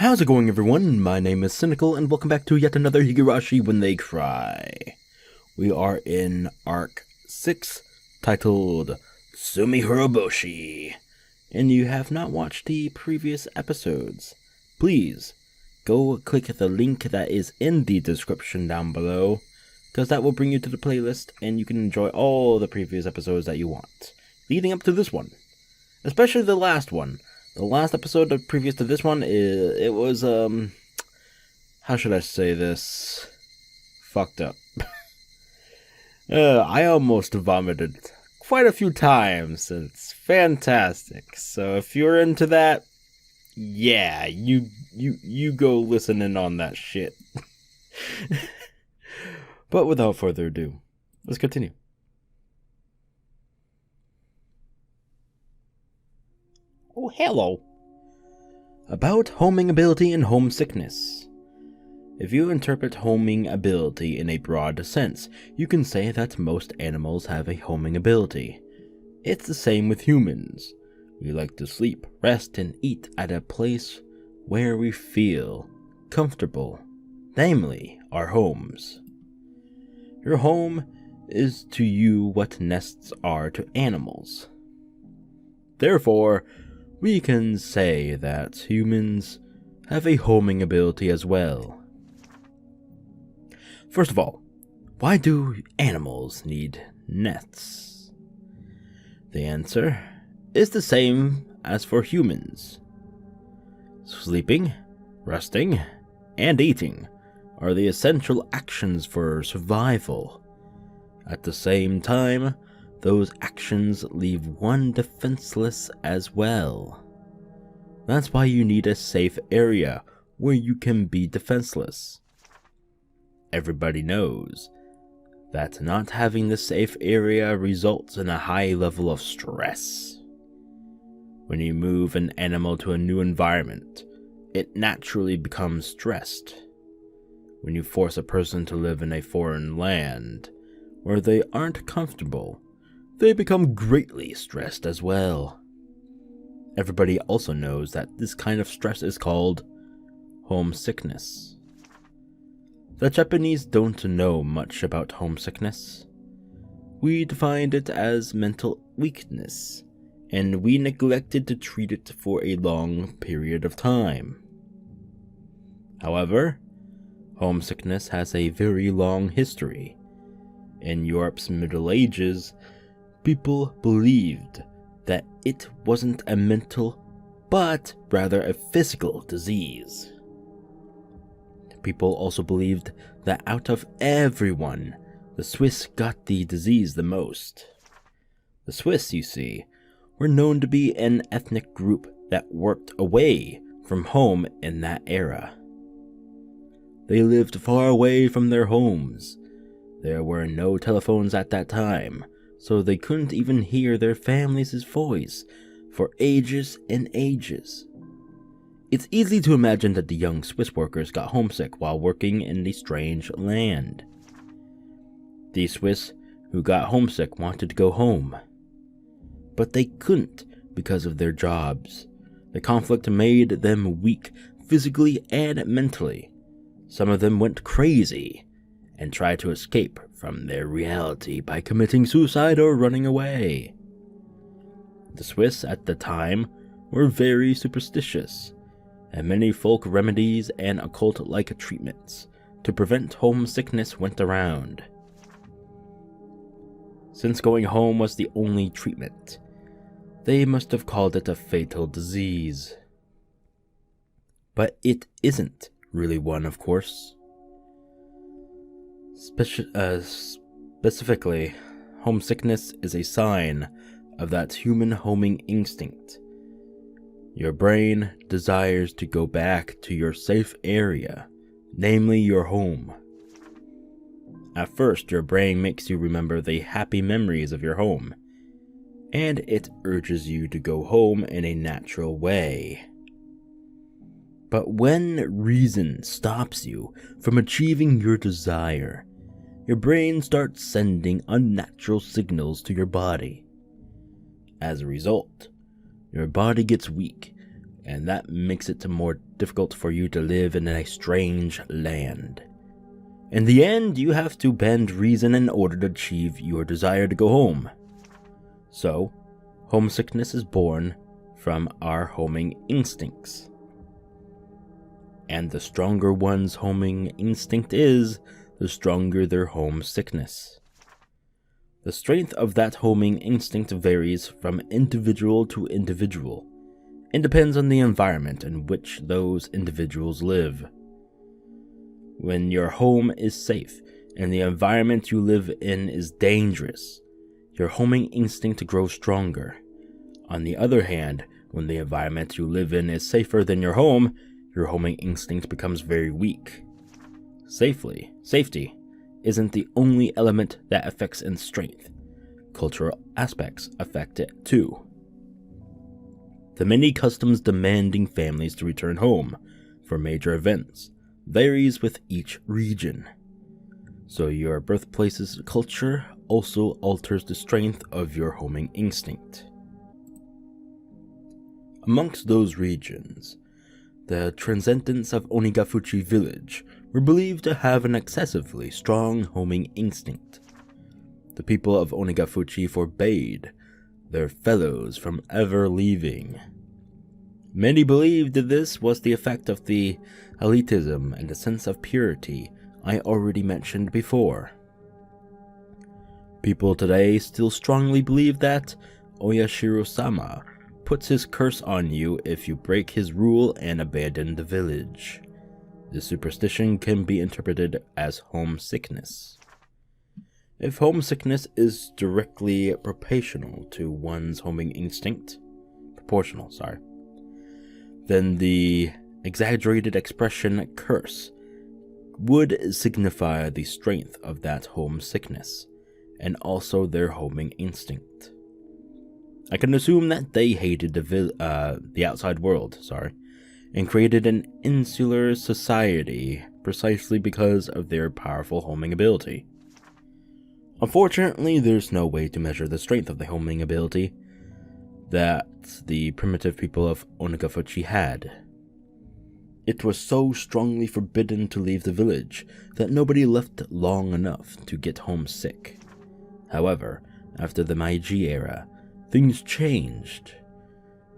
How's it going, everyone? My name is Sinikle, and welcome back to yet another Higurashi When They Cry. We are in Arc 6, titled Tsumihoroboshi, and you have not watched the previous episodes. Please, go click the link that is in the description down below, because that will bring you to the playlist, and you can enjoy all the previous episodes that you want, leading up to this one, especially the last one. The last episode previous to this one, it was, how should I say this? Fucked up. I almost vomited quite a few times. It's fantastic. So if you're into that, yeah, you go listen in on that shit. But without further ado, let's continue. Oh, hello. About homing ability and homesickness. If you interpret homing ability in a broad sense, you can say that most animals have a homing ability. It's the same with humans. We like to sleep, rest, and eat at a place where we feel comfortable, namely our homes. Your home is to you what nests are to animals. Therefore, we can say that humans have a homing ability as well. First of all, why do animals need nests? The answer is the same as for humans. Sleeping, resting, and eating are the essential actions for survival. At the same time, those actions leave one defenseless as well. That's why you need a safe area where you can be defenseless. Everybody knows that not having the safe area results in a high level of stress. When you move an animal to a new environment, it naturally becomes stressed. When you force a person to live in a foreign land where they aren't comfortable, they become greatly stressed as well. Everybody also knows that this kind of stress is called homesickness. The Japanese don't know much about homesickness. We defined it as mental weakness, and we neglected to treat it for a long period of time. However, homesickness has a very long history. In Europe's Middle Ages, people believed that it wasn't a mental, but rather a physical disease. People also believed that out of everyone, the Swiss got the disease the most. The Swiss, you see, were known to be an ethnic group that worked away from home in that era. They lived far away from their homes. There were no telephones at that time, so they couldn't even hear their family's voice for ages and ages. It's easy to imagine that the young Swiss workers got homesick while working in the strange land. The Swiss who got homesick wanted to go home, but they couldn't because of their jobs. The conflict made them weak physically and mentally. Some of them went crazy and tried to escape from their reality by committing suicide or running away. The Swiss at the time were very superstitious, and many folk remedies and occult-like treatments to prevent homesickness went around. Since going home was the only treatment, they must have called it a fatal disease. But it isn't really one, of course. Specifically, homesickness is a sign of that human homing instinct. Your brain desires to go back to your safe area, namely your home. At first, your brain makes you remember the happy memories of your home, and it urges you to go home in a natural way. But when reason stops you from achieving your desire, your brain starts sending unnatural signals to your body. As a result, your body gets weak and that makes it more difficult for you to live in a strange land. In the end, you have to bend reason in order to achieve your desire to go home. So, homesickness is born from our homing instincts. And the stronger one's homing instinct is, the stronger their homesickness. The strength of that homing instinct varies from individual to individual, and depends on the environment in which those individuals live. When your home is safe and the environment you live in is dangerous, your homing instinct grows stronger. On the other hand, when the environment you live in is safer than your homing instinct becomes very weak. Safety isn't the only element that affects its strength. Cultural aspects affect it too. The many customs demanding families to return home for major events varies with each region. So your birthplace's culture also alters the strength of your homing instinct. Amongst those regions, the transcendents of Onikakushi village were believed to have an excessively strong homing instinct. The people of Onikakushi forbade their fellows from ever leaving. Many believed that this was the effect of the elitism and the sense of purity I already mentioned before. People today still strongly believe that Oyashiro-sama puts his curse on you if you break his rule and abandon the village. This superstition can be interpreted as homesickness. If homesickness is directly proportional to one's homing instinct, then the exaggerated expression curse would signify the strength of that homesickness, and also their homing instinct. I can assume that they hated the outside world, and created an insular society precisely because of their powerful homing ability. Unfortunately, there's no way to measure the strength of the homing ability that the primitive people of Onikakushi had. It was so strongly forbidden to leave the village that nobody left long enough to get homesick. However, after the Meiji era, things changed.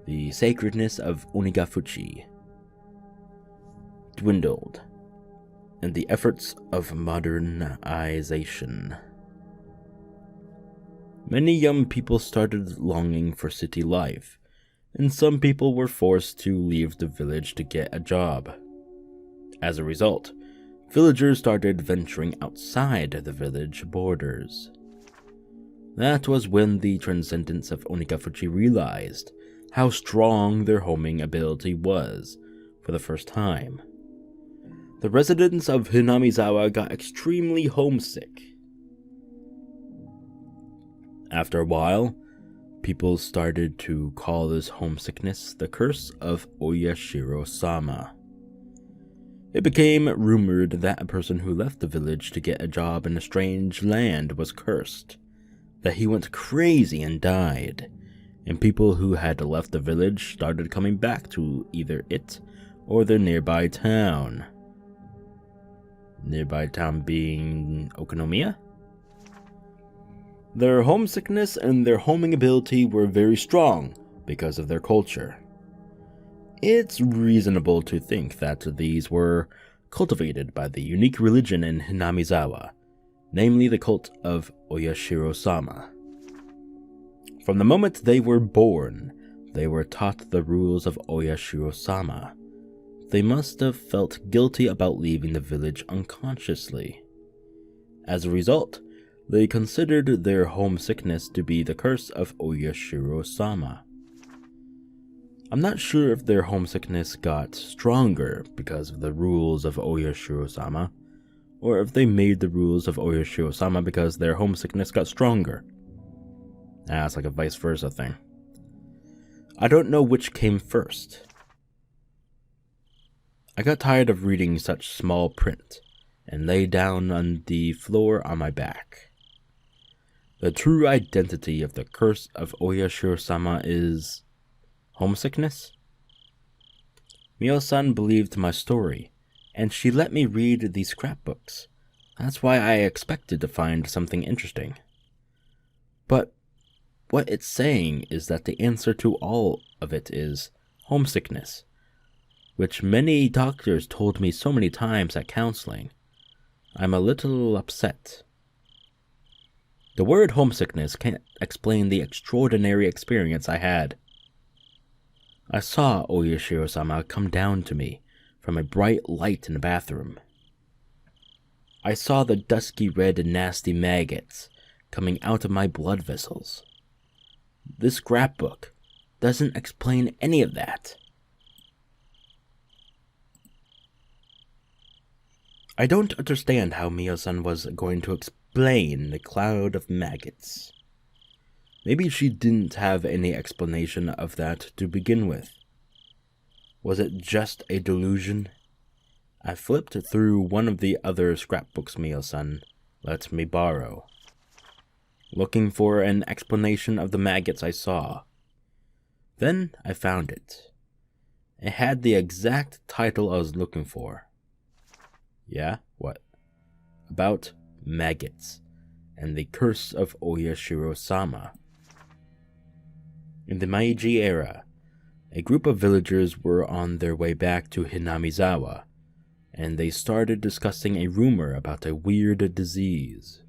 The sacredness of Onikakushi dwindled, and the efforts of modernization. Many young people started longing for city life, and some people were forced to leave the village to get a job. As a result, villagers started venturing outside the village borders. That was when the transcendents of Onikakushi realized how strong their homing ability was for the first time. The residents of Hinamizawa got extremely homesick. After a while, people started to call this homesickness the curse of Oyashiro-sama. It became rumored that a person who left the village to get a job in a strange land was cursed, that he went crazy and died, and people who had left the village started coming back to either it or their nearby town. Nearby town being Okonomiya? Their homesickness and their homing ability were very strong because of their culture. It's reasonable to think that these were cultivated by the unique religion in Hinamizawa, namely the cult of Oyashiro-sama. From the moment they were born, they were taught the rules of Oyashiro-sama. They must have felt guilty about leaving the village unconsciously. As a result, they considered their homesickness to be the curse of Oyashiro-sama. I'm not sure if their homesickness got stronger because of the rules of Oyashiro-sama, or if they made the rules of Oyashiro-sama because their homesickness got stronger. It's like a vice versa thing. I don't know which came first. I got tired of reading such small print, and lay down on the floor on my back. The true identity of the curse of Oyashiro-sama is homesickness? Mio-san believed my story, and she let me read the scrapbooks. That's why I expected to find something interesting. But what it's saying is that the answer to all of it is homesickness, which many doctors told me so many times at counseling. I'm a little upset. The word homesickness can't explain the extraordinary experience I had. I saw Oyashiro-sama come down to me from a bright light in the bathroom. I saw the dusky red and nasty maggots coming out of my blood vessels. This scrapbook doesn't explain any of that. I don't understand how Mio-san was going to explain the cloud of maggots. Maybe she didn't have any explanation of that to begin with. Was it just a delusion? I flipped through one of the other scrapbooks Mio-san let me borrow, looking for an explanation of the maggots I saw. Then I found it. It had the exact title I was looking for. Yeah, what? About maggots and the curse of Oyashiro-sama. In the Meiji era, a group of villagers were on their way back to Hinamizawa, and they started discussing a rumor about a weird disease.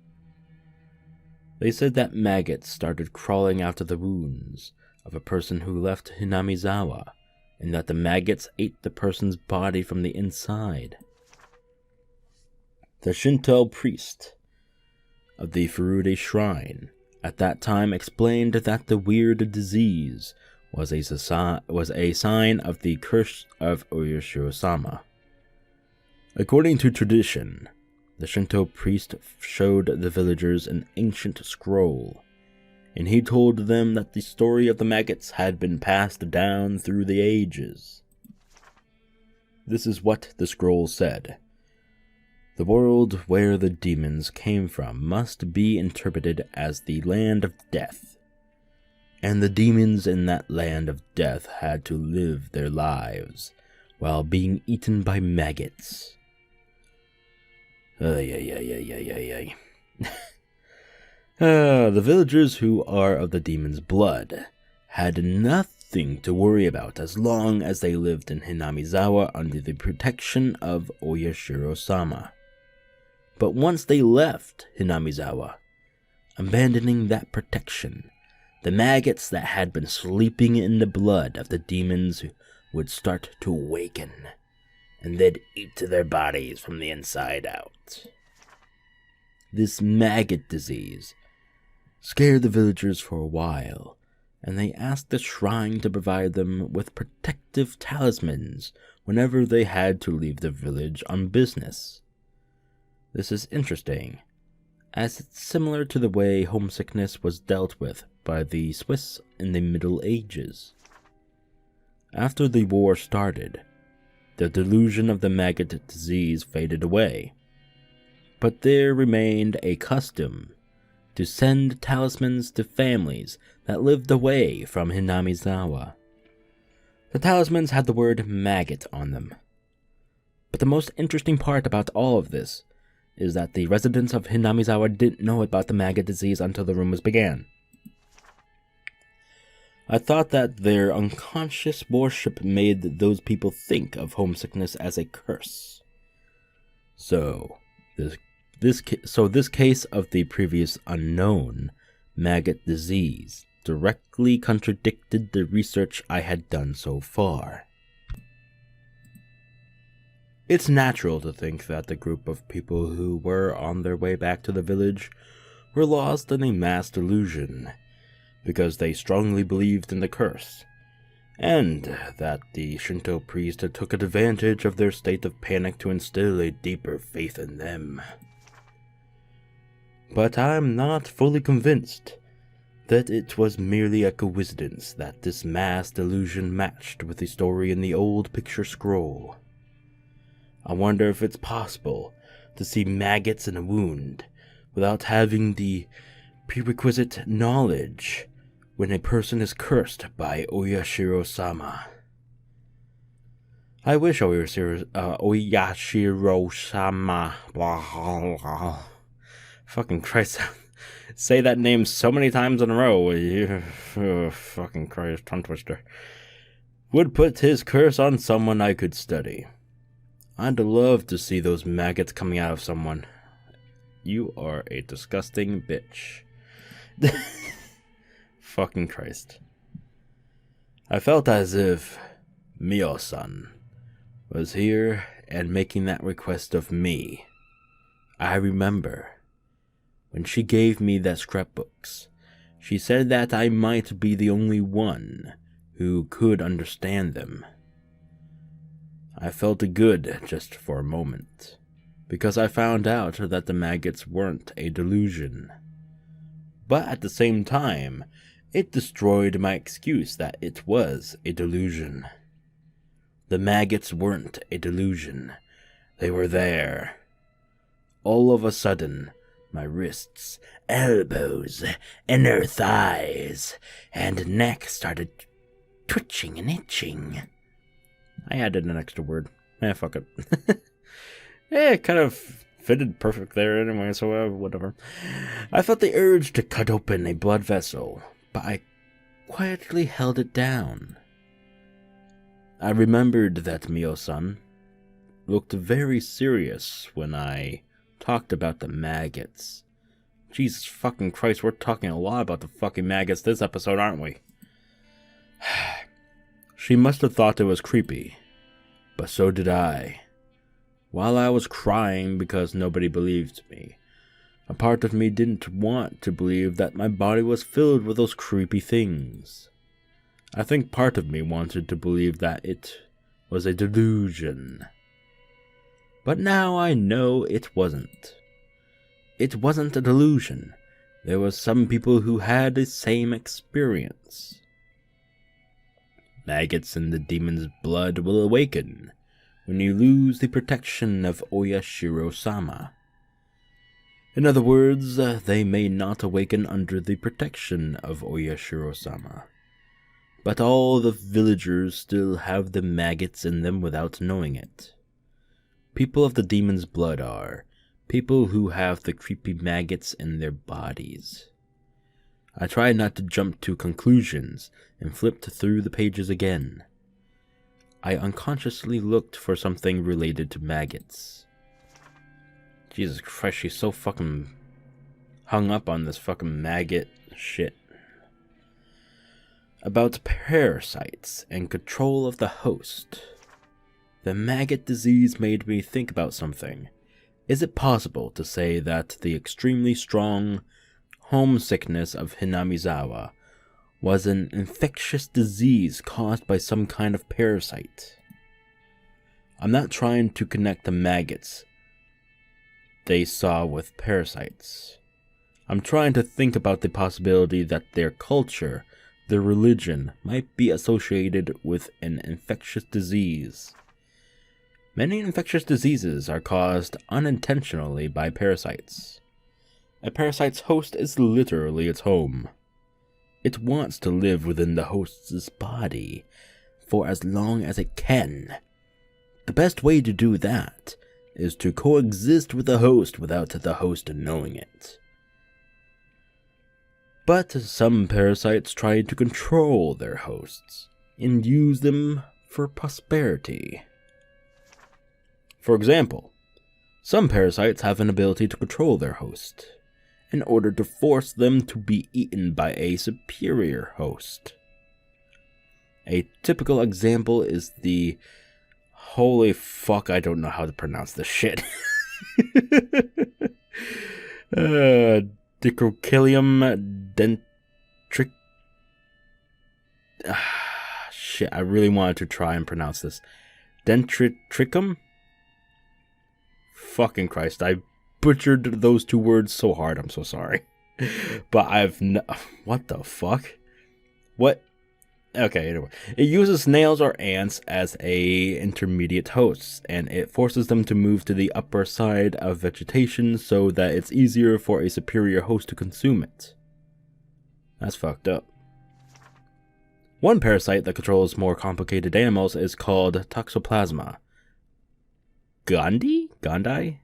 They said that maggots started crawling out of the wounds of a person who left Hinamizawa, and that the maggots ate the person's body from the inside. The Shinto priest of the Furude Shrine at that time explained that the weird disease was a sign of the curse of Oyashiro-sama. According to tradition, the Shinto priest showed the villagers an ancient scroll, and he told them that the story of the maggots had been passed down through the ages. This is what the scroll said. The world where the demons came from must be interpreted as the land of death, and the demons in that land of death had to live their lives while being eaten by maggots. The villagers who are of the demon's blood had nothing to worry about as long as they lived in Hinamizawa under the protection of Oyashiro-sama. But once they left Hinamizawa, abandoning that protection, the maggots that had been sleeping in the blood of the demons would start to awaken, and they'd eat their bodies from the inside out. This maggot disease scared the villagers for a while, and they asked the shrine to provide them with protective talismans whenever they had to leave the village on business. This is interesting, as it's similar to the way homesickness was dealt with by the Swiss in the Middle Ages. After the war started, the delusion of the maggot disease faded away, but there remained a custom to send talismans to families that lived away from Hinamizawa. The talismans had the word maggot on them. But the most interesting part about all of this is that the residents of Hinamizawa didn't know about the maggot disease until the rumors began. I thought that their unconscious worship made those people think of homesickness as a curse. So this case of the previous unknown maggot disease directly contradicted the research I had done so far. It's natural to think that the group of people who were on their way back to the village were lost in a mass delusion, because they strongly believed in the curse, and that the Shinto priest took advantage of their state of panic to instill a deeper faith in them. But I'm not fully convinced that it was merely a coincidence that this mass delusion matched with the story in the old picture scroll. I wonder if it's possible to see maggots in a wound without having the prerequisite knowledge when a person is cursed by Oyashiro-sama. I wish Oyashiro-sama. Fucking Christ. Say that name so many times in a row. Fucking Christ, tongue twister. Would put his curse on someone I could study. I'd love to see those maggots coming out of someone. You are a disgusting bitch. Fucking Christ. I felt as if Mio-san was here and making that request of me. I remember when she gave me the scrapbooks, she said that I might be the only one who could understand them. I felt good just for a moment, because I found out that the maggots weren't a delusion. But at the same time, it destroyed my excuse that it was a delusion. The maggots weren't a delusion. They were there. All of a sudden, my wrists, elbows, inner thighs, and neck started twitching and itching. I added an extra word. Fuck it. It kind of fitted perfect there anyway, so whatever. I felt the urge to cut open a blood vessel, but I quietly held it down. I remembered that Mio-san looked very serious when I talked about the maggots. Jesus fucking Christ, we're talking a lot about the fucking maggots this episode, aren't we? She must have thought it was creepy, but so did I. While I was crying because nobody believed me, a part of me didn't want to believe that my body was filled with those creepy things. I think part of me wanted to believe that it was a delusion. But now I know it wasn't. It wasn't a delusion. There were some people who had the same experience. Maggots in the demon's blood will awaken when you lose the protection of Oyashiro-sama. In other words, they may not awaken under the protection of Oyashiro-sama. But all the villagers still have the maggots in them without knowing it. People of the demon's blood are people who have the creepy maggots in their bodies. I tried not to jump to conclusions and flipped through the pages again. I unconsciously looked for something related to maggots. Jesus Christ, she's so fucking hung up on this fucking maggot shit. About parasites and control of the host. The maggot disease made me think about something. Is it possible to say that the extremely strong homesickness of Hinamizawa was an infectious disease caused by some kind of parasite? I'm not trying to connect the maggots they saw with parasites. I'm trying to think about the possibility that their culture, their religion, might be associated with an infectious disease. Many infectious diseases are caused unintentionally by parasites. A parasite's host is literally its home. It wants to live within the host's body for as long as it can. The best way to do that is to coexist with the host without the host knowing it. But some parasites try to control their hosts and use them for prosperity. For example, some parasites have an ability to control their host in order to force them to be eaten by a superior host. A typical example is the... Holy fuck, I don't know how to pronounce this shit. Dicotyledon dentric... shit, I really wanted to try and pronounce this. Dentriticum? Fucking Christ, I butchered those two words so hard, I'm so sorry. But what the fuck? What? Okay, anyway. It uses snails or ants as a intermediate hosts, and it forces them to move to the upper side of vegetation so that it's easier for a superior host to consume it. That's fucked up. One parasite that controls more complicated animals is called Toxoplasma gondii?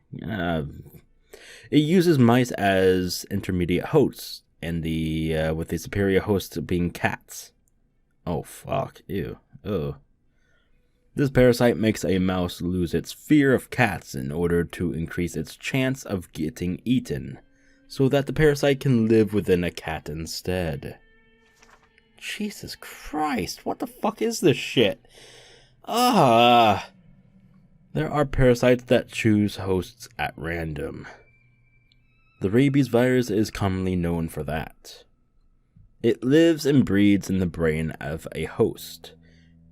It uses mice as intermediate hosts, and with the superior host being cats. Oh fuck, ew, ugh. This parasite makes a mouse lose its fear of cats in order to increase its chance of getting eaten, so that the parasite can live within a cat instead. Jesus Christ, what the fuck is this shit? There are parasites that choose hosts at random. The rabies virus is commonly known for that. It lives and breeds in the brain of a host,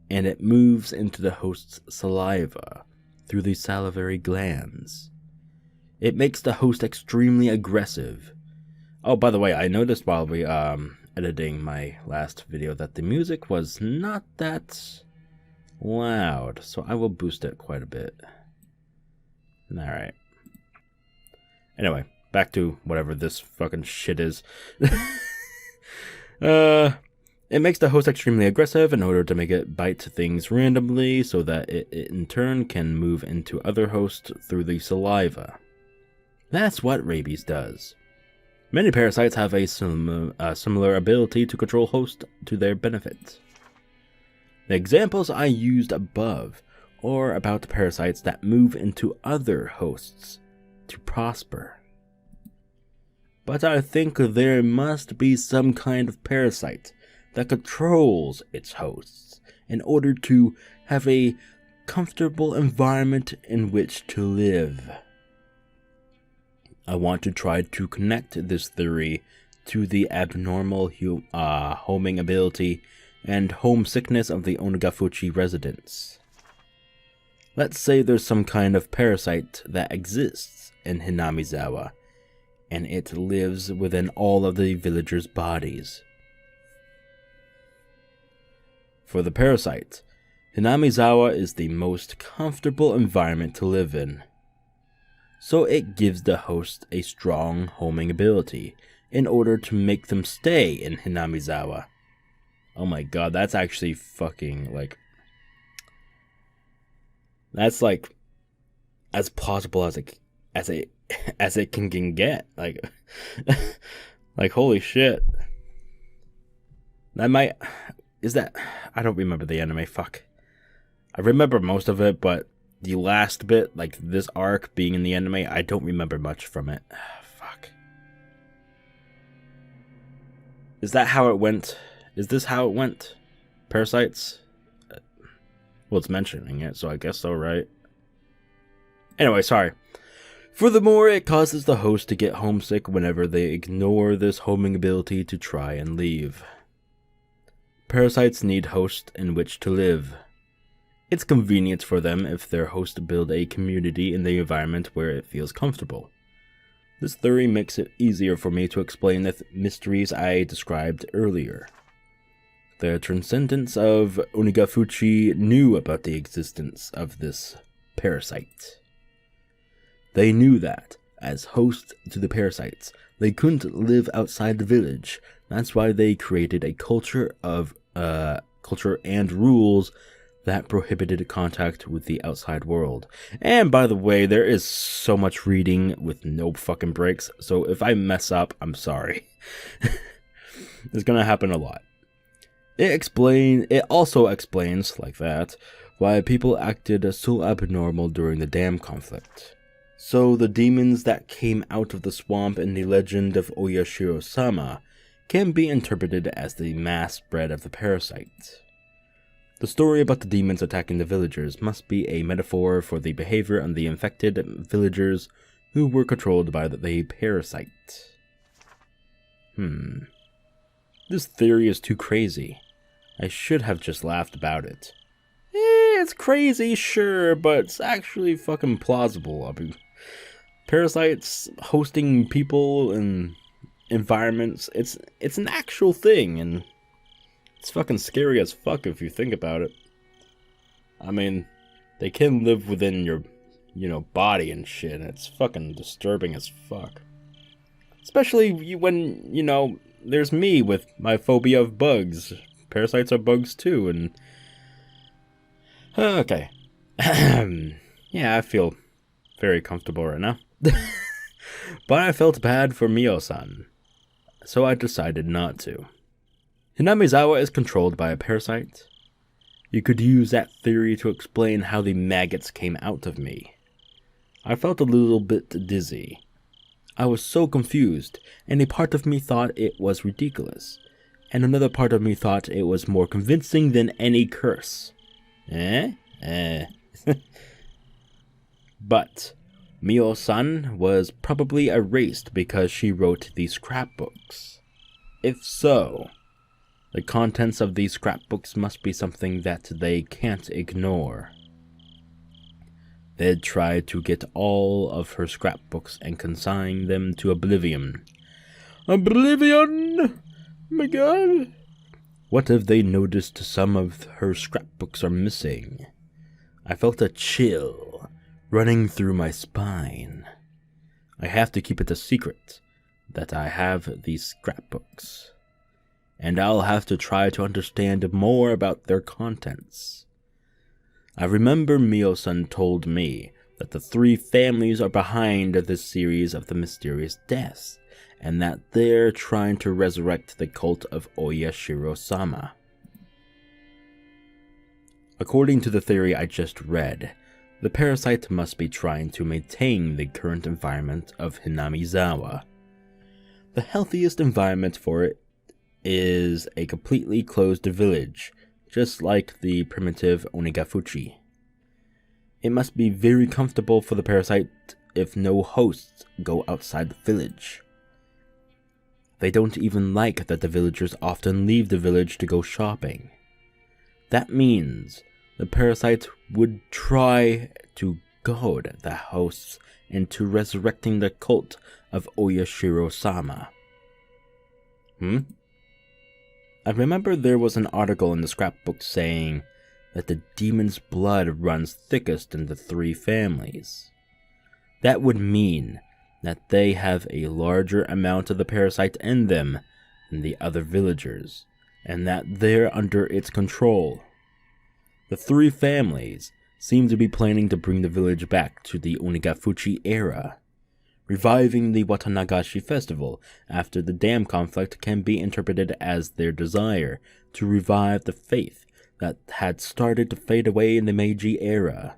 and it moves into the host's saliva through the salivary glands. It makes the host extremely aggressive. Oh, by the way, I noticed while we editing my last video that the music was not that loud, so I will boost it quite a bit. Alright. Anyway, back to whatever this fucking shit is. It makes the host extremely aggressive in order to make it bite things randomly so that it in turn can move into other hosts through the saliva. That's what rabies does. Many parasites have a similar ability to control hosts to their benefit. The examples I used above are about the parasites that move into other hosts to prosper. But I think there must be some kind of parasite that controls its hosts in order to have a comfortable environment in which to live. I want to try to connect this theory to the abnormal homing ability and homesickness of the Onikakushi residents. Let's say there's some kind of parasite that exists in Hinamizawa, and it lives within all of the villagers' bodies. For the parasite, Hinamizawa is the most comfortable environment to live in. So it gives the host a strong homing ability in order to make them stay in Hinamizawa. Oh my god, that's actually fucking like... That's like as plausible as it can get. Like like holy shit. That might... Is that... I don't remember the anime, fuck. I remember most of it, but the last bit, like this arc being in the anime, I don't remember much from it. Fuck. Is that how it went? Is this how it went? Parasites? Well, it's mentioning it, so I guess so, right? Anyway, sorry. Furthermore, it causes the host to get homesick whenever they ignore this homing ability to try and leave. Parasites need hosts in which to live. It's convenient for them if their hosts build a community in the environment where it feels comfortable. This theory makes it easier for me to explain the mysteries I described earlier. The transcendents of Onikakushi knew about the existence of this parasite. They knew that, as hosts to the parasites, they couldn't live outside the village. That's why they created a culture and rules that prohibited contact with the outside world. And by the way, there is so much reading with no fucking breaks, so if I mess up, I'm sorry. It's gonna happen a lot. It also explains, like that, why people acted so abnormal during the dam conflict. So the demons that came out of the swamp in the legend of Oyashiro-sama can be interpreted as the mass spread of the parasite. The story about the demons attacking the villagers must be a metaphor for the behavior of the infected villagers who were controlled by the parasite. This theory is too crazy. I should have just laughed about it. It's crazy, sure, but it's actually fucking plausible. I mean, parasites hosting people and environments, it's an actual thing, and it's fucking scary as fuck if you think about it. I mean, they can live within your, body and shit, and it's fucking disturbing as fuck. Especially when, there's me with my phobia of bugs, parasites are bugs too, and... Okay. Yeah, I feel very comfortable right now. But I felt bad for Mio-san, so I decided not to. Hinamizawa is controlled by a parasite. You could use that theory to explain how the maggots came out of me. I felt a little bit dizzy. I was so confused, and a part of me thought it was ridiculous, and another part of me thought it was more convincing than any curse. But Mio-san was probably erased because she wrote these scrapbooks. If so, the contents of these scrapbooks must be something that they can't ignore. They'd try to get all of her scrapbooks and consign them to oblivion. Oblivion! My god! What if they noticed some of her scrapbooks are missing? I felt a chill running through my spine. I have to keep it a secret that I have these scrapbooks, and I'll have to try to understand more about their contents. I remember Mio-san told me that the three families are behind this series of the mysterious deaths, and that they're trying to resurrect the cult of Oyashiro-sama. According to the theory I just read, the parasite must be trying to maintain the current environment of Hinamizawa. The healthiest environment for it is a completely closed village, just like the primitive Onikakushi. It must be very comfortable for the parasite if no hosts go outside the village. They don't even like that the villagers often leave the village to go shopping. That means the parasite would try to goad the hosts into resurrecting the cult of Oyashiro-sama. I remember there was an article in the scrapbook saying that the demon's blood runs thickest in the three families. That would mean that they have a larger amount of the parasite in them than the other villagers, and that they're under its control. The three families seem to be planning to bring the village back to the Onikakushi era. Reviving the Watanagashi festival after the dam conflict can be interpreted as their desire to revive the faith that had started to fade away in the Meiji era.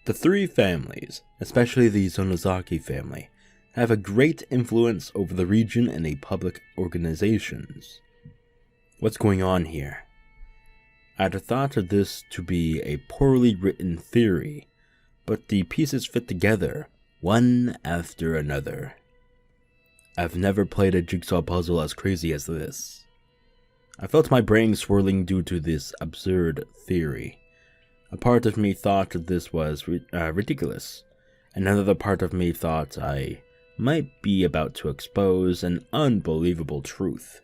The three families, especially the Sonozaki family, have a great influence over the region and the public organizations. What's going on here? I'd thought of this to be a poorly written theory, but the pieces fit together, one after another. I've never played a jigsaw puzzle as crazy as this. I felt my brain swirling due to this absurd theory. A part of me thought this was ridiculous. Another part of me thought I might be about to expose an unbelievable truth.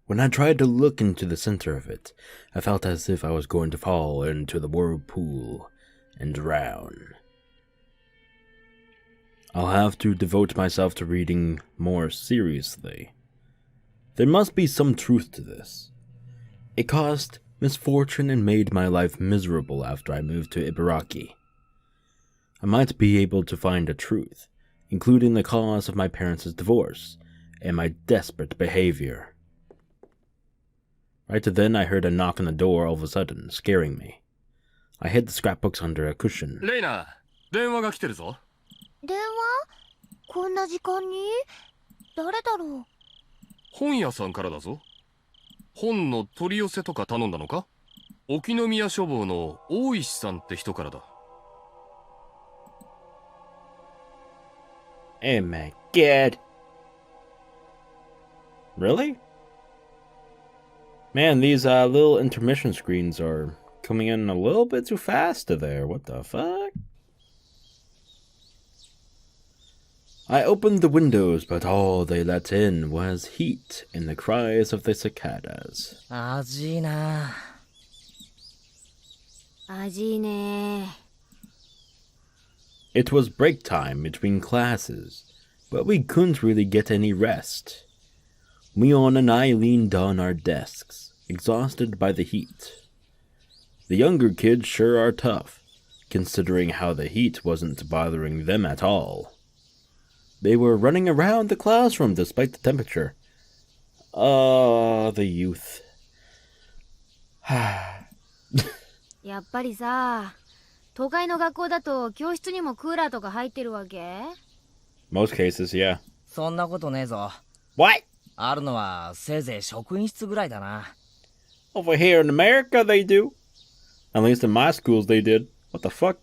When I tried to look into the center of it, I felt as if I was going to fall into the whirlpool and drown. I'll have to devote myself to reading more seriously. There must be some truth to this. It caused misfortune and made my life miserable after I moved to Ibaraki. I might be able to find a truth, including the cause of my parents' divorce and my desperate behavior. Right then I heard a knock on the door all of a sudden, scaring me. I hid the scrapbooks under a cushion. Reina, 電話が来てるぞ。電話？こんな時間に？誰だろう？本屋さんからだぞ。本の取り寄せとか頼んだのか？沖宮書房の大石さんって人からだ。Oh my god. Really? Man, these little intermission screens are coming in a little bit too fast there. What the fuck? I opened the windows, but all they let in was heat and the cries of the cicadas. 味いな。味いね。 It was break time between classes, but we couldn't really get any rest. Mion and I leaned on our desks, exhausted by the heat. The younger kids sure are tough, considering how the heat wasn't bothering them at all. They were running around the classroom despite the temperature. The youth. やっぱりさ、都会の学校だと教室にもクーラーとか入ってるわけ？ Most cases, yeah. そんなことねえぞ。 What? あるのはせいぜい職員室ぐらいだな。 Over here in America, they do. At least in my schools, they did. What the fuck?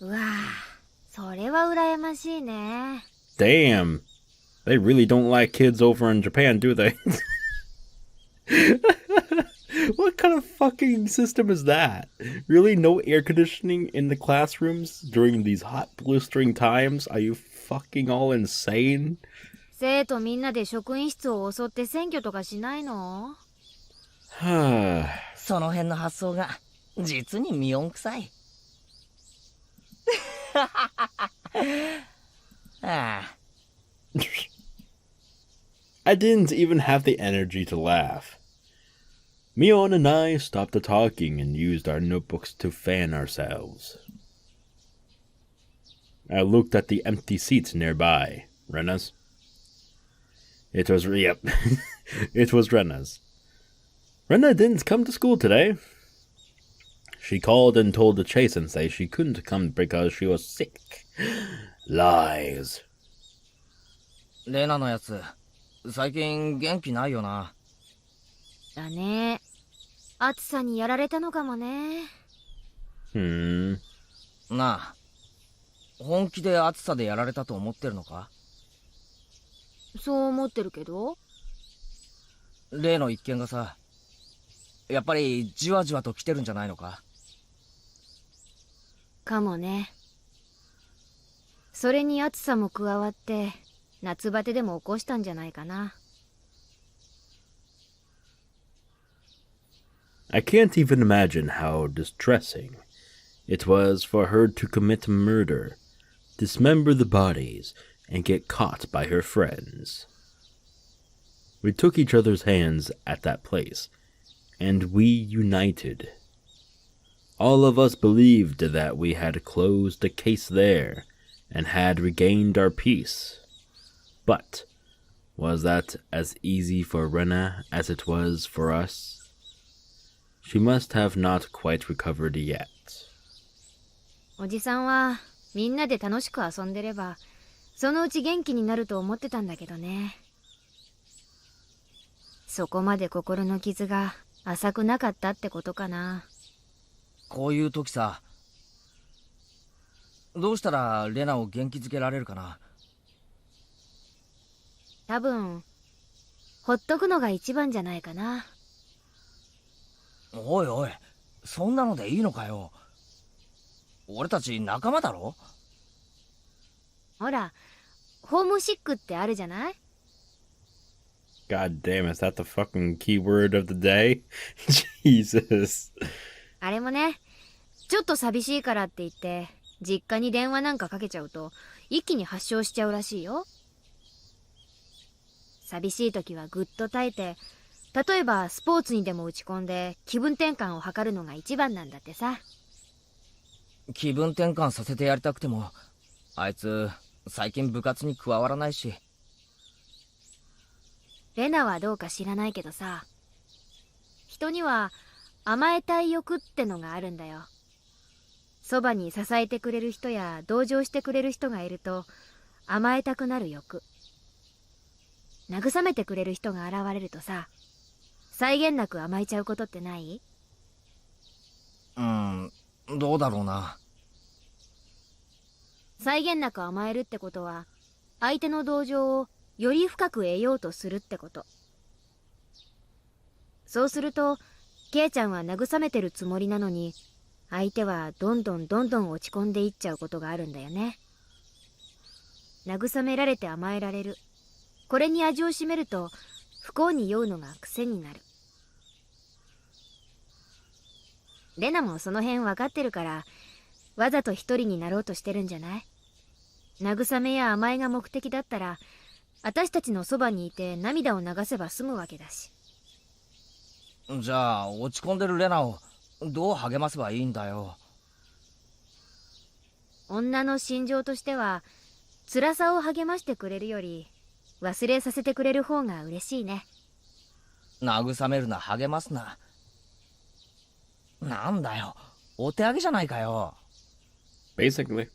うわぁ、それは羨ましいね。Damn. They really don't like kids over in Japan, do they? What kind of fucking system is that? Really, no air conditioning in the classrooms during these hot, blistering times? Are you fucking all insane? 生徒みんなで職員室を襲って占拠とかしないの？その辺の発想が実にミオン臭い。I didn't even have the energy to laugh. Mion and I stopped talking and used our notebooks to fan ourselves. I looked at the empty seats nearby. Rena's? It was Rena's. Rena didn't come to school today. She called and told the Chase-sensei she couldn't come because she was sick. Lies. レナのやつ、最近元気ないよな。だね。暑さにやられたのかもね。なあ、本気で暑さでやられたと思ってるのか？そう思ってるけど。例の一件がさ、やっぱりじわじわと来てるんじゃないのか？かもね。それに暑さも加わって夏バテでも起こしたんじゃないかな。I can't even imagine how distressing it was for her to commit murder, dismember the bodies, and get caught by her friends. We took each other's hands at that place, and we united. All of us believed that we had closed the case there and had regained our peace. But was that as easy for Rena as it was for us? She must have not quite recovered yet. おじさんはみんなで楽しく遊んでればそのうち元気になると思ってたんだけどね。そこまで心の傷が浅くなかったってことかな。こういう時さ、どうしたらレナを元気づけられるかな？多分ほっとくのが一番じゃないかな。おいおい、そんなのでいいのかよ。俺たち仲間だろ？ほら、ホームシックってあるじゃない？ God damn, is that the fucking keyword of the day? Jesus. あれもね、ちょっと寂しいからって言って実家に電話なんかかけちゃうと一気に発症しちゃうらしいよ。寂しい時はぐっと耐えて、例えばスポーツにでも打ち込んで気分転換を図るのが一番なんだってさ。気分転換させてやりたくても、あいつ最近部活に加わらないし。レナはどうか知らないけどさ、人には甘えたい欲ってのがあるんだよ。そばに支えてくれる人や同情してくれる人がいると甘えたくなる欲。慰めてくれる人が現れるとさ、際限なく甘えちゃうことってない？どうだろうな。際限なく甘えるってことは相手の同情をより深く得ようとするってこと。そうするとケイちゃんは慰めてるつもりなのに相手はどんどん落ち込んでいっちゃうことがあるんだよね。慰められて甘えられる、これに味を占めると不幸に酔うのが癖になる。レナもその辺分かってるからわざと一人になろうとしてるんじゃない？慰めや甘えが目的だったら、私たちのそばにいて涙を流せば済むわけだし。じゃあ落ち込んでるレナをどう励ませばいいんだよ。女の心情としては、辛さを励ましてくれるより忘れさせてくれる方が嬉しいね。慰めるな、励ますな。なんだよ、お手上げじゃないかよ。Basically.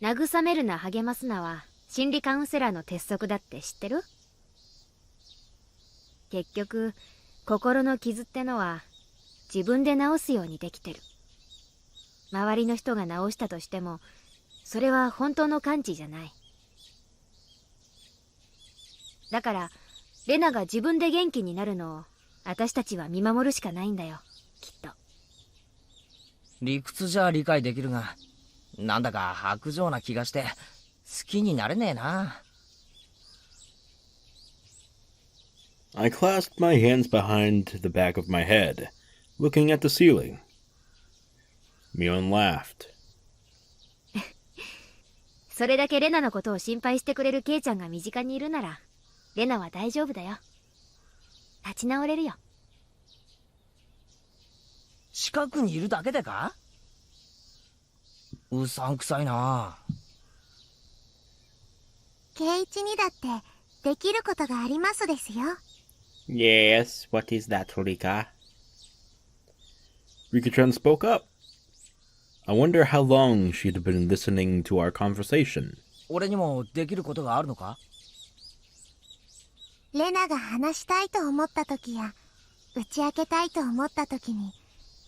慰めるな励ますなは心理カウンセラーの鉄則だって知ってる？結局心の傷ってのは自分で治すようにできてる。周りの人が治したとしてもそれは本当の完治じゃない。だからレナが自分で元気になるのを私たちは見守るしかないんだよ、きっと。理屈じゃ理解できるが、なんだか薄情な気がして好きになれねえな。I clasped my hands behind the back of my head, looking at the ceiling. Mion laughed. それだけレナのことを心配してくれるケイちゃんが身近にいるなら、レナは大丈夫だよ。立ち直れるよ。近くにいるだけでか？うさんくさいな。ケイチにだってできることがありますですよ。Yes, what is that, Rika? Rika-chan spoke up. I wonder how long she'd been listening to our conversation. 俺にもできることがあるのか？レナが話したいと思った時や打ち明けたいと思った時に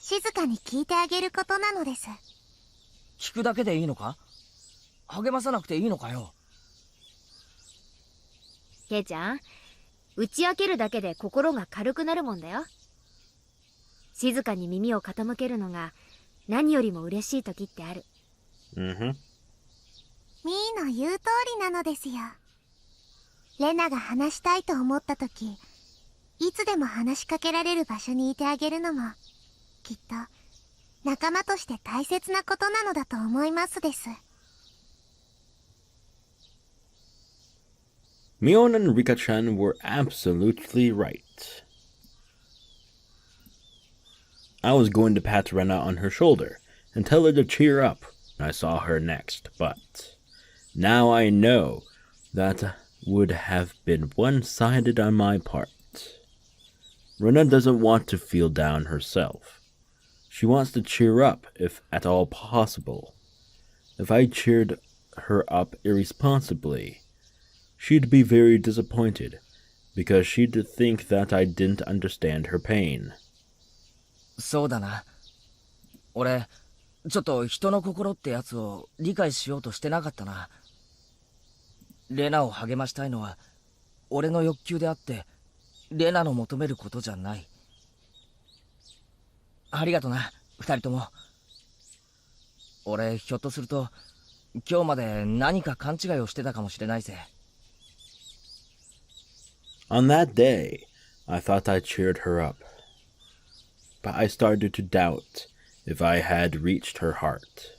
静かに聞いてあげることなのです。聞くだけでいいのか？励まさなくていいのかよ。ケイちゃん、打ち明けるだけで心が軽くなるもんだよ。静かに耳を傾けるのが何よりも嬉しい時ってある。Mm-hmm. ミーの言う通りなのですよ。レナが話したいと思った時、いつでも話しかけられる場所にいてあげるのもきっと仲間として大切なことなのだと思いますです。Mion and Rika-chan were absolutely right. I was going to pat Rena on her shoulder and tell her to cheer up when I saw her next, but now I know that would have been one-sided on my part. Rena doesn't want to feel down herself. She wants to cheer up if at all possible. If I cheered her up irresponsibly, she'd be very disappointed, because she'd think that I didn't understand her pain. そうだな。俺、ちょっと人の心ってやつを理解しようとしてなかったな。レナを励ましたいのは俺の欲求であって、レナの求めることじゃない。ありがとな、二人とも。俺、ひょっとすると今日まで何か勘違いをしてたかもしれないぜ。On that day, I thought I cheered her up, but I started to doubt if I had reached her heart.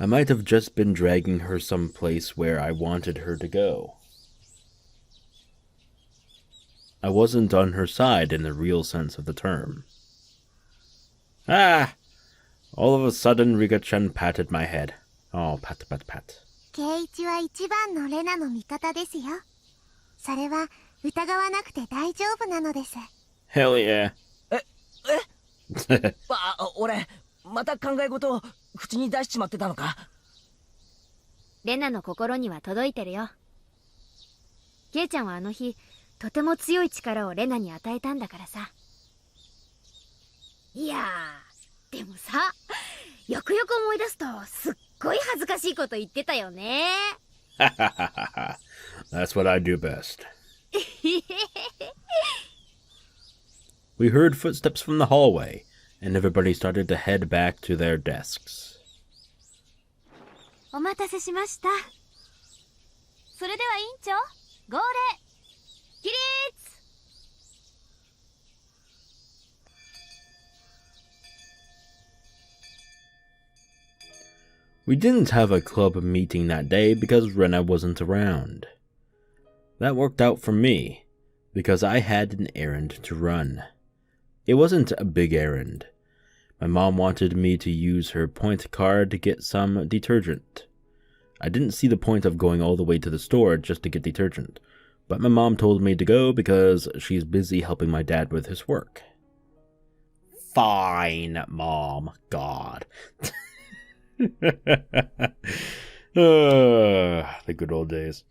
I might have just been dragging her someplace where I wanted her to go. I wasn't on her side in the real sense of the term. Ah! All of a sudden, Rika-chan patted my head. Oh, pat, pat, pat. ケイチは一番のレナの味方ですよ。それは疑わなくて大丈夫なのです。Hell yeah. 俺、また考え事を口に出しちまってたのか？レナの心には届いてるよ。ケイちゃんはあの日とても強い力をレナに与えたんだからさ。いやー、でもさ、よくよく思い出すとすっごい恥ずかしいこと言ってたよね。That's what I do best. We heard footsteps from the hallway, and everybody started to head back to their desks. お待たせしました。それでは委員長、号令起立。We didn't have a club meeting that day because Rena wasn't around. That worked out for me, because I had an errand to run. It wasn't a big errand. My mom wanted me to use her point card to get some detergent. I didn't see the point of going all the way to the store just to get detergent, but my mom told me to go because she's busy helping my dad with his work. Fine, Mom. God. The good old days.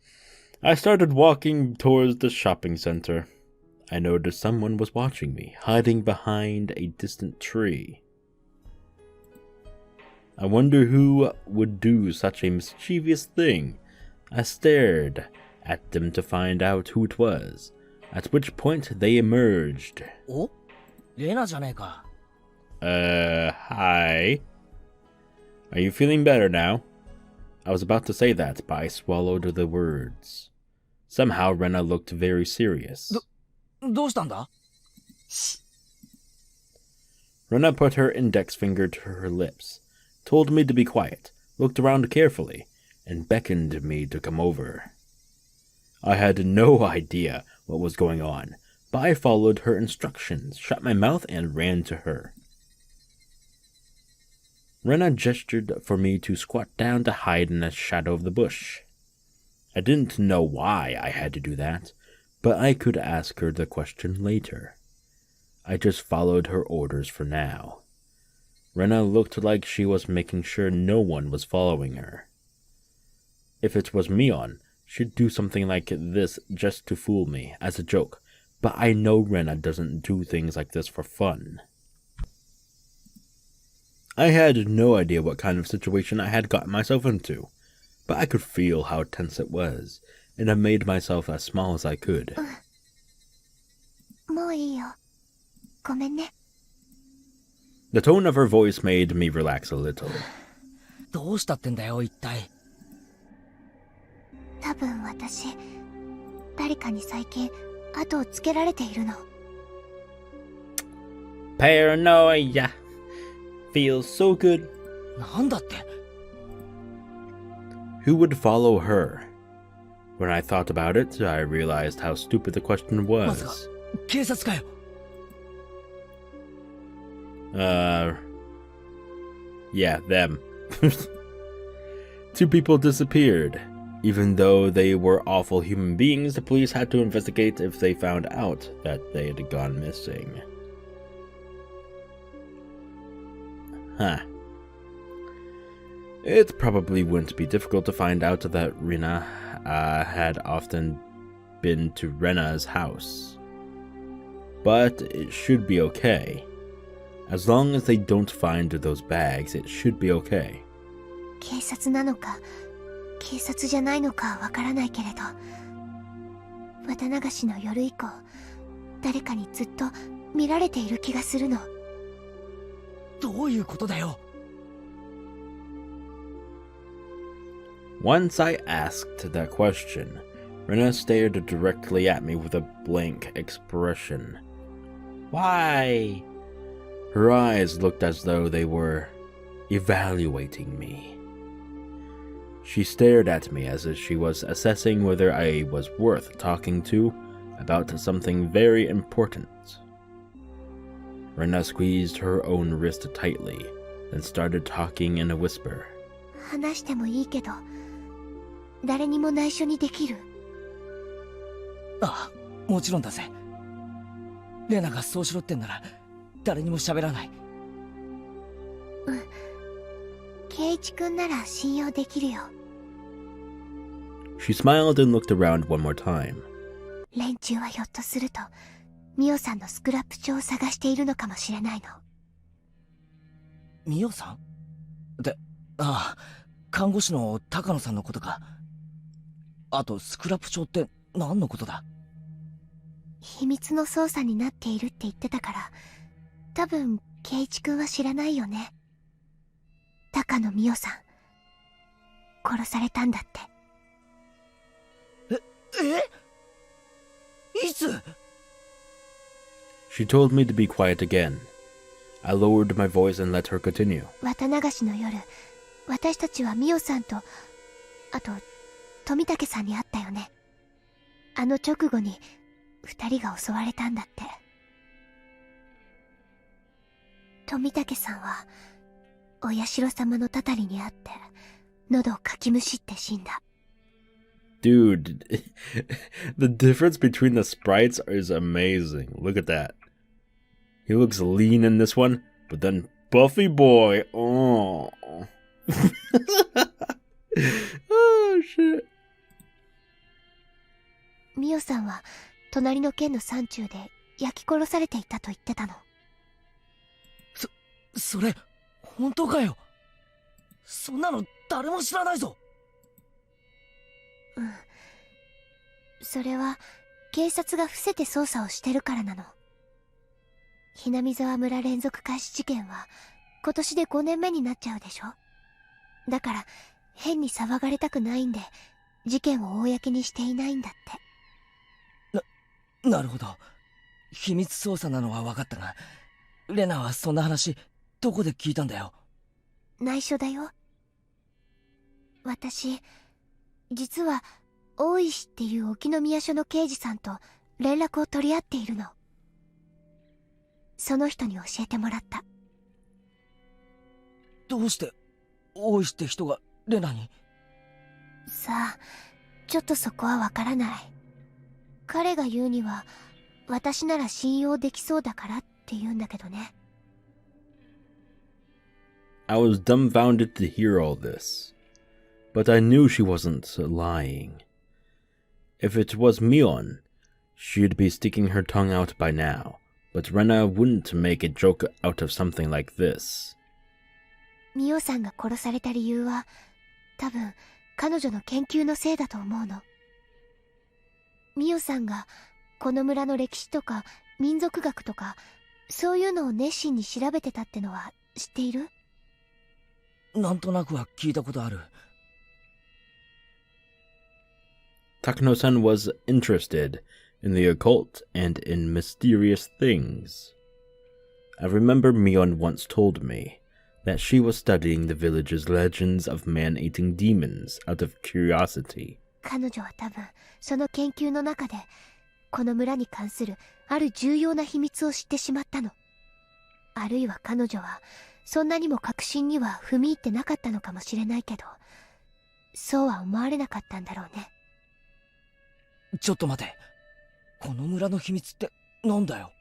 I started walking towards the shopping center. I noticed someone was watching me, hiding behind a distant tree. I wonder who would do such a mischievous thing. I stared at them to find out who it was, at which point they emerged. Oh? レナじゃねえか。Hi. Are you feeling better now? I was about to say that, but I swallowed the words. Somehow Rena looked very serious. どうしたんだ? Rena put her index finger to her lips, told me to be quiet, looked around carefully, and beckoned me to come over. I had no idea what was going on, but I followed her instructions, shut my mouth, and ran to her. Rena gestured for me to squat down to hide in the shadow of the bush. I didn't know why I had to do that, but I could ask her the question later. I just followed her orders for now. Rena looked like she was making sure no one was following her. If it was Mion, she'd do something like this just to fool me, as a joke, but I know Rena doesn't do things like this for fun. I had no idea what kind of situation I had gotten myself into, but I could feel how tense it was, and I made myself as small as I could. もういいよ。ごめんね。 The tone of her voice made me relax a little. どうしたってんだよ、一体。多分私、誰かに最近後をつけられているの。Paranoia. Feels so good. なんだって。Who would follow her? When I thought about it, I realized how stupid the question まさか was. 警察かよ。Yeah, them. Two people disappeared. Even though they were awful human beings, the police had to investigate if they found out that they had gone missing. Huh. It probably wouldn't be difficult to find out that Rena had often been to Rena's house. But it should be okay. As long as they don't find those bags, it should be okay. 警察なのか、警察じゃないのかわからないけれど、綿流しの夜以降、誰かにずっと見られている気がするの。どういうことだよ。Once I asked that question, Rena stared directly at me with a blank expression. Why? Her eyes looked as though they were evaluating me. She stared at me as if she was assessing whether I was worth talking to about something very important. Rena squeezed her own wrist tightly, then started talking in a whisper. 話してもいいけど、誰にも内緒にできる？ああ、もちろんだぜ。レナがそうしろってんなら、誰にも喋らない。うん。圭一君なら信用できるよ。She smiled and looked around one more time. 連中はひょっとすると、ミオさんのスクラップ帳を探しているのかもしれないの。ミオさん？で、ああ、看護師の高野さんのことか。あと、スクラップ帳って何のことだ？秘密の捜査になっているって言ってたから、多分、圭一君は知らないよね。高野美代さん、殺されたんだって。いつ？ She told me to be quiet again. I lowered my voice and let her continue. 綿流しの夜、私たちはミオさんと、あと、富武さんに会ったよね。あの直後に、二人が襲われたんだって。富武さんは、お社様のたたりにあって、喉をかきむしって死んだ。Dude, the difference between the sprites is amazing. Look at that. He looks lean in this one, but then Buffy boy, oh. Oh, shit. ミオさんは、隣の県の山中で焼き殺されていたと言ってたの。それ、本当かよ。そんなの誰も知らないぞ。うん。それは、警察が伏せて捜査をしてるからなの。hinamizawa村連続開始事件は、今年で5年目になっちゃうでしょ。だから、変に騒がれたくないんで、事件を公にしていないんだって。なるほど。秘密捜査なのは分かったが、レナはそんな話、どこで聞いたんだよ。内緒だよ。私、実は、大石っていう沖宮署の刑事さんと連絡を取り合っているの。その人に教えてもらった。どうして、大石って人がレナに？さあ、ちょっとそこはわからない。彼が言うには、私なら信用できそうだからって言うんだけどね。I was dumbfounded to hear all this, but I knew she wasn't lying. If it was Mion, she'd be sticking her tongue out by now, but Rena wouldn't make a joke out of something like this. ミオさんが殺された理由は、多分、彼女の研究のせいだと思うの。ミオさんが、この村の歴史とか民族学とか、そういうのを熱心に調べてたってのは知っている？なんとなくは聞いたことある。Takano-san was interested in the occult and in mysterious things. I remember Mion once told me that she was studying the village's legends of man-eating demons out of curiosity. 彼女は多分、その研究の中で、この村に関するある重要な秘密を知ってしまったの。あるいは彼女は、そんなにも確信には踏み入ってなかったのかもしれないけど、そうは思われなかったんだろうね。ちょっと待て。この村の秘密ってなんだよ。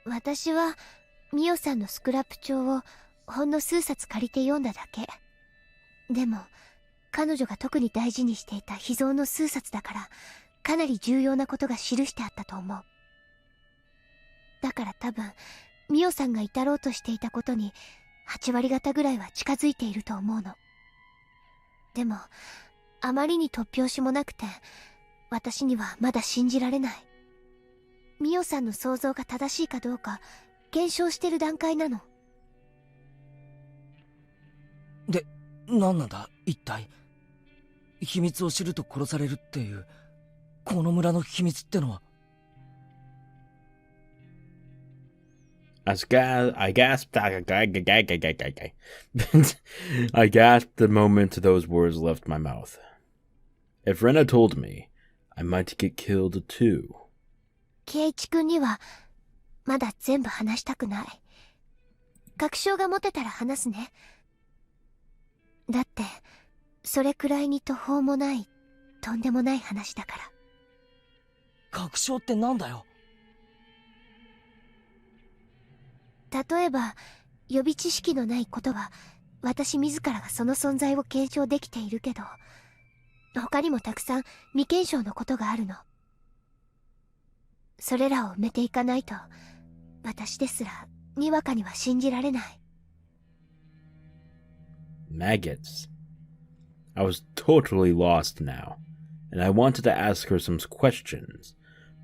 私は、ミオさんのスクラップ帳をほんの数冊借りて読んだだけ。でも、彼女が特に大事にしていた秘蔵の数冊だから、かなり重要なことが記してあったと思う。だから多分、ミオさんが至ろうとしていたことに、8割方ぐらいは近づいていると思うの。でも、あまりに突拍子もなくて、私にはまだ信じられない。ミオさんの想像が正しいかどうか、検証してる段階なの。で、何なんだ、一体。秘密を知ると殺されるっていう、この村の秘密ってのは。I gasped. I gasped the moment those words left my mouth. If Rena told me, I might get killed too. ケイチ君には、まだ全部話したくない。確証が持てたら話すね。だって、それくらいに途方もない、とんでもない話だから。確証ってなんだよ。例えば、予備知識のないことは、私自らがその存在を検証できているけど、他にもたくさん未検証のことがあるの。それらを埋めていかないと、私ですら、にわかには信じられない。Maggots. I was totally lost now, and I wanted to ask her some questions,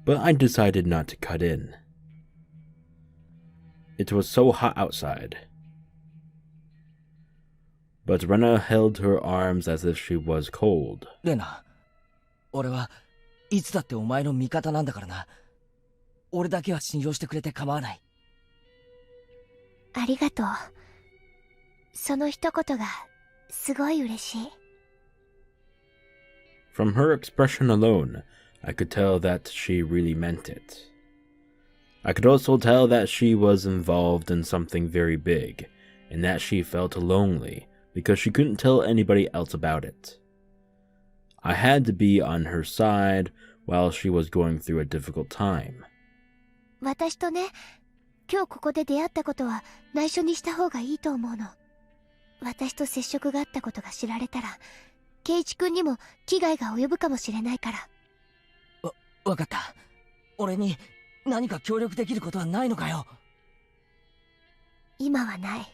but I decided not to cut in. It was so hot outside. But Rena held her arms as if she was cold. レナ、俺はいつだってお前の味方なんだからな。俺だけは信用してくれて構わない。ありがとう。その一言がすごい嬉しい。From her expression alone, I could tell that she really meant it. I could also tell that she was involved in something very big, and that she felt lonely because she couldn't tell anybody else about it. I had to be on her side while she was going through a difficult time. 私とね、今日ここで出会ったことは内緒にした方がいいと思うの。私と接触があったことが知られたら、圭一君にも危害が及ぶかもしれないから。わかった。俺に何か協力できることはないのかよ。今はない。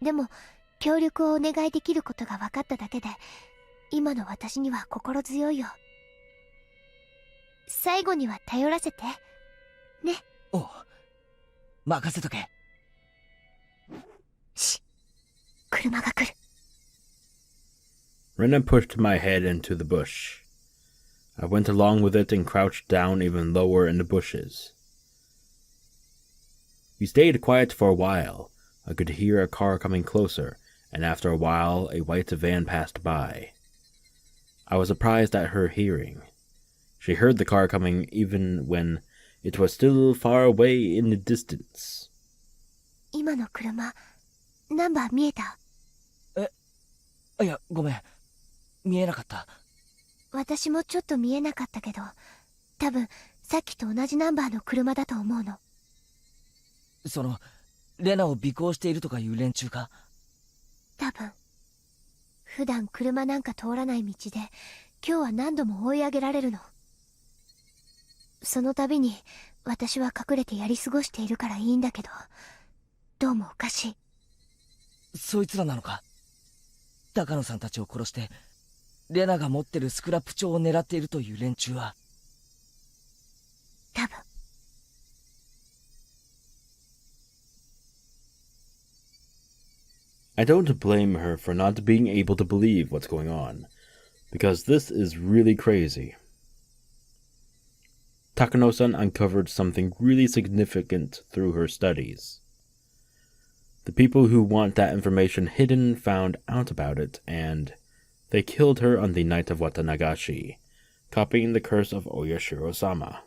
でも協力をお願いできることが分かっただけで、今の私には心強いよ。最後には頼らせてね。おう、任せとけ。車が来る。Rena pushed my head into the bush. I went along with it and crouched down even lower in the bushes. We stayed quiet for a while. I could hear a car coming closer, and after a while a white van passed by. I was surprised at her hearing. She heard the car coming even when it was still far away in the distance. 今の車、ナンバー見えた？いや、ごめん。見えなかった。私もちょっと見えなかったけど、多分さっきと同じナンバーの車だと思うの。その、レナを尾行しているとかいう連中か？多分。普段車なんか通らない道で、今日は何度も追い上げられるの。その度に私は隠れてやり過ごしているからいいんだけど、どうもおかしい。そいつらなのか？高野さんたちを殺して、レナが持ってるスクラップ帳を狙っているという連中は。多分。I don't blame her for not being able to believe what's going on, because this is really crazy. Takano-san uncovered something really significant through her studies. The people who want that information hidden found out about it, and they killed her on the night of Watanagashi, copying the curse of Oyashiro-sama.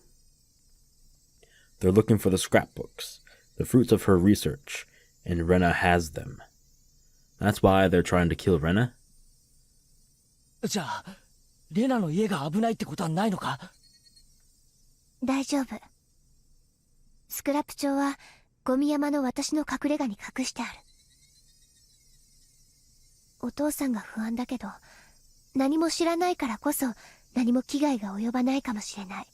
They're looking for the scrapbooks, the fruits of her research, and Rena has them. That's why they're trying to kill Rena? じゃあ、レナの家が危ないってことはないのか？大丈夫。スクラップ帳はゴミ山の私の隠れ家に隠してある。お父さんが不安だけど、何も知らないからこそ何も危害が及ばないかもしれない。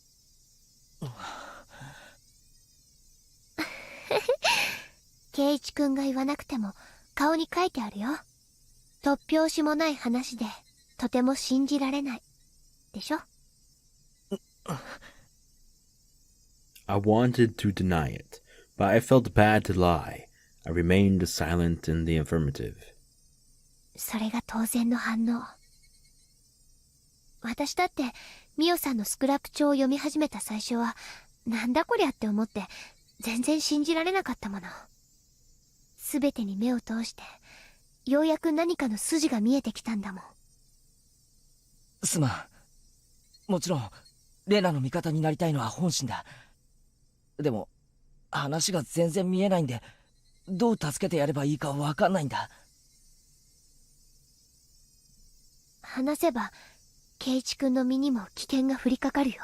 圭一君が言わなくても顔に書いてあるよ。突拍子もない話でとても信じられない。でしょ？ I wanted to deny it, but I felt bad to lie. I remained silent in the affirmative. それが当然の反応。私だってミオさんのスクラップ帳を読み始めた最初はなんだこりゃって思って全然信じられなかったもの。すべてに目を通してようやく何かの筋が見えてきたんだもん。すまん。もちろんレナの味方になりたいのは本心だ。でも話が全然見えないんで、どう助けてやればいいかわかんないんだ。話せば圭一君の身にも危険が降りかかるよ。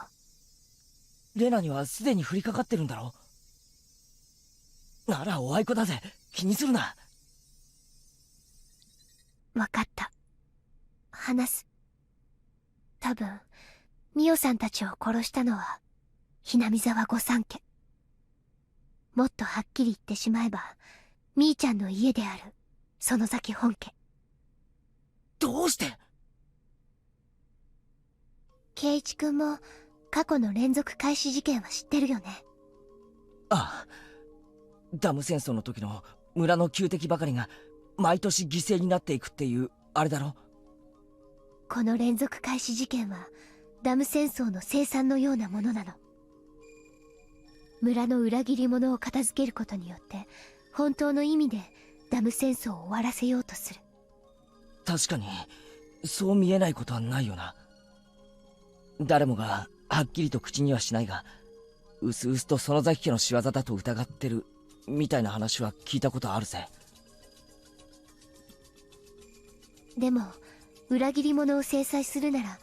レナにはすでに降りかかってるんだろ？ならおあいこだぜ。気にするな。わかった。話す。多分ミオさんたちを殺したのはhinamizawa御三家。もっとはっきり言ってしまえばみーちゃんの家である園崎本家。どうして？圭一君も過去の連続開始事件は知ってるよね？ああ、ダム戦争の時の村の旧敵ばかりが毎年犠牲になっていくっていうあれだろ？この連続開始事件はダム戦争の清算のようなものなの。村の裏切り者を片付けることによって本当の意味でダム戦争を終わらせようとする。確かにそう見えないことはないよな。誰もがはっきりと口にはしないが、うすうすと園崎家の仕業だと疑ってるみたいな話は聞いたことあるぜ。でも裏切り者を制裁するなら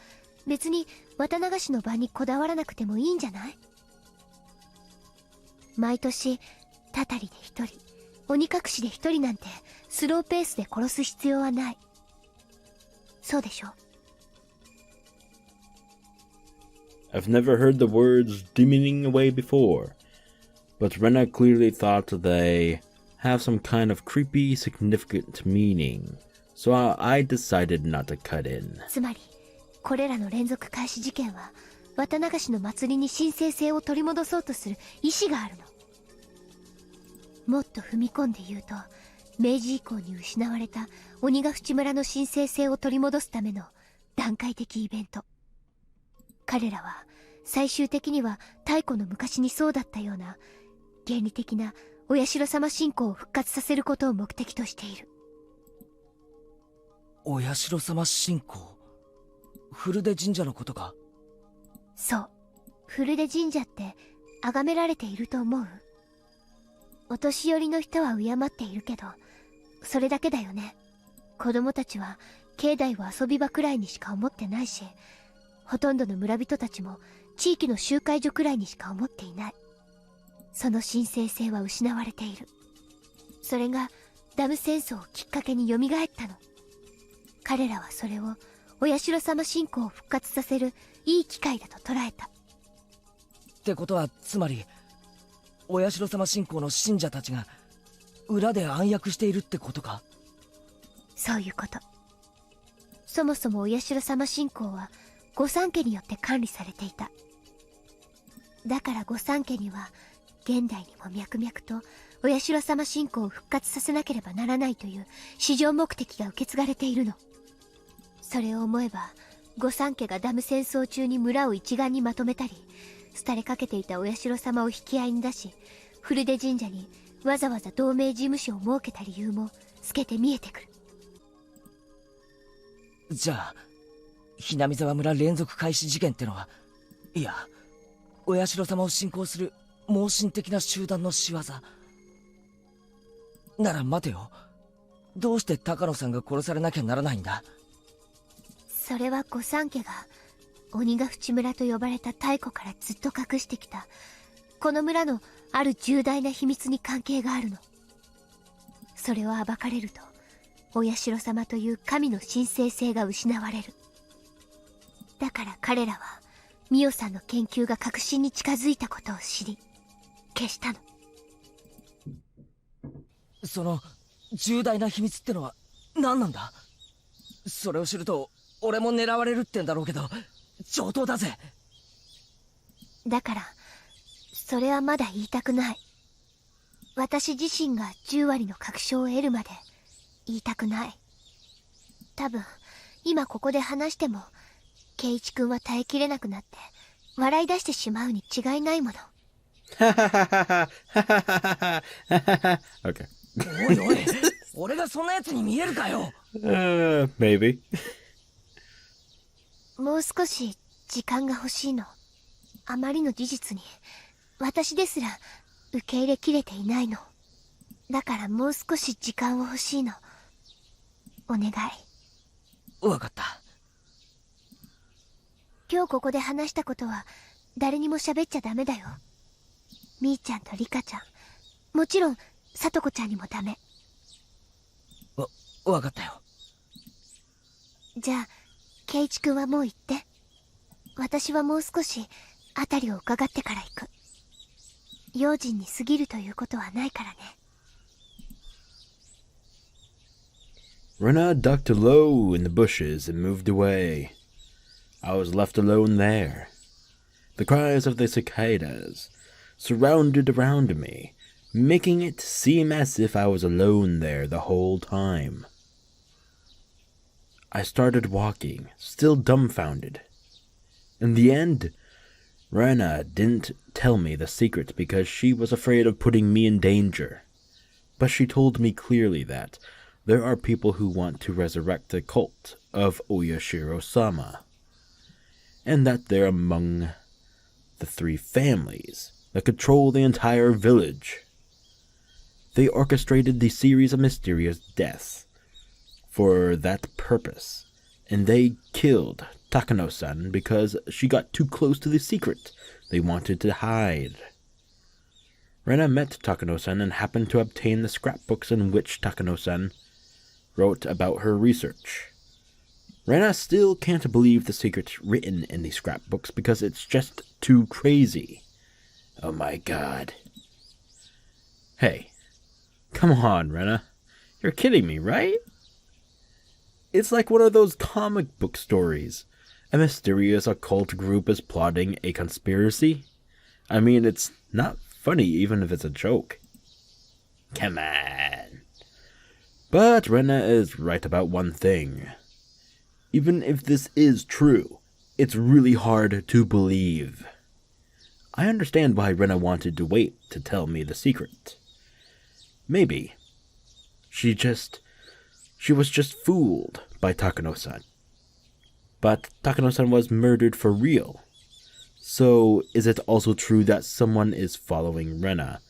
別に綿流しの場にこだわらなくてもいいんじゃない？毎年たたりで一人、鬼隠しで一人なんてスローペースで殺す必要はない。そうでしょ？ I've never heard the words demoning away before, but Rena clearly thought they have some kind of creepy, significant meaning, so I decided not to cut in. つまりこれらの連続開始事件は綿流しの祭りに神聖性を取り戻そうとする意志があるの。もっと踏み込んで言うと、明治以降に失われた鬼ヶ淵村の神聖性を取り戻すための段階的イベント。彼らは最終的には太古の昔にそうだったような原理的なお社様信仰を復活させることを目的としている。お社様信仰？古出神社のことか？そう、古出神社って崇められていると思う？お年寄りの人は敬っているけど、それだけだよね。子供たちは境内を遊び場くらいにしか思ってないし、ほとんどの村人たちも地域の集会所くらいにしか思っていない。その神聖性は失われている。それがダム戦争をきっかけに蘇ったの。彼らはそれをお社様信仰を復活させるいい機会だと捉えた。ってことはつまりお社様信仰の信者たちが裏で暗躍しているってことか？そういうこと。そもそもお社様信仰は御三家によって管理されていた。だから御三家には現代にも脈々とお社様信仰を復活させなければならないという至上目的が受け継がれているの。それを思えば御三家がダム戦争中に村を一丸にまとめたり、廃れかけていたお社様を引き合いに出し、古出神社にわざわざ同盟事務所を設けた理由も透けて見えてくる。じゃあhinamizawa村連続開始事件ってのは、いやお社様を信仰する盲信的な集団の仕業なら待てよ、どうして高野さんが殺されなきゃならないんだ？それは御三家が鬼ヶ淵村と呼ばれた太古からずっと隠してきたこの村のある重大な秘密に関係があるの。それを暴かれるとお社様という神の神聖性が失われる。だから彼らはミオさんの研究が確信に近づいたことを知り消したの。その重大な秘密ってのは何なんだ？それを知ると俺も狙われるってんだろうけど上等だぜ。だからそれはまだ言いたくない。私自身が10割の確証を得るまで言いたくない。多分今ここで話しても圭一君は耐えきれなくなって笑い出してしまうに違いないもの。Okay. おいおい俺がそんなやつに見えるかよ。Maybe. もう少し時間が欲しいの。あまりの事実に私ですら受け入れきれていないの。だからもう少し時間を欲しいの。お願い。わかった。今日ここで話したことは誰にも喋っちゃダメだよ。みーちゃんとリカちゃん、もちろんさとこちゃんにもダメ。わかったよ。じゃあ圭一君はもう行って。私はもう少し辺りを伺ってから行く。用心に過ぎるということはないからね。Rena ducked low in the bushes and moved away. I was left alone there. The cries of the cicadas surrounded around me, making it seem as if I was alone there the whole time. I started walking, still dumbfounded. In the end, Rena didn't tell me the secret because she was afraid of putting me in danger. but she told me clearly that there are people who want to resurrect the cult of Oyashiro-sama, and that they're among the 3 families that control the entire village. They orchestrated the series of mysterious deaths for that purpose, and they killed Takano-san because she got too close to the secret they wanted to hide. Rena met Takano-san and happened to obtain the scrapbooks in which Takano-san wrote about her research. Rena still can't believe the secret written in the scrapbooks because it's just too crazy. Oh my god. Hey, come on, Rena. You're kidding me, right? It's like one of those comic book stories. A mysterious occult group is plotting a conspiracy. I mean, it's not funny even if it's a joke. Come on. But Rena is right about one thing. Even if this is true, it's really hard to believe. I understand why Rena wanted to wait to tell me the secret. Maybe she was just fooled by Takano-san. But Takano-san was murdered for real. So is it also true that someone is following Rena,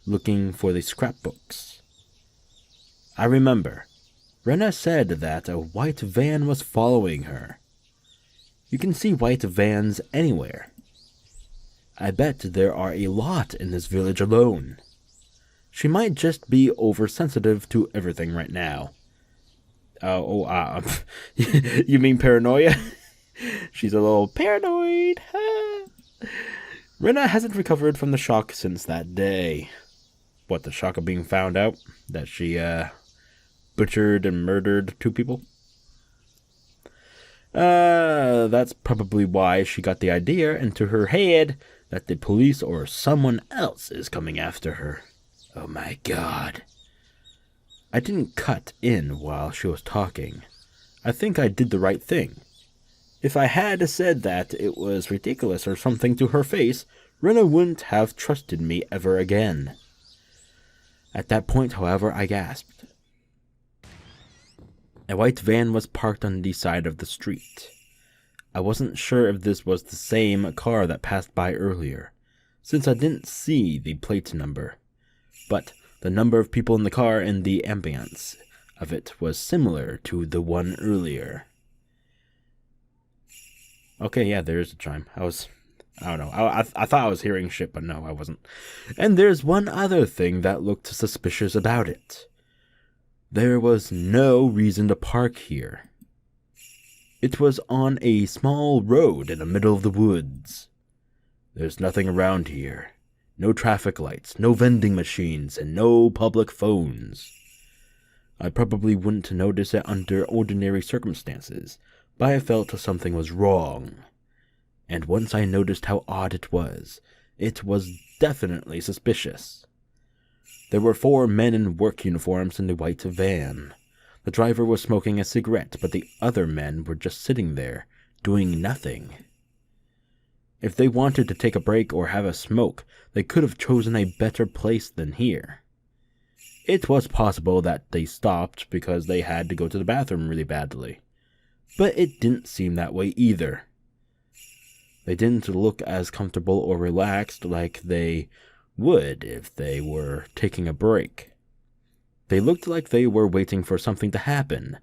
looking for the scrapbooks? I remember, Rena said that a white van was following her. You can see white vans anywhere. I bet there are a lot in this village alone. She might just be oversensitive to everything right now. You mean paranoia? She's a little paranoid. Rena hasn't recovered from the shock since that day. What, the shock of being found out that she butchered and murdered 2 people? That's probably why she got the idea into her head that the police or someone else is coming after her. Oh my god. I didn't cut in while she was talking. I think I did the right thing. If I had said that it was ridiculous or something to her face, Rena wouldn't have trusted me ever again. At that point, however, I gasped. A white van was parked on the side of the street. I wasn't sure if this was the same car that passed by earlier, since I didn't see the plate number. But the number of people in the car and the ambience of it was similar to the one earlier. Okay, yeah, there's a chime. I don't know. I thought I was hearing shit, but no, I wasn't. And there's one other thing that looked suspicious about it. There was no reason to park here. It was on a small road in the middle of the woods. There's nothing around here. No traffic lights, no vending machines, and no public phones. I probably wouldn't notice it under ordinary circumstances, but I felt something was wrong. And once I noticed how odd it was definitely suspicious. There were 4 men in work uniforms in the white van. The driver was smoking a cigarette, but the other men were just sitting there, doing nothing. If they wanted to take a break or have a smoke, they could have chosen a better place than here. It was possible that they stopped because they had to go to the bathroom really badly, but it didn't seem that way either. They didn't look as comfortable or relaxed like they would if they were taking a break. They looked like they were waiting for something to happen.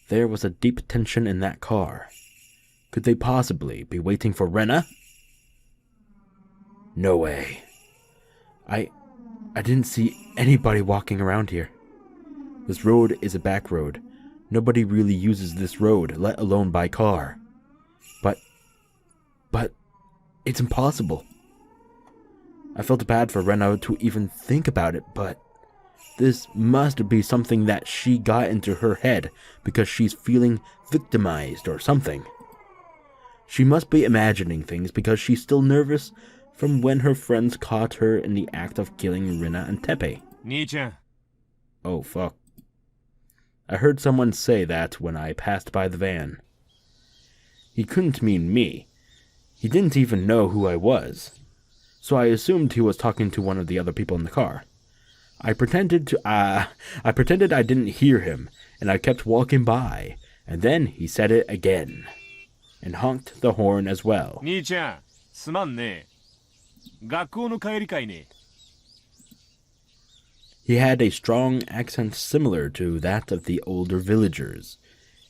There was a deep tension in that car. Could they possibly be waiting for Rena? No way. I didn't see anybody walking around here. This road is a back road. Nobody really uses this road, let alone by car. But it's impossible. I felt bad for Rena to even think about it, but this must be something that she got into her head because she's feeling victimized or something. She must be imagining things because she's still nervous from when her friends caught her in the act of killing Rena and Teppei. Nii-chan. Oh, fuck. I heard someone say that when I passed by the van. He couldn't mean me. He didn't even know who I was, so I assumed he was talking to one of the other people in the car. I pretended I didn't hear him, and I kept walking by, and then he said it again, and honked the horn as well. 兄ちゃん、すまんね。学校の帰り会ね。He had a strong accent similar to that of the older villagers.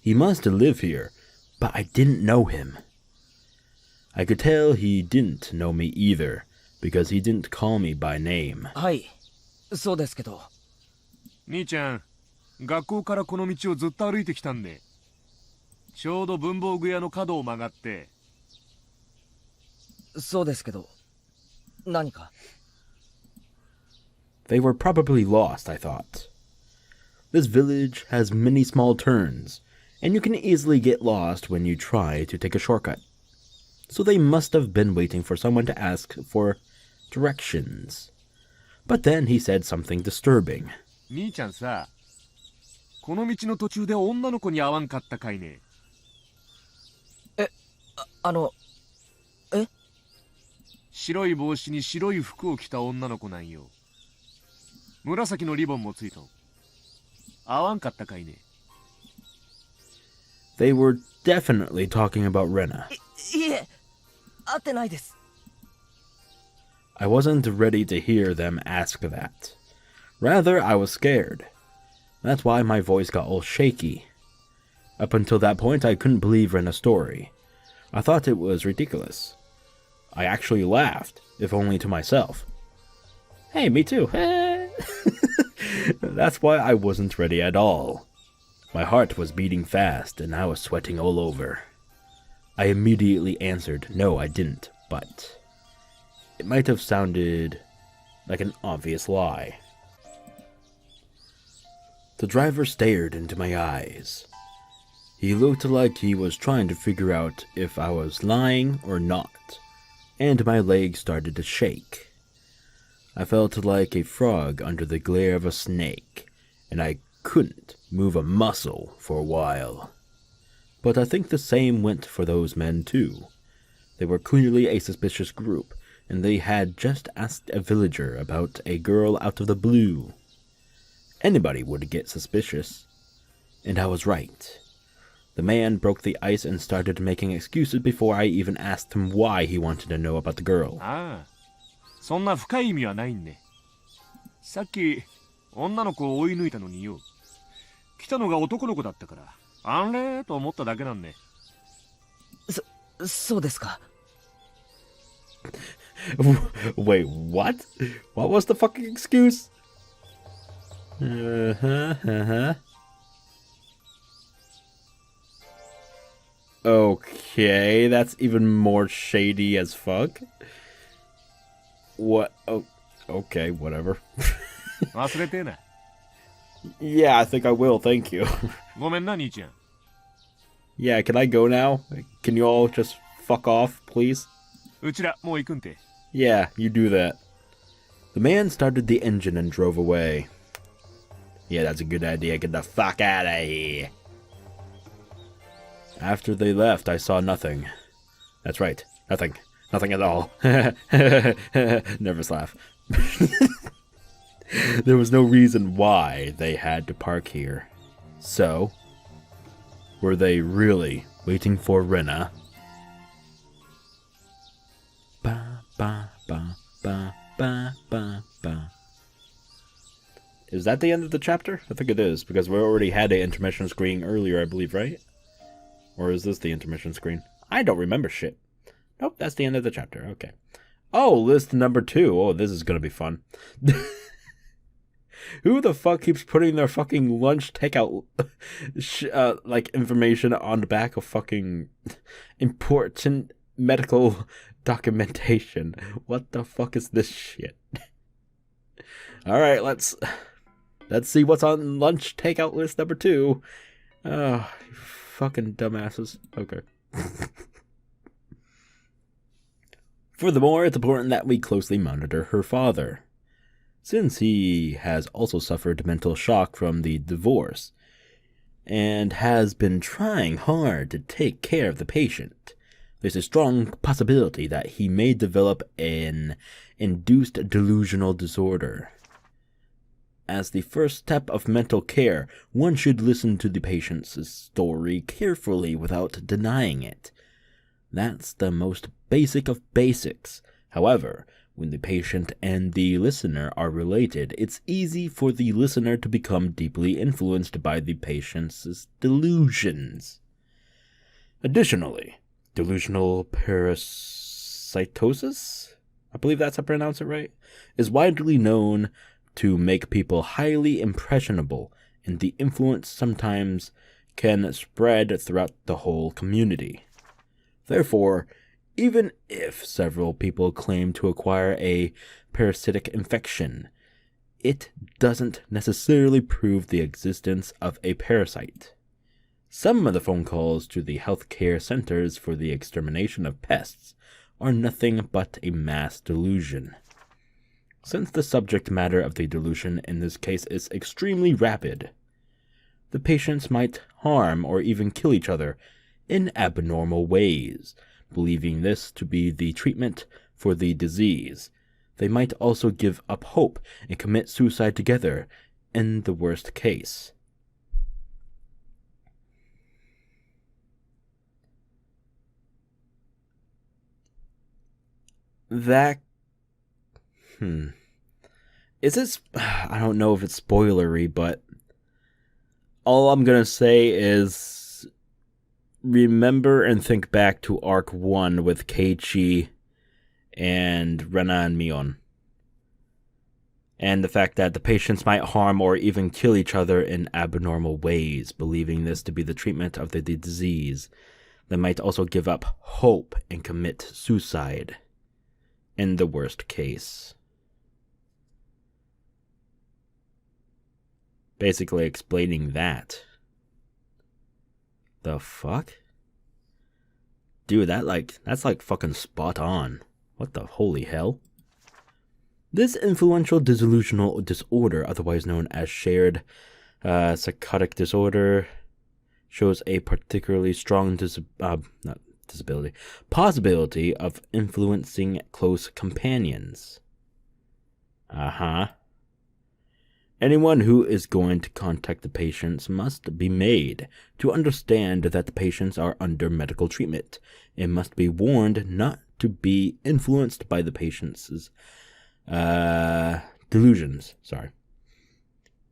He must live here, but I didn't know him. I could tell he didn't know me either, because he didn't call me by name. はい、そうですけど。兄ちゃん、学校からこの道をずっと歩いてきたんで。ちょうど文房具屋の角を曲がって。そうですけど、何か？ They were probably lost, I thought. This village has many small turns, and you can easily get lost when you try to take a shortcut. So they must have been waiting for someone to ask for directions. But then he said something disturbing. 兄ちゃんさ、この道の途中で女の子に会わんかったかいね。え、え？白い帽子に白い服を着た女の子なんよ。紫のリボンもついと。会わんかったかいね。They were definitely talking about Rena. いえ、会ってないです。I wasn't ready to hear them ask that. Rather, I was scared. That's why my voice got all shaky. Up until that point, I couldn't believe Rena's story. I thought it was ridiculous. I actually laughed, if only to myself. Hey, me too. That's why I wasn't ready at all. My heart was beating fast, and I was sweating all over. I immediately answered, no, I didn't, but it might have sounded like an obvious lie. The driver stared into my eyes. He looked like he was trying to figure out if I was lying or not, and my legs started to shake. I felt like a frog under the glare of a snake, and I couldn't move a muscle for a while. But I think the same went for those men too. They were clearly a suspicious group, and they had just asked a villager about a girl out of the blue. Anybody would get suspicious. And I was right. The man broke the ice and started making excuses before I even asked him why he wanted to know about the girl. ああ、そんな深い意味はないんね。さっき女の子を追い抜いたのによ。来たのが男の子だったから、あれと思っただけなんね。そうですか。Wait, what? What was the fucking excuse? Okay, that's even more shady as fuck. What? Oh, okay, whatever. 忘れてな。Yeah, I think I will, thank you. ごめんな、兄ちゃん。Yeah, can I go now? Can you all just fuck off, please? うちら、もう行くんて。Yeah, you do that. The man started the engine and drove away. Yeah, that's a good idea. Get the fuck out of here. After they left, I saw nothing. That's right, nothing. Nothing at all. Nervous laugh. There was no reason why they had to park here. So, were they really waiting for Rena? Ba ba ba ba ba ba ba. Is that the end of the chapter? I think it is, because we already had an intermission screen earlier, I believe, right? Or is this the intermission screen? I don't remember shit. Nope, that's the end of the chapter. Okay. Oh, list number 2. Oh, this is gonna be fun. Who the fuck keeps putting their fucking lunch takeout, like, information on the back of fucking important medical documentation? What the fuck is this shit? Alright, let's see what's on lunch takeout list number 2. Oh, you fucking dumbasses. Okay. Furthermore, it's important that we closely monitor her father, since he has also suffered mental shock from the divorce and has been trying hard to take care of the patient. There's a strong possibility that he may develop an induced delusional disorder. As the first step of mental care, one should listen to the patient's story carefully without denying it. That's the most basic of basics. However, when the patient and the listener are related, it's easy for the listener to become deeply influenced by the patient's delusions. Additionally, delusional parasitosis, I believe that's how I pronounce it right, is widely known to make people highly impressionable, and the influence sometimes can spread throughout the whole community. Therefore, even if several people claim to acquire a parasitic infection, it doesn't necessarily prove the existence of a parasite. Some of the phone calls to the healthcare centers for the extermination of pests are nothing but a mass delusion. Since the subject matter of the delusion in this case is extremely rapid, the patients might harm or even kill each other in abnormal ways, believing this to be the treatment for the disease. They might also give up hope and commit suicide together in the worst case. Is this, I don't know if it's spoilery, but all I'm gonna say is remember and think back to Arc 1 with Keiichi and Rena and Mion. And the fact that the patients might harm or even kill each other in abnormal ways, believing this to be the treatment of the disease. They might also give up hope and commit suicide in the worst case. Basically explaining that. The fuck? Dude, that's like fucking spot on. What the holy hell? This influential delusional disorder, otherwise known as shared psychotic disorder, shows a particularly strong possibility of influencing close companions. Anyone who is going to contact the patients must be made to understand that the patients are under medical treatment and must be warned not to be influenced by the patient's delusions.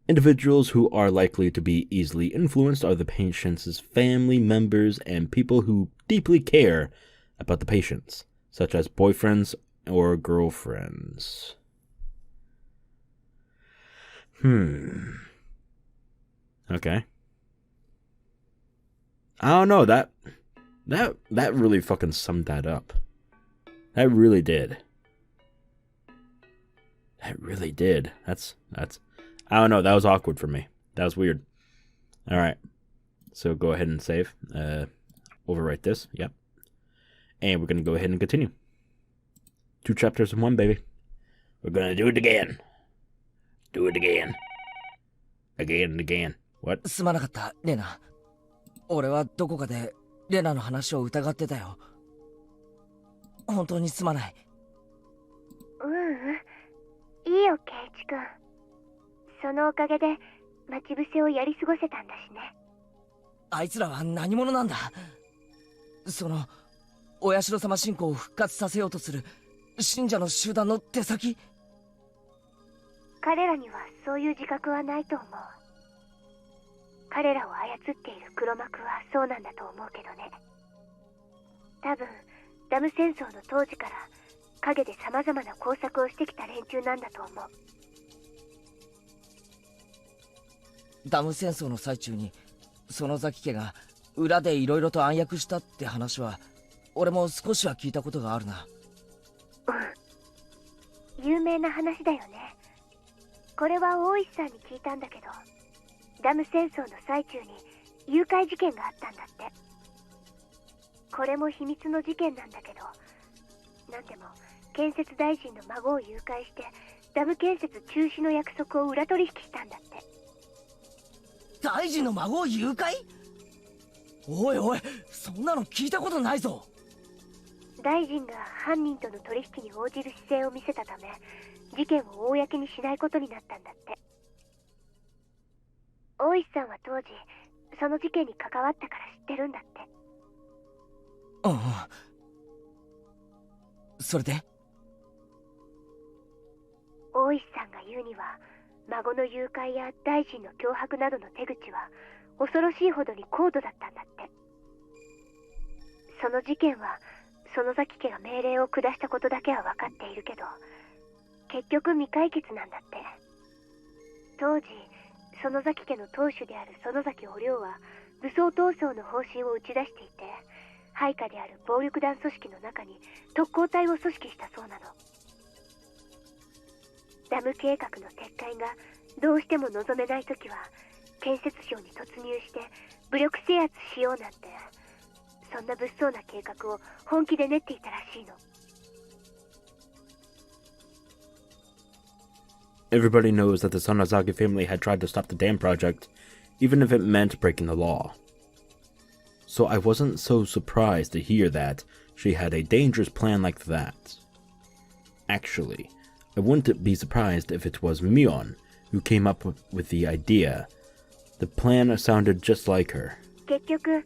Individuals who are likely to be easily influenced are the patient's family members and people who deeply care about the patients, such as boyfriends or girlfriends. Okay. I don't know, that really fucking summed that up. That really did. That's I don't know, that was awkward for me. That was weird. Alright. So go ahead and save. Overwrite this. Yep. And we're gonna go ahead and continue. 2 chapters in 1, baby. We're gonna do it again. Do it again. Again and again. What? すまなかった、レナ。俺はどこかでレナの話を疑ってたよ。本当にすまない。いいよ、ケイチ君。そのおかげで待ち伏せをやり過ごせたんだしね。あいつらは何者なんだ。そのお社様信仰を復活させようとする信者の集団の手先。彼らにはそういう自覚はないと思う。彼らを操っている黒幕はそうなんだと思うけどね。多分ダム戦争の当時から陰で様々な工作をしてきた連中なんだと思う。ダム戦争の最中に園崎家が裏でいろいろと暗躍したって話は俺も少しは聞いたことがあるな。有名な話だよね。これは大石さんに聞いたんだけど、ダム戦争の最中に誘拐事件があったんだって。これも秘密の事件なんだけど、なんでも建設大臣の孫を誘拐してダム建設中止の約束を裏取引したんだって。大臣の孫を誘拐？おいおい、そんなの聞いたことないぞ。大臣が犯人との取引に応じる姿勢を見せたため、事件を公にしないことになったんだって。大石さんは当時その事件に関わったから知ってるんだって。うんうん。それで？大石さんが言うには、孫の誘拐や大臣の脅迫などの手口は恐ろしいほどに高度だったんだって。その事件は園崎家が命令を下したことだけは分かっているけど、結局未解決なんだって。当時園崎家の当主である園崎お涼は武装闘争の方針を打ち出していて、配下である暴力団組織の中に特攻隊を組織したそうなの。ダム計画の撤回がどうしても望めないときは、建設省に突入して武力制圧しようなんて、そんな物騒な計画を本気で練っていたらしいの。Everybody knows that the Sonozaki family had tried to stop the dam project, even if it meant breaking the law. So I wasn't so surprised to hear that she had a dangerous plan like that. Actually, I wouldn't be surprised if it was Mion who came up with the idea. The plan sounded just like her. 結局、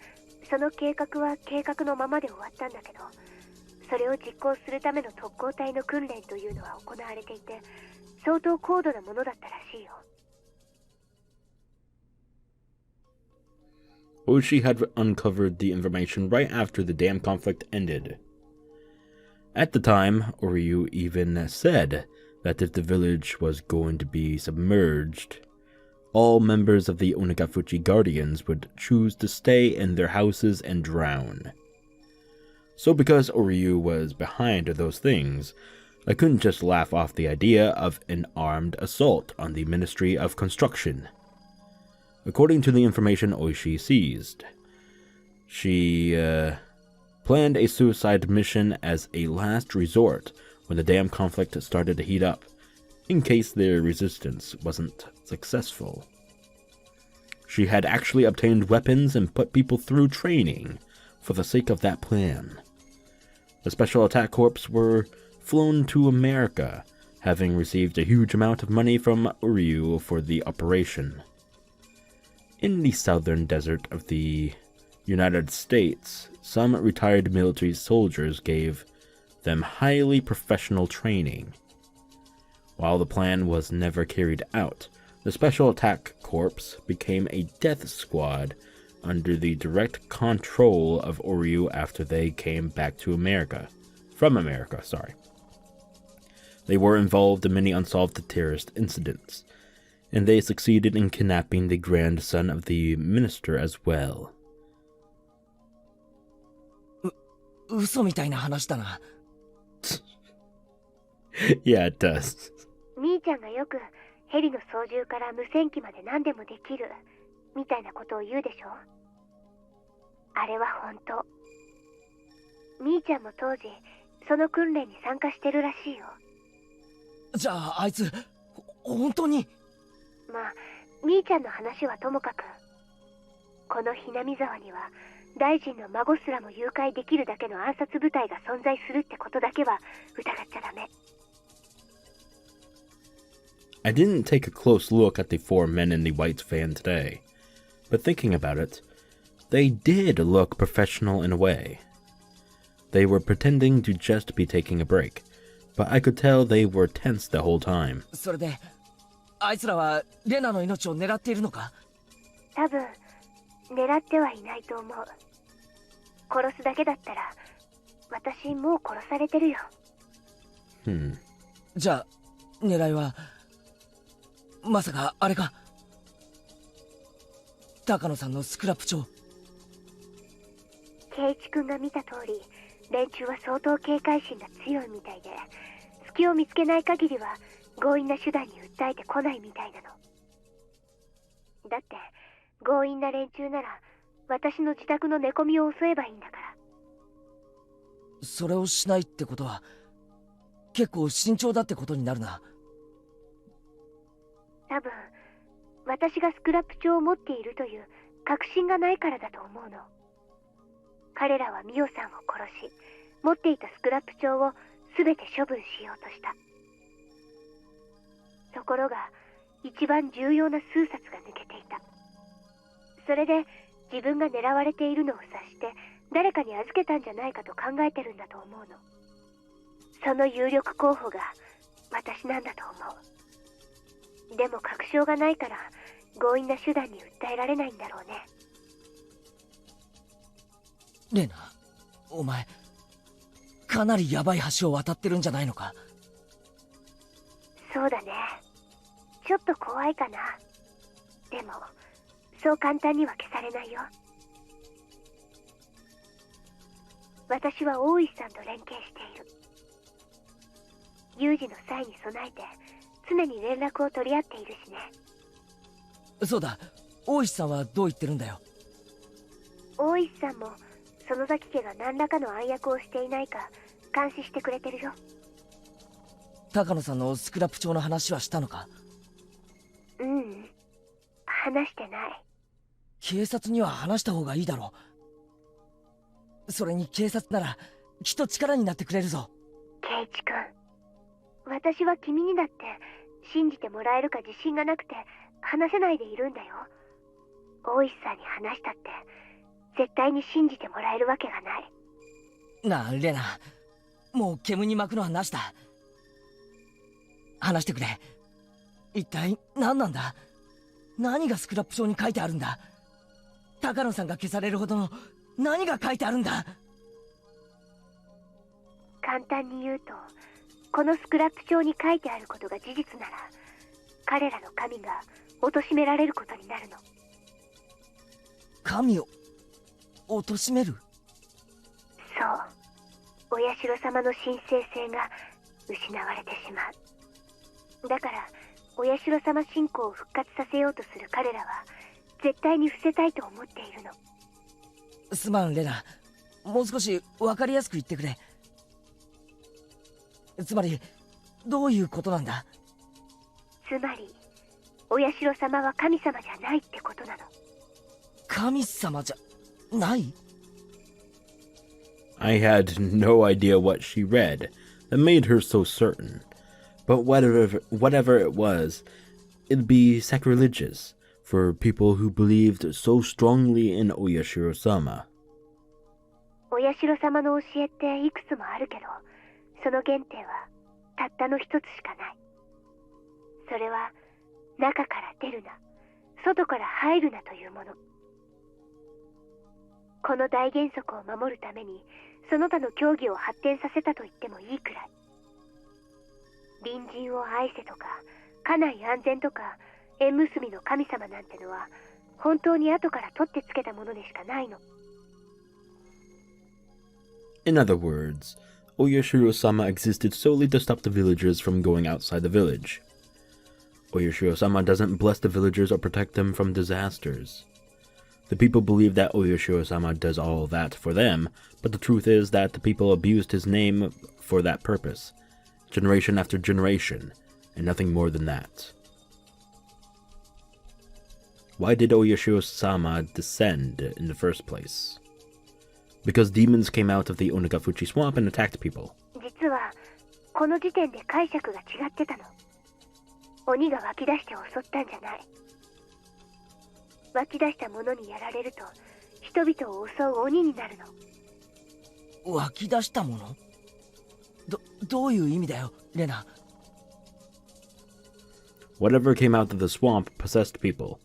その計画は計画のままで終わったんだけど、それを実行するための特攻隊の訓練というのは行われていて、相当高度なものだったらしいよ。Oishi had uncovered the information right after the dam conflict ended. At the time, Oryu even said that if the village was going to be submerged, all members of the Onikakushi Guardians would choose to stay in their houses and drown. So because Oryu was behind those things, I couldn't just laugh off the idea of an armed assault on the Ministry of Construction. According to the information Oishi seized, she planned a suicide mission as a last resort when the dam conflict started to heat up, in case their resistance wasn't successful. She had actually obtained weapons and put people through training for the sake of that plan. The Special Attack Corps were flown to America, having received a huge amount of money from Oryu for the operation. In the southern desert of the United States, some retired military soldiers gave them highly professional training. While the plan was never carried out, the Special Attack Corps became a death squad under the direct control of Oryu after they came back to America. From America, sorry. They were involved in many unsolved terrorist incidents, and they succeeded in kidnapping the grandson of the minister as well. 嘘みたいな話だな。Yeah, it does. 兄ちゃんがよくヘリの操縦から無線機まで何でもできるみたいなことを言うでしょ。あれは本当。兄ちゃんも当時その訓練に参加してるらしいよ。じゃああいつ本当に？まあ兄ちゃんの話はともかく、このひなみ沢には大臣の孫すらも誘拐できるだけの暗殺部隊が存在するってことだけは疑っちゃダメ。I didn't take a close look at the 4 men in the white van today, but thinking about it, they did look professional in a way. They were pretending to just be taking a break, but I could tell they were tense the whole time. それであいつらはレナの命を狙っているのか？多分狙ってはいないと思う。殺すだけだったら私もう殺されてるよ。じゃあ狙いはまさかあれか？高野さんのスクラップ帳。圭一君が見た通り、連中は相当警戒心が強いみたいで、隙を見つけない限りは強引な手段に訴えてこないみたいなの。だって強引な連中なら私の自宅の寝込みを襲えばいいんだから。それをしないってことは結構慎重だってことになるな。多分私がスクラップ帳を持っているという確信がないからだと思うの。彼らはミオさんを殺し、持っていたスクラップ帳を全て処分しようとした。ところが一番重要な数冊が抜けていた。それで自分が狙われているのを察して誰かに預けたんじゃないかと考えてるんだと思うの。その有力候補が私なんだと思う。でも確証がないから強引な手段に訴えられないんだろうね。レナ、お前かなりヤバい橋を渡ってるんじゃないのか。そうだね。ちょっと怖いかな。でもそう簡単には消されないよ。私は大石さんと連携している。有事の際に備えて常に連絡を取り合っているしね。そうだ、大石さんはどう言ってるんだよ。大石さんも園崎家が何らかの暗躍をしていないか監視してくれてるよ。高野さんのスクラップ帳の話はしたのか。うん、話してない。警察には話した方がいいだろう。それに警察ならきっと力になってくれるぞ。圭一君、私は君にだって信じてもらえるか自信がなくて話せないでいるんだよ。大石さんに話したって絶対に信じてもらえるわけがない。なあレナ、もう煙に巻くのはなしだ。話してくれ。一体何なんだ。何がスクラップ帳に書いてあるんだ。高野さんが消されるほどの何が書いてあるんだ。簡単に言うと、このスクラップ帳に書いてあることが事実なら彼らの神が貶められることになるの。神を貶める。そう、お社様の神聖性が失われてしまう。だからお社様信仰を復活させようとする彼らは絶対に伏せたいと思っているの。すまんレナ、もう少し分かりやすく言ってくれ。つまりどういうことなんだ。つまりお社様は神様じゃないってことなの。神様じゃない？ I had no idea what she read that made her so certain. But whatever it was, it'd be sacrilegious for people who believed so strongly in Oyashiro-sama. お社様の教えっていくつもあるけど、その原点はたったの一つしかない。それは中から出るな、外から入るなというもの。この大原則を守るためにその他の教義を発展させたと言ってもいいくらい。隣人を愛せとか家内安全とか縁結びの神様なんてのは本当に後から取ってつけたものでしかないの。 In other words, Oyashiro-sama existed solely to stop the villagers from going outside the village. Oyashiro-sama doesn't bless the villagers or protect them from disasters. The people believe that Oyashiro-sama does all that for them, but the truth is that the people abused his name for that purpose, generation after generation, and nothing more than that. Why did Oyashiro-sama descend in the first place? Because demons came out of the Onikakushi swamp and attacked people. 実はこの時点で解釈が違ってたの。鬼が湧き出して襲ったんじゃない。湧き出したものにやられると人々を襲う鬼になるの。湧き出したもの？どういう意味だよ、レナ。Whatever came out of the swamp possessed people,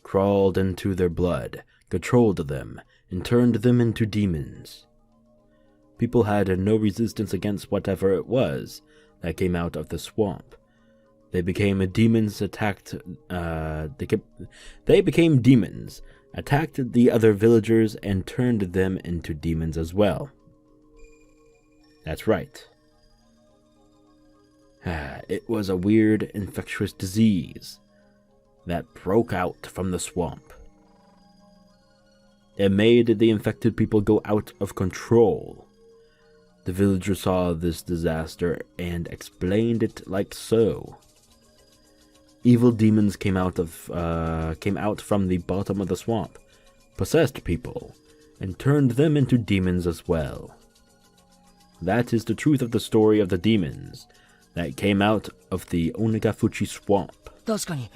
crawled into their blood, controlled them, and turned them into demons. People had no resistance against whatever it was that came out of the swamp. They became demons, attacked the other villagers, and turned them into demons as well. That's right. It was a weird, infectious disease that broke out from the swamp. It made the infected people go out of control. The villagers saw this disaster and explained it like so. Evil demons came out from the bottom of the swamp, possessed people, and turned them into demons as well. That is the truth of the story of the demons that came out of the Onikakushi swamp. 確かに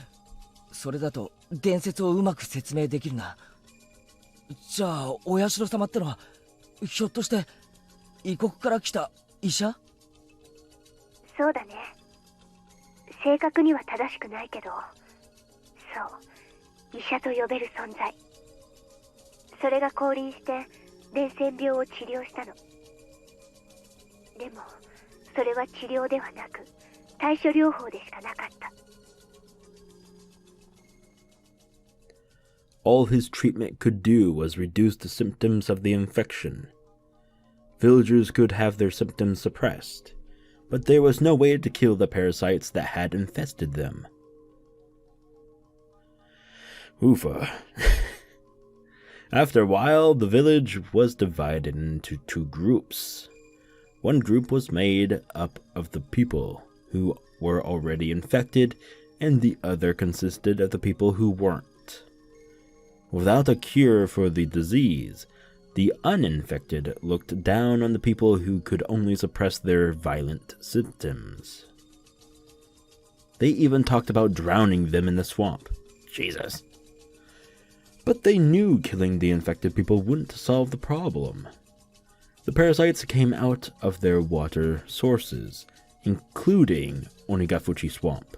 それだと伝説をうまく説明できるな。じゃあお社様ってのはひょっとして異国から来た医者？そうだね。正確には正しくないけど、そう、医者と呼べる存在。それが降臨して伝染病を治療したの。でもそれは治療ではなく対処療法でしかなかった。All his treatment could do was reduce the symptoms of the infection. Villagers could have their symptoms suppressed, but there was no way to kill the parasites that had infested them. Oofa. After a while, the village was divided into two groups. One group was made up of the people who were already infected, and the other consisted of the people who weren't. Without a cure for the disease, the uninfected looked down on the people who could only suppress their violent symptoms. They even talked about drowning them in the swamp. Jesus. But they knew killing the infected people wouldn't solve the problem. The parasites came out of their water sources, including Onikakushi Swamp.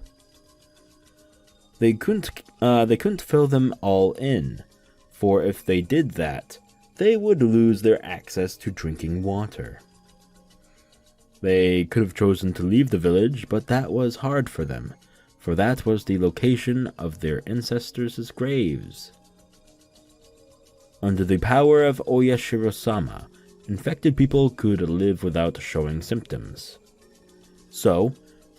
They couldn't fill them all in, for if they did that, they would lose their access to drinking water. They could have chosen to leave the village, but that was hard for them, for that was the location of their ancestors' graves. Under the power of Oyashiro-sama, infected people could live without showing symptoms. So,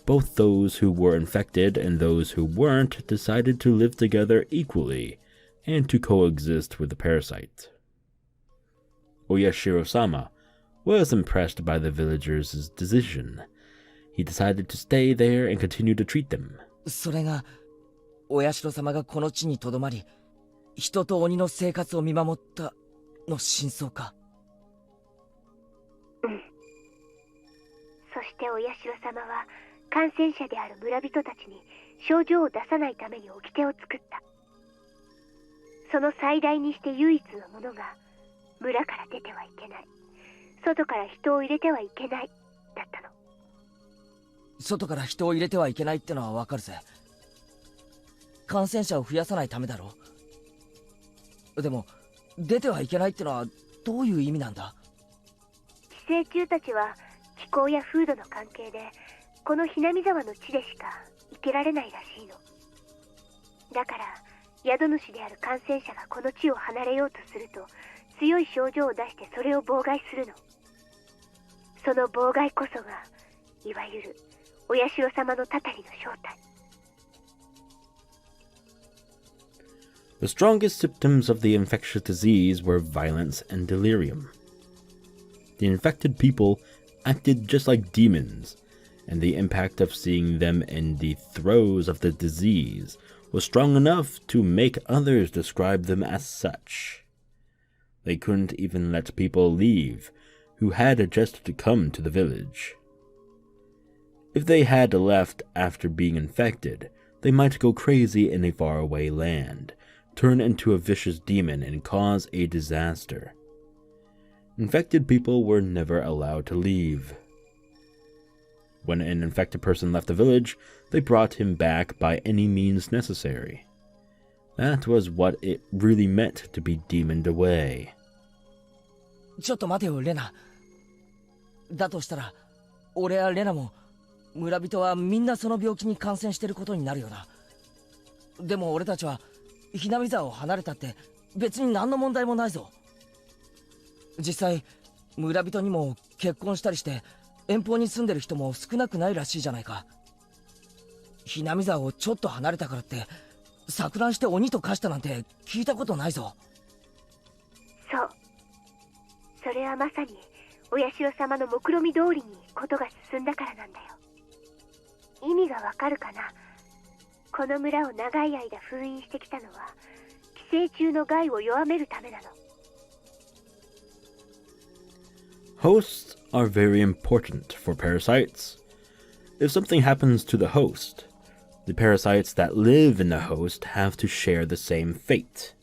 both those who were infected and those who weren't decided to live together equally and to coexist with the parasite. Oyashiro-sama was impressed by the villagers' decision. He decided to stay there and continue to treat them. それがお社様がこの地にとどまり、人と鬼の生活を見守ったの真相か。うん。そしてお社様は感染者である村人たちに症状を出さないために掟を作った。その最大にして唯一のものが村から出てはいけない、外から人を入れてはいけないだったの。外から人を入れてはいけないってのはわかるぜ。感染者を増やさないためだろ。でも出てはいけないってのはどういう意味なんだ？寄生虫たちは気候や風土の関係でこのHinamizawaの地でしか生きられないらしいの。だから宿主である感染者がこの地を離れようとすると強い症状を出してそれを妨害するの。その妨害こそがいわゆるお社様のたたりの正体。The strongest symptoms of the infectious disease were violence and delirium. The infected people acted just like demons, and the impact of seeing them in the throes of the disease was strong enough to make others describe them as such. They couldn't even let people leave who had just come to the village. If they had left after being infected, they might go crazy in a faraway land, turn into a vicious demon, and cause a disaster. Infected people were never allowed to leave. When an infected person left the village, they brought him back by any means necessary. That was what it really meant to be demoned away. ちょっと待てよ、レナ。だとしたら、俺やレナも村人はみんなその病気に感染してることになるよな。でも俺たちはHinamizawaを離れたって別に何の問題もないぞ。実際村人にも結婚したりして遠方に住んでる人も少なくないらしいじゃないか。Hinamizawaをちょっと離れたからって錯乱して鬼と化したなんて聞いたことないぞ。そう。それはまさにお社様の目論見通りにことが進んだからなんだよ。意味がわかるかな。この村を長い間封印してきたのは寄生虫の害を弱めるためなの。Hosts are very important for parasites. If something happens to the host, the parasites that live in the host have to share the same fate.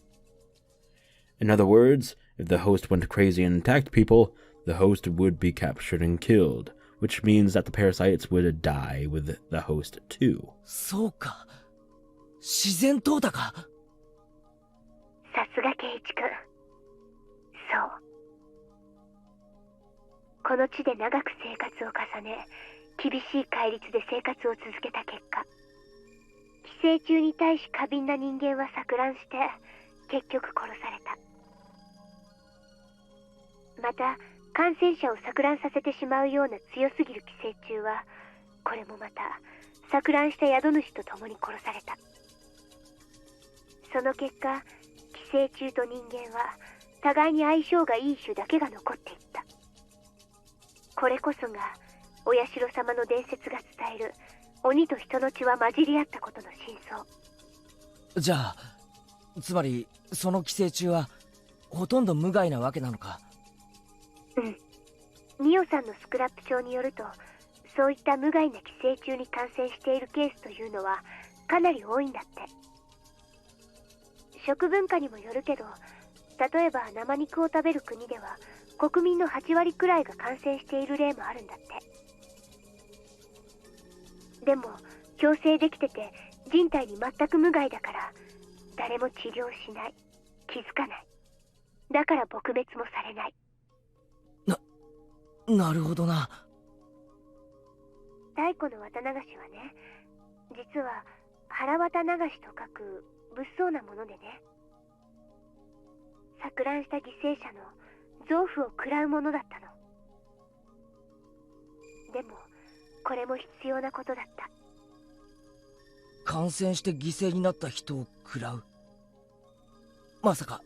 In other words, if the host went crazy and attacked people, the host would be captured and killed, which means that the parasites would die with the host too. そうか。自然淘汰か。さすが圭一君。そう。この地で長く生活を重ね、厳しい戒律で生活を続けた結果、寄生虫に対し過敏な人間は錯乱して結局殺された。また感染者を錯乱させてしまうような強すぎる寄生虫はこれもまた錯乱した宿主と共に殺された。その結果、寄生虫と人間は互いに相性がいい種だけが残っていった。これこそがお社様の伝説が伝える鬼と人の血は混じり合ったことの真相。じゃあ、つまりその寄生虫はほとんど無害なわけなのか。うん。ミオさんのスクラップ帳によると、そういった無害な寄生虫に感染しているケースというのはかなり多いんだって。食文化にもよるけど、例えば生肉を食べる国では国民の8割くらいが感染している例もあるんだって。でも強制できてて人体に全く無害だから誰も治療しない、気づかない。だから撲滅もされない。なるほどな。太古の綿流しはね、実は腹綿流しと書く物騒なものでね、錯乱した犠牲者の臓腑を食らうものだったの。でもこれも必要なことだった。感染して犠牲になった人を食らう。まさか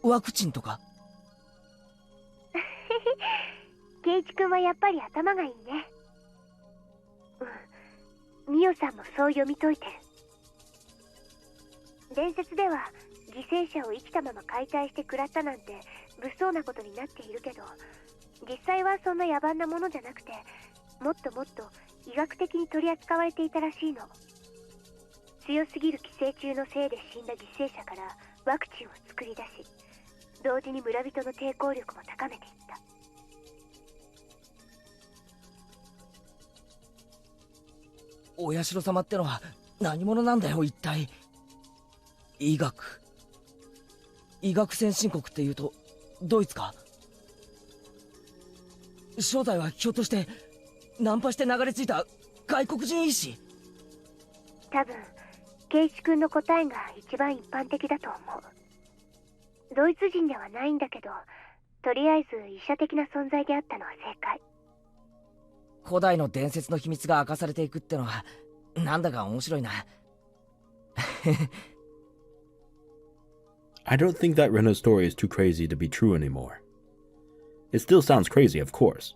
ワクチンとか。圭一君はやっぱり頭がいいね。ミオさんもそう読み解いてる。伝説では犠牲者を生きたまま解体して食らったなんて物騒なことになっているけど、実際はそんな野蛮なものじゃなくて、もっともっと医学的に取り扱われていたらしいの。強すぎる寄生虫のせいで死んだ犠牲者からワクチンを作り出し、同時に村人の抵抗力も高めていった。お社様ってのは何者なんだよ一体。医学先進国っていうとドイツか。正体はひょっとしてナンパして流れ着いた外国人医師。多分圭一君の答えが一番一般的だと思う。ドイツ人ではないんだけど、とりあえず医者的な存在であったのは正解。古代の伝説の秘密が明かされていくってのはなんだか面白いな。I don't think that Rena's story is too crazy to be true anymore. It still sounds crazy, of course,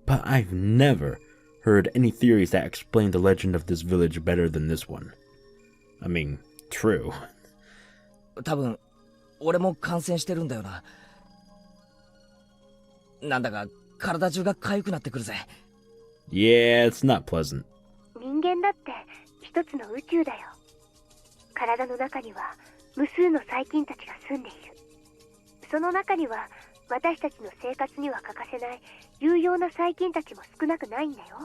but I've never heard any theories that explain the legend of this village better than this one. I mean, true. 多分俺も感染してるんだよな。なんだか体中が痒くなってくるぜ。Yeah, it's not pleasant. 人間だって一つの宇宙だよ。体の中には無数の細菌たちが住んでいる。その中には私たちの生活には欠かせない有用な細菌たちも少なくないんだよ。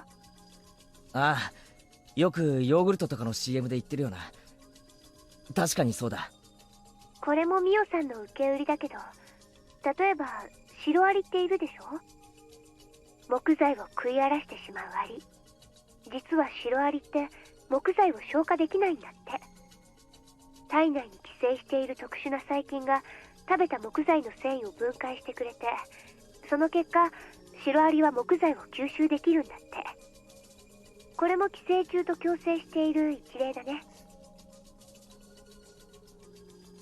ああ、よくヨーグルトとかの CM で言ってるよな。確かにそうだ。これもミオさんの受け売りだけど、例えばシロアリっているでしょ。木材を食い荒らしてしまうアリ。実はシロアリって木材を消化できないんだって。体内に寄生している特殊な細菌が食べた木材の繊維を分解してくれて、その結果シロアリは木材を吸収できるんだって。これも寄生虫と共生している一例だね。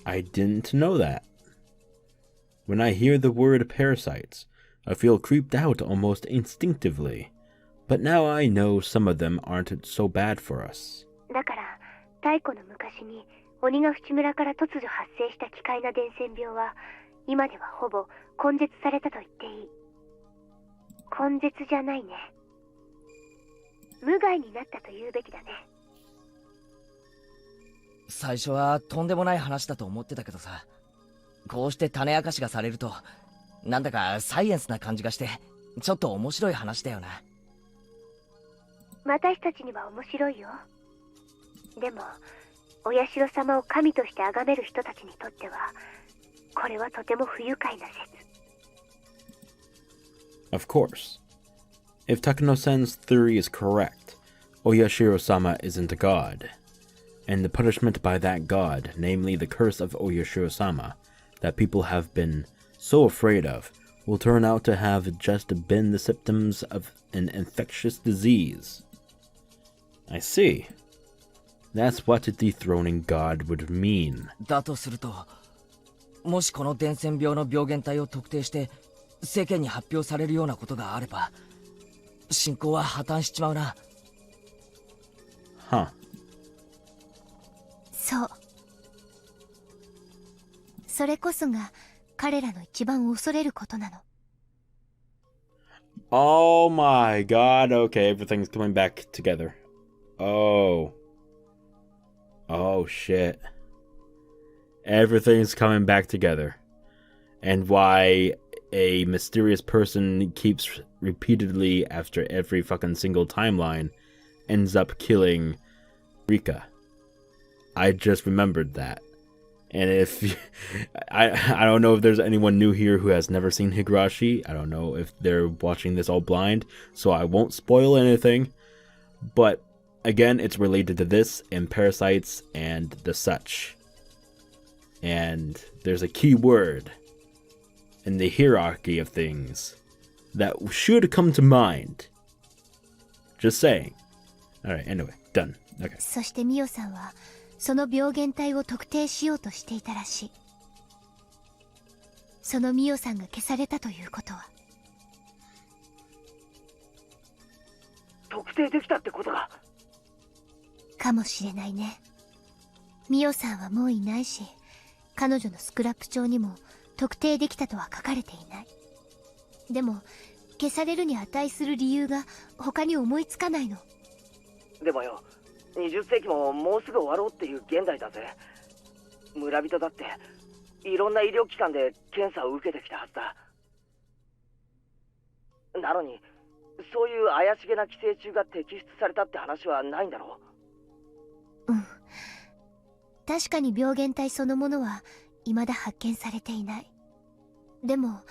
I didn't know that. When I hear the word parasites, I feel creeped out almost instinctively, but now I know some of them aren't so bad for us. だから太古の昔に鬼ヶ淵村から突如発生した奇怪な伝染病は今ではほぼ根絶されたと言っていい。根絶じゃないね。無害になったと言うべきだね。最初はとんでもない話だと思ってたけどさ、こうして種明かしがされるとなんだかサイエンスな感じがしてちょっと面白い話だよな。私たちには面白いよ。でもお社様を神として崇める人たちにとってはこれはとても不愉快な説。 Of course. If Takano-sen's theory is correct, Oyashiro-sama isn't a god, and the punishment by that god, namely the curse of Oyashiro-sama, that people have been so afraid of, will turn out to have just been the symptoms of an infectious disease. I see. That's what a dethroning god would mean. だとすると、もしこの伝染病の病原体を特定して世間に発表されるようなことがあれば、信仰は破綻しちまうな。Huh. そう。それこそが彼らの一番恐れることなの。Oh my god, okay, everything's coming back together. Oh. Oh shit. Everything's coming back together. And why a mysterious person keeps repeatedly after every fucking single timeline ends up killing Rika. I just remembered that. And if I don't know if there's anyone new here who has never seen Higurashi. I don't know if they're watching this all blind, so I won't spoil anything. But again, it's related to this and parasites and the such. And there's a key word in the hierarchy of things that should come to mind. Just saying. Alright, anyway, done. Okay. そしてミオさんはその病原体を特定しようとしていたらしい。そのミオさんが消されたということは。特定できたってことが。かもしれないね。ミオさんはもういないし、彼女のスクラップ帳にも特定できたとは書かれていない。でも消されるに値する理由が他に思いつかないの。でもよ、20世紀ももうすぐ終わろうっていう現代だぜ。村人だっていろんな医療機関で検査を受けてきたはずだ。なのにそういう怪しげな寄生虫が摘出されたって話はないんだろう。うん。確かに病原体そのものは未だ発見されていない。でも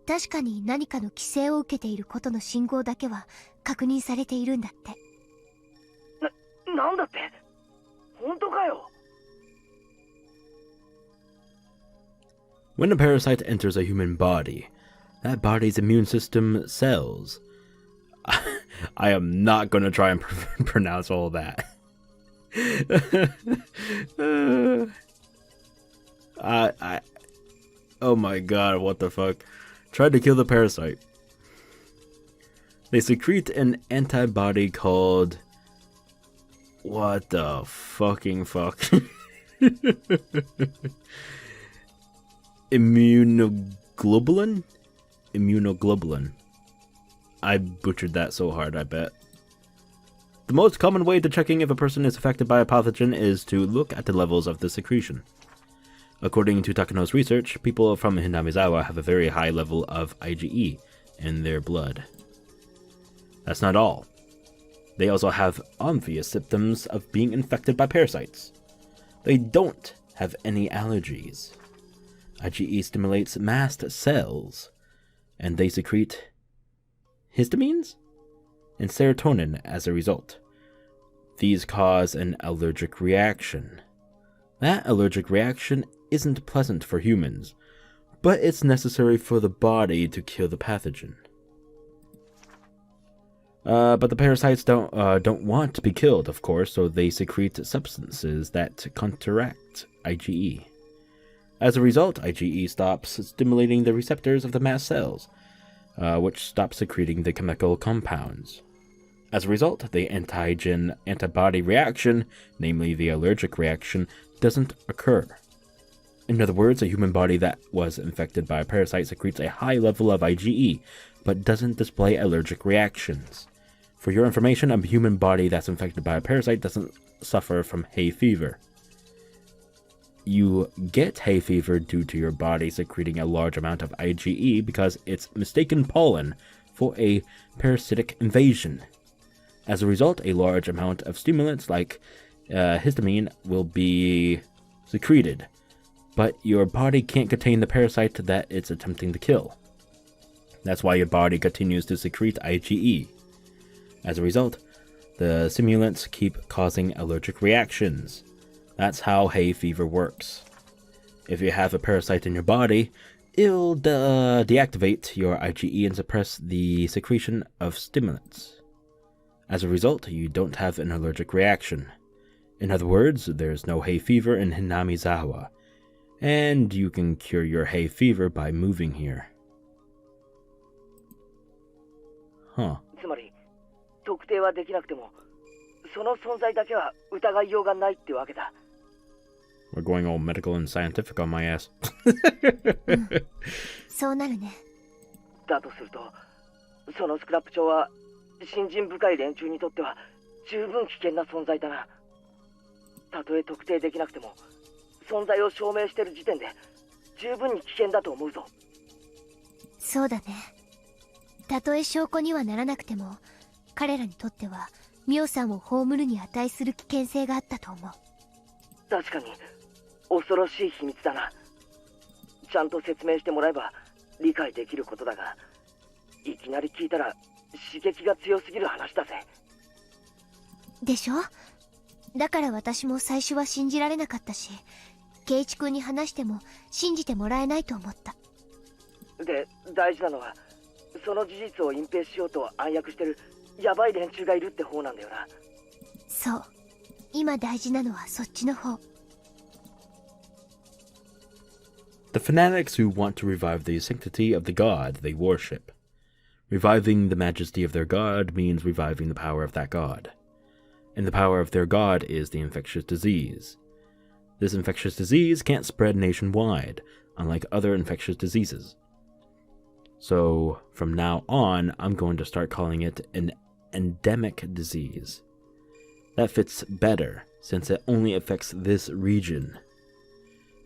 確かに何かの寄生を受けていることの信号だけは確認されているんだって。なんだって？本当かよ。 When a parasite enters a human body, that body's immune system cells. I am not going to try and pronounce all that. Oh my god, what the fuck. Tried to kill the parasite. They secrete an antibody called... What the fucking fuck? Immunoglobulin? Immunoglobulin. I butchered that so hard, I bet. The most common way to checking if a person is affected by a pathogen is to look at the levels of the secretion. According to Takano's research, people from Hinamizawa have a very high level of IgE in their blood. That's not all. They also have obvious symptoms of being infected by parasites. They don't have any allergies. IgE stimulates mast cells, and they secrete histamines and serotonin as a result. These cause an allergic reaction. That allergic reaction isn't pleasant for humans, but it's necessary for the body to kill the pathogen. But the parasites don't want to be killed, of course, so they secrete substances that counteract IgE. As a result, IgE stops stimulating the receptors of the mast cells, which stop secreting the chemical compounds. As a result, the antigen-antibody reaction, namely the allergic reaction, doesn't occur. In other words, a human body that was infected by a parasite secretes a high level of IgE, but doesn't display allergic reactions. For your information, a human body that's infected by a parasite doesn't suffer from hay fever. you get hay fever due to your body secreting a large amount of IgE because it's mistaken pollen for a parasitic invasion. As a result, a large amount of stimulants like histamine will be secreted, but your body can't contain the parasite that it's attempting to kill. That's why your body continues to secrete IgE. As a result, the stimulants keep causing allergic reactions. That's how hay fever works. If you have a parasite in your body, it'll deactivate your IgE and suppress the secretion of stimulants. As a result, you don't have an allergic reaction. In other words, there's no hay fever in Hinamizawa, and you can cure your hay fever by moving here. Huh. つまり特定はできなくてもその存在だけは疑いようがないってわけだ。 We're going all medical and scientific on my ass. そうなるね。だとするとそのスクラップ帳は信心深い連中にとっては十分危険な存在だな。たとえ特定できなくても存在を証明してる時点で十分に危険だと思うぞ。そうだね。たとえ証拠にはならなくても彼らにとってはミオさんを葬るに値する危険性があったと思う。確かに恐ろしい秘密だな。ちゃんと説明してもらえば理解できることだが、いきなり聞いたら刺激が強すぎる話だぜ。でしょ？だから私も最初は信じられなかったし、圭一君に話しても信じてもらえないと思った。で、大事なのはその事実を隠蔽しようと暗躍してるヤバい連中がいるって方なんだよな。そう。今大事なのはそっちの方。The fanatics who want to revive the sanctity of the god they worship. Reviving the majesty of their god means reviving the power of that god. And the power of their god is the infectious disease. This infectious disease can't spread nationwide, unlike other infectious diseases. So, from now on, I'm going to start calling it an endemic disease. That fits better, since it only affects this region.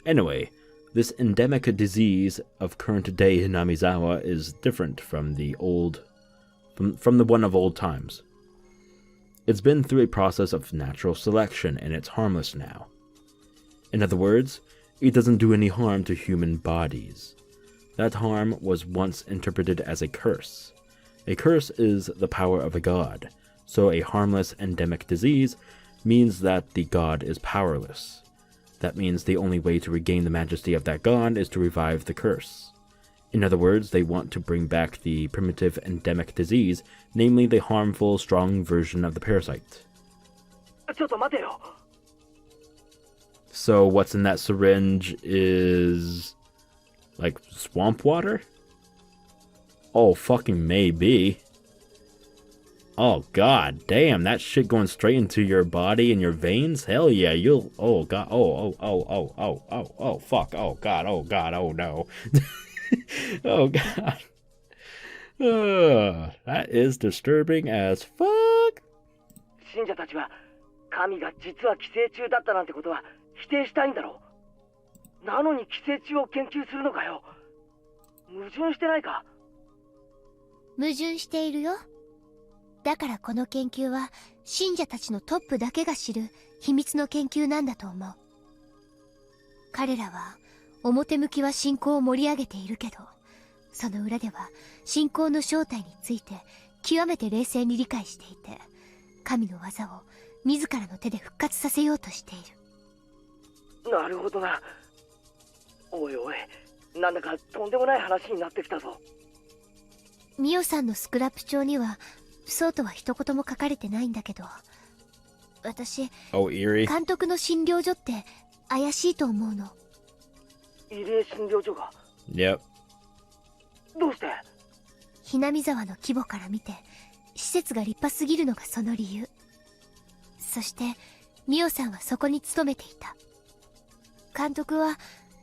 Anyway, this endemic disease of current-day Hinamizawa is different from the one of old times. It's been through a process of natural selection, and it's harmless now. In other words, it doesn't do any harm to human bodies. That harm was once interpreted as a curse. A curse is the power of a god, so a harmless endemic disease means that the god is powerless. That means the only way to regain the majesty of that god is to revive the curse. In other words, they want to bring back the primitive endemic disease, namely the harmful, strong version of the parasite. So what's in that syringe is... like swamp water? Oh, fucking maybe. Oh, god damn, that shit going straight into your body and your veins? Hell yeah, you'll... oh, god, oh, fuck, oh, god, oh, no. Oh, god. That is disturbing as fuck. 信者たちは神が実は寄生虫だったなんてことは否定したいんだろう。なのに寄生虫を研究するのかよ。矛盾してないか？矛盾しているよ。だからこの研究は信者たちのトップだけが知る秘密の研究なんだと思う。彼らは表向きは信仰を盛り上げているけど、その裏では信仰の正体について極めて冷静に理解していて、神の技を自らの手で復活させようとしている。なるほどな。おいおい、なんだかとんでもない話になってきたぞ。ミオさんのスクラップ帳にはそうとは一言も書かれてないんだけど、私、監督の診療所って怪しいと思うの。異例診療所が？ Yep. どうして？南沢の規模から見て施設が立派すぎるのがその理由。そしてミオさんはそこに勤めていた。監督は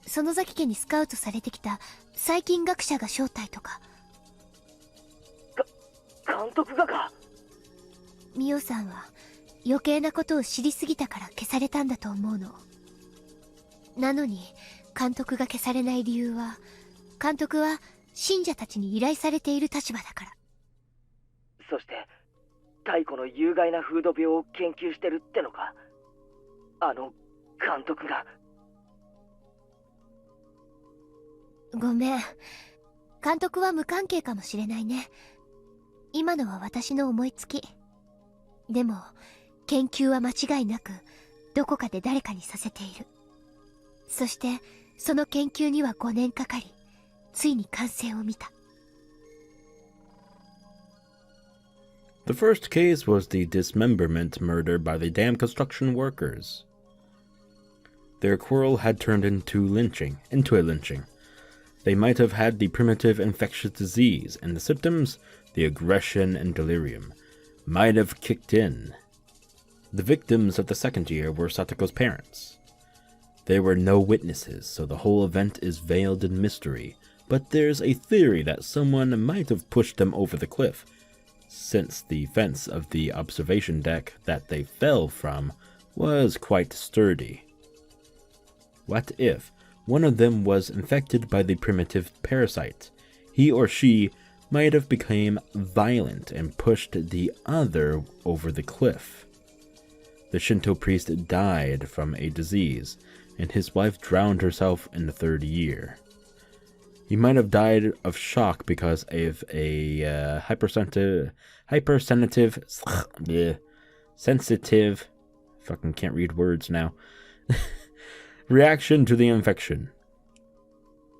園崎家にスカウトされてきた細菌学者が正体とか。監督がか？ミオさんは余計なことを知りすぎたから消されたんだと思うの。なのに監督が消されない理由は、監督は信者たちに依頼されている立場だから。そして太古の有害な風土病を研究してるってのか。あの監督が。ごめん、監督は無関係かもしれないね。今のは私の思いつき。でも研究は間違いなくどこかで誰かにさせている。そしてその研究には5年かかり、ついに完成を見た。The first case was the dismemberment murder by the dam construction workers. Their quarrel had turned into a lynching. They might have had the primitive infectious disease, and the symptoms, the aggression and delirium, might have kicked in. The victims of the second year were Satoko's parents. There were no witnesses, so the whole event is veiled in mystery, but there's a theory that someone might have pushed them over the cliff, since the fence of the observation deck that they fell from was quite sturdy. What if one of them was infected by the primitive parasite? He or she might have become violent and pushed the other over the cliff. The Shinto priest died from a disease, and his wife drowned herself in the third year. He might have died of shock because of a sensitive, fucking can't read words now, reaction to the infection.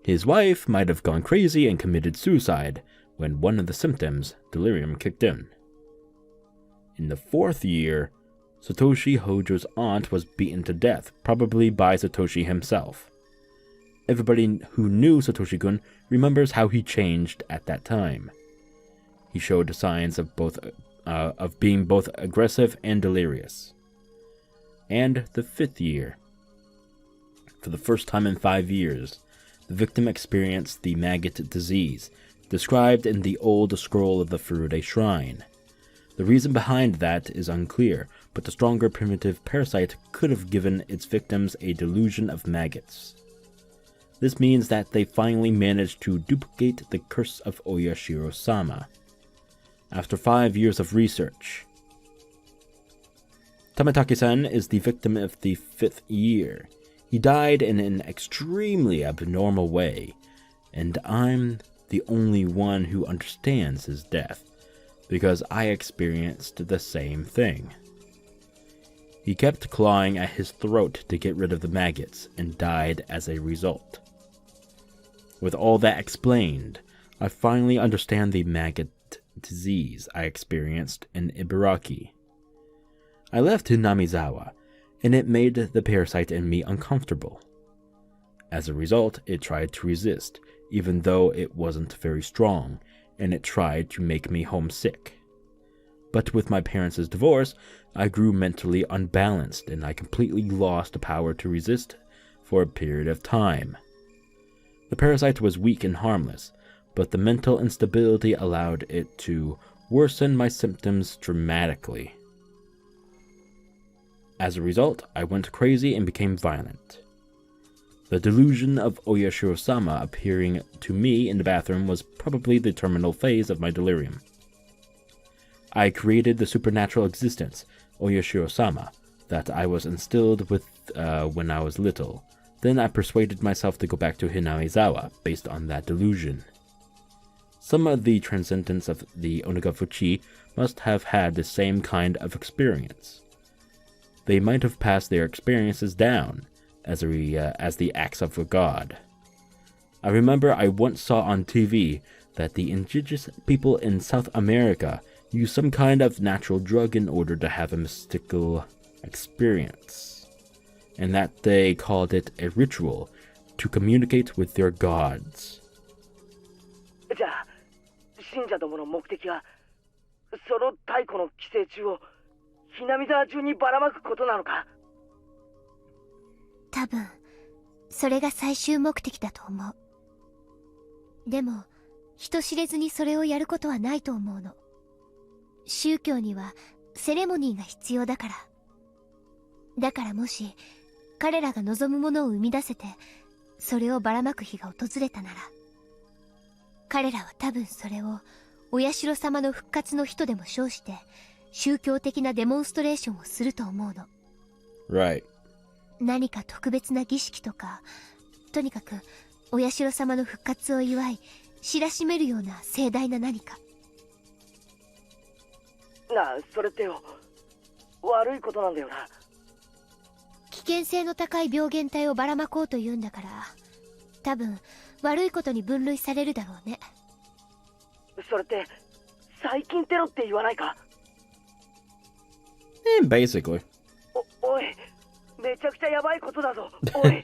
His wife might have gone crazy and committed suicide when one of the symptoms, delirium, kicked in. In the fourth year, Satoshi Hojo's aunt was beaten to death, probably by Satoshi himself. Everybody who knew Satoshi-kun remembers how he changed at that time. He showed signs of being both aggressive and delirious. And the fifth year. For the first time in 5 years, the victim experienced the maggot disease, described in the old scroll of the Furude Shrine. The reason behind that is unclear, but the stronger primitive parasite could have given its victims a delusion of maggots. This means that they finally managed to duplicate the curse of Oyashiro-sama. After 5 years of research, Tametake-san is the victim of the 5th year. He died in an extremely abnormal way, and I'm the only one who understands his death, because I experienced the same thing. He kept clawing at his throat to get rid of the maggots, and died as a result. With all that explained, I finally understand the maggot disease I experienced in Ibaraki. I left Hinamizawa, and it made the parasite in me uncomfortable. As a result, it tried to resist, even though it wasn't very strong, and it tried to make me homesick. But with my parents' divorce, I grew mentally unbalanced, and I completely lost the power to resist for a period of time. The parasite was weak and harmless, but the mental instability allowed it to worsen my symptoms dramatically. As a result, I went crazy and became violent. The delusion of Oyashiro-sama appearing to me in the bathroom was probably the terminal phase of my delirium. I created the supernatural existence, Oyashiro-sama, that I was instilled with when I was little. Then I persuaded myself to go back to Hinamizawa based on that delusion. Some of the transcendents of the Onikakushi must have had the same kind of experience. They might have passed their experiences down as the acts of a god. I remember I once saw on TV that the indigenous people in South America use some kind of natural drug in order to have a mystical experience, and that they called it a ritual to communicate with their gods. じゃあ、信者どもの目的は、その太古の寄生虫を南沢中にばらまくことなのか？多分、それが最終目的だと思う。でも、人知れずにそれをやることはないと思うの。宗教にはセレモニーが必要だから。だからもし、彼らが望むものを生み出せて、それをばらまく日が訪れたなら、彼らは多分それをお社様の復活の日とでも称して宗教的なデモンストレーションをすると思うの。 Right. 何か特別な儀式とか、とにかくお社様の復活を祝い知らしめるような盛大な何か。なあ、それってよ、悪いことなんだよな。危険性の高い病原体をばらまこうというんだから、多分悪いことに分類されるだろうね。それって細菌テロって言わないか？ Basically. おい、めちゃくちゃやばいことだぞ。おい。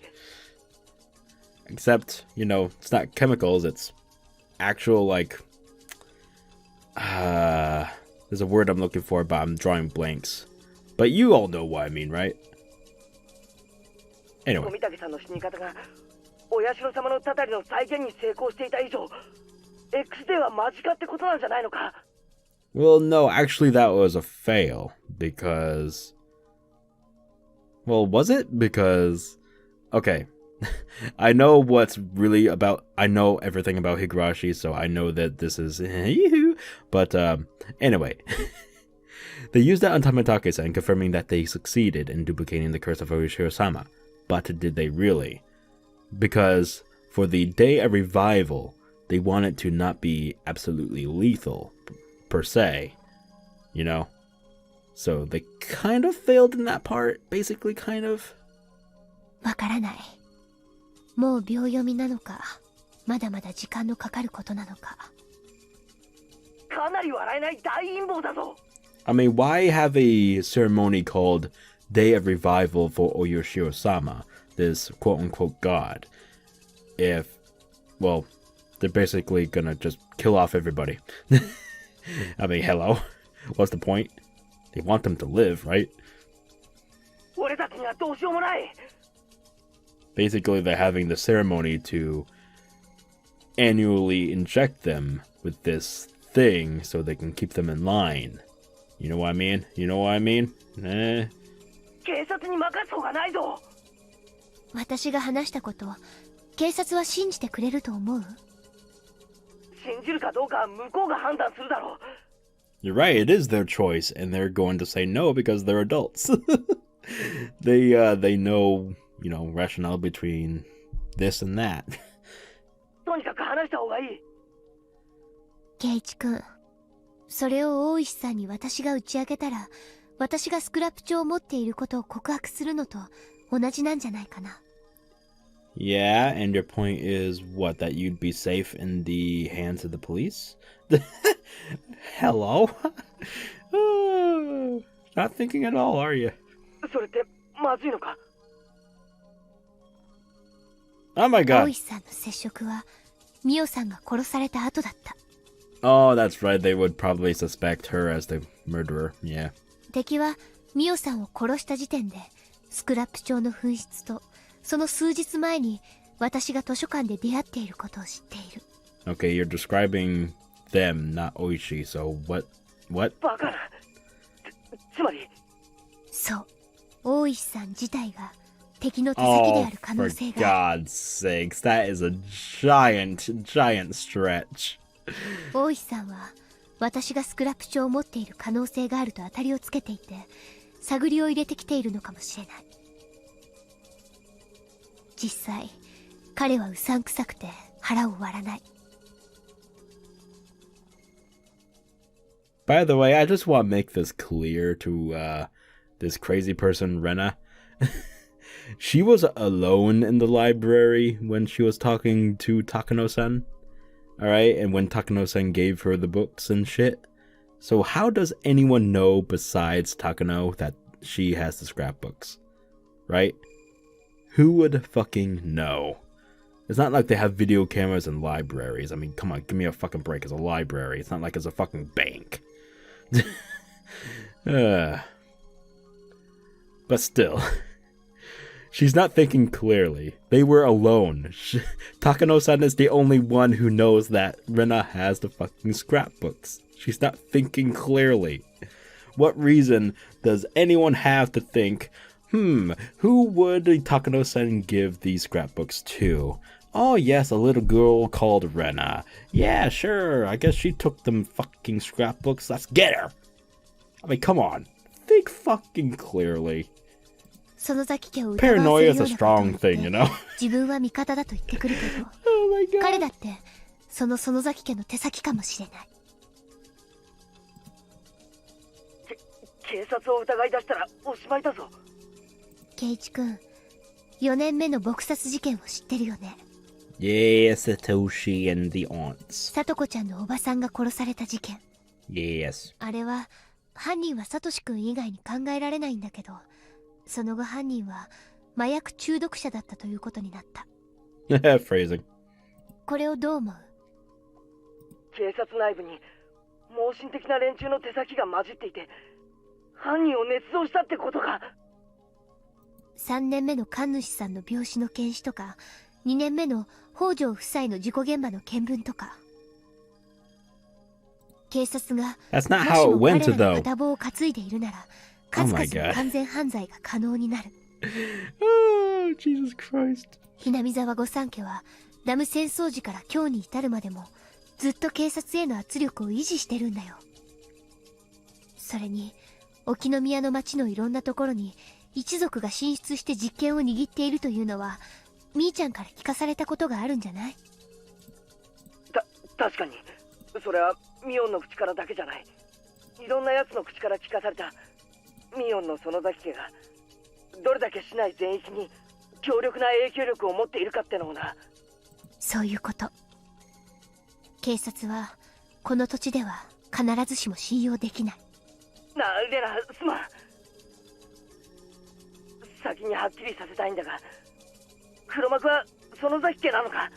Except, you know, it's not chemicals, it's actual, like, there's a word I'm looking for, but I'm drawing blanks. But you all know what I mean, right? Anyway. 富武さんの死に方がお社様のたたりの再現に成功していた以上、X デーは間近ってことなんじゃないのか？ Well, no, actually that was a fail, because... Well, was it? Because... Okay. I know what's really about... I know everything about Higurashi, so I know that this is... But, anyway. They used that on Tamatake-san, confirming that they succeeded in duplicating the curse of Oishiro-sama. But did they really? Because for the day of revival, they wanted to not be absolutely lethal, per se. You know? So they kind of failed in that part, basically, kind of. わからない。もう秒読みなのか、まだまだ時間のかかることなのか。かなり笑えない大陰謀だぞ。I mean, why have a ceremony called Day of Revival for Oyoshiro-sama, this quote-unquote god, if, well, they're basically gonna just kill off everybody. I mean, hello? What's the point? They want them to live, right? Basically, they're having the ceremony to annually inject them with this thing so they can keep them in line. You know what I mean? You know what I mean? 私が話したこと、警察は信じてくれると思う？信じるかどうか向こうが判断するだろう。 You're right, it is their choice, and they're going to say no because they're adults. They know, you know, rationale between this and that. とにかく話した方がいい。圭一君、それを大石さんに私が打ち明けたら、私がスクラップ帳を持っていることを告白するのと同じなんじゃないかな。Yeah, and your point is what, that you'd be safe in the hands of the police? Hello? Not thinking at all, are you? それってまずいのか？ Oh my 大 god. 石さんの接触はミオさんが殺された後だった。Oh, that's right, they would probably suspect her as the murderer, yeah. 敵はミオさんを殺した時点でスクラップ帳の紛失とその数日前に私が図書館で出会っていることを知っている。 Okay, you're describing them, not Oishi, so what? バカな。つまり。そう、大石さん自体が敵の手先である可能性がある。 God's sakes, that is a giant stretch. 大石さんは私がスクラップ帳を持っている可能性があると当たりをつけていて、探りを入れてきているのかもしれない。実際彼はうさんくさくて腹を割らない。 By the way, I just want to make this clear to this crazy person, Rena. She was alone in the library when she was talking to Takano-san. Alright, and when Takano-san gave her the books and shit. So how does anyone know besides Takano that she has the scrapbooks? Right? Who would fucking know? It's not like they have video cameras in libraries. I mean, come on, give me a fucking break. It's a library. It's not like it's a fucking bank. But still. She's not thinking clearly. They were alone. Takano-san is the only one who knows that Rena has the fucking scrapbooks. She's not thinking clearly. What reason does anyone have to think, Who would Takano-san give these scrapbooks to? Oh yes, a little girl called Rena. Yeah, sure, I guess she took them fucking scrapbooks. Let's get her! I mean, come on. Think fucking clearly. Paranoia is a strong thing, you know? 自分は味方だと言ってくるけど、 Oh my god. 彼だってその園崎家の手先かもしれない。警察を疑い出したらおしまいだぞ。圭一君、4年目の撲殺事件を知ってるよね。 Yes, Satoshi and the aunts. さとこちゃんのおばさんが殺された事件。 Yes. あれは犯人はサトシ君以外に考えられないんだけど、その後犯人は麻薬中毒者だったということになった。Phrasing. これをどう思う？警察内部に盲信的な連中の手先が混じっていて、犯人を捏造したってことか。3年目の神主さんの病死の検視とか、2年目の北条夫妻の事故現場の見聞とか。警察が That's not how it も went しも彼ら though. の片棒を担いでいるなら、数々の完全犯罪が可能になる。Oh, Jesus Christ. hinamizawa御三家はダム戦争時から今日に至るまでもずっと警察への圧力を維持してるんだよ。それに沖宮の町のいろんなところに一族が進出して実権を握っているというのはみーちゃんから聞かされたことがあるんじゃない？確かにそれはミオンの口からだけじゃない。いろんな奴の口から聞かされた。ミオンの園崎家がどれだけ市内全域に強力な影響力を持っているかってのもな。そういうこと。警察はこの土地では必ずしも信用できない。レナ、すまん。先にはっきりさせたいんだが、黒幕は園崎家なのか？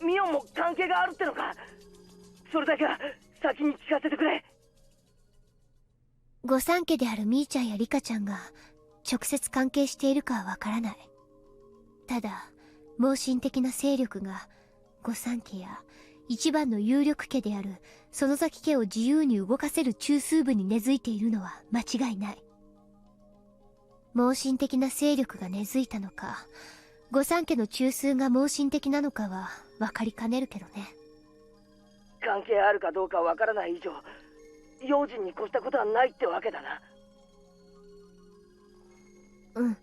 ミオンも関係があるってのか？それだけは先に聞かせてくれ。御三家であるみーちゃんやリカちゃんが直接関係しているかはわからない。ただ盲信的な勢力が御三家や一番の有力家である園崎家を自由に動かせる中枢部に根付いているのは間違いない。盲信的な勢力が根付いたのか、御三家の中枢が盲信的なのかは分かりかねるけどね。関係あるかどうかわからない以上、用心に越したことはないってわけだな。うん。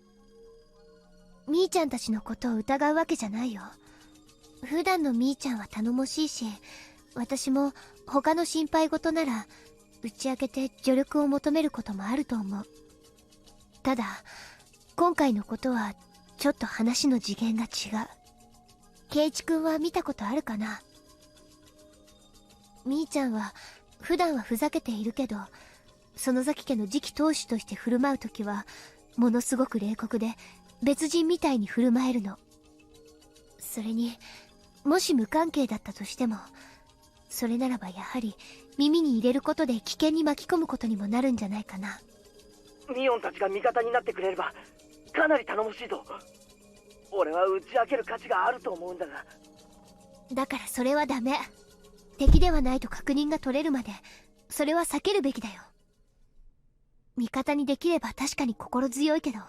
みーちゃんたちのことを疑うわけじゃないよ。普段のみーちゃんは頼もしいし、私も他の心配事なら打ち明けて助力を求めることもあると思う。ただ今回のことはちょっと話の次元が違う。圭一君は見たことあるかな？みーちゃんは普段はふざけているけど、園崎家の次期当主として振る舞うときはものすごく冷酷で別人みたいに振る舞えるの。それにもし無関係だったとしても、それならばやはり耳に入れることで危険に巻き込むことにもなるんじゃないかな。ミオンたちが味方になってくれればかなり頼もしいぞ。俺は打ち明ける価値があると思うんだが。だからそれはダメ。敵ではないと確認が取れるまでそれは避けるべきだよ。味方にできれば確かに心強いけど、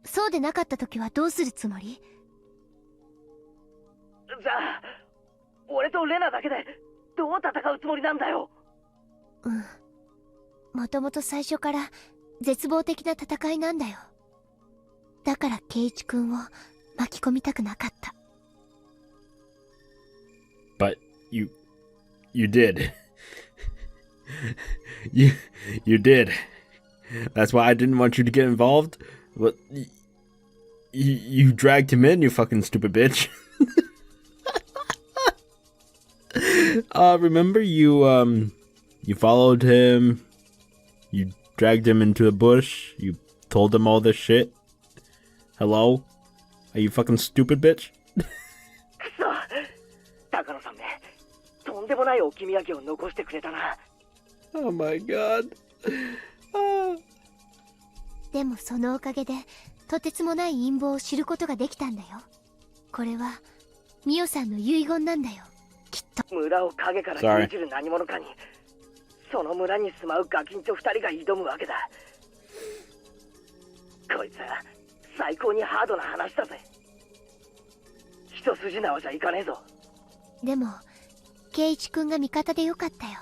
そうでなかった時はどうするつもり？じゃあ俺とレナだけでどう戦うつもりなんだよ。もともと最初から絶望的な戦いなんだよ。だから圭一君を巻き込みたくなかった。 But you did. you did. That's why I didn't want you to get involved. But you dragged him in, you fucking stupid bitch. Remember you followed him, you dragged him into a bush, you told him all this shit. Hello? Are you fucking stupid bitch? くそ、高野さんめ、とんでもない置き土産を残してくれたな。Oh my god. でもそのおかげでとてつもない陰謀を知ることができたんだよ。これはミオさんの遺言なんだよ、きっと。村を影から牛耳る何者かに、その村に住まうガキンチョ2人が挑むわけだ。こいつ最高にハードな話だぜ。一筋縄じゃいかねえぞ。でも圭一君が味方でよかったよ。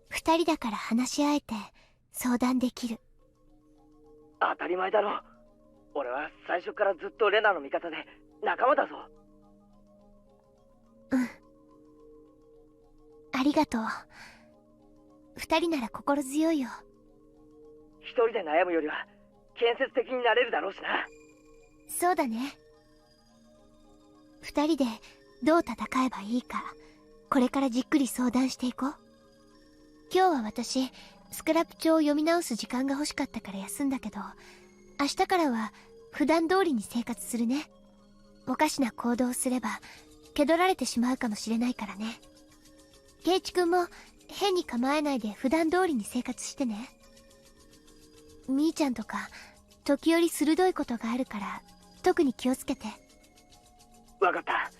二人だから話し合えて相談できる。当たり前だろ。俺は最初からずっとレナの味方で仲間だぞ。うん、ありがとう。二人なら心強いよ。一人で悩むよりは建設的になれるだろうしな。そうだね。二人でどう戦えばいいか、これからじっくり相談していこう。今日は私スクラップ帳を読み直す時間が欲しかったから休んだけど、明日からは普段通りに生活するね。おかしな行動をすれば気取られてしまうかもしれないからね。圭一君も変に構えないで普段通りに生活してね。みーちゃんとか時折鋭いことがあるから特に気をつけて。わかった。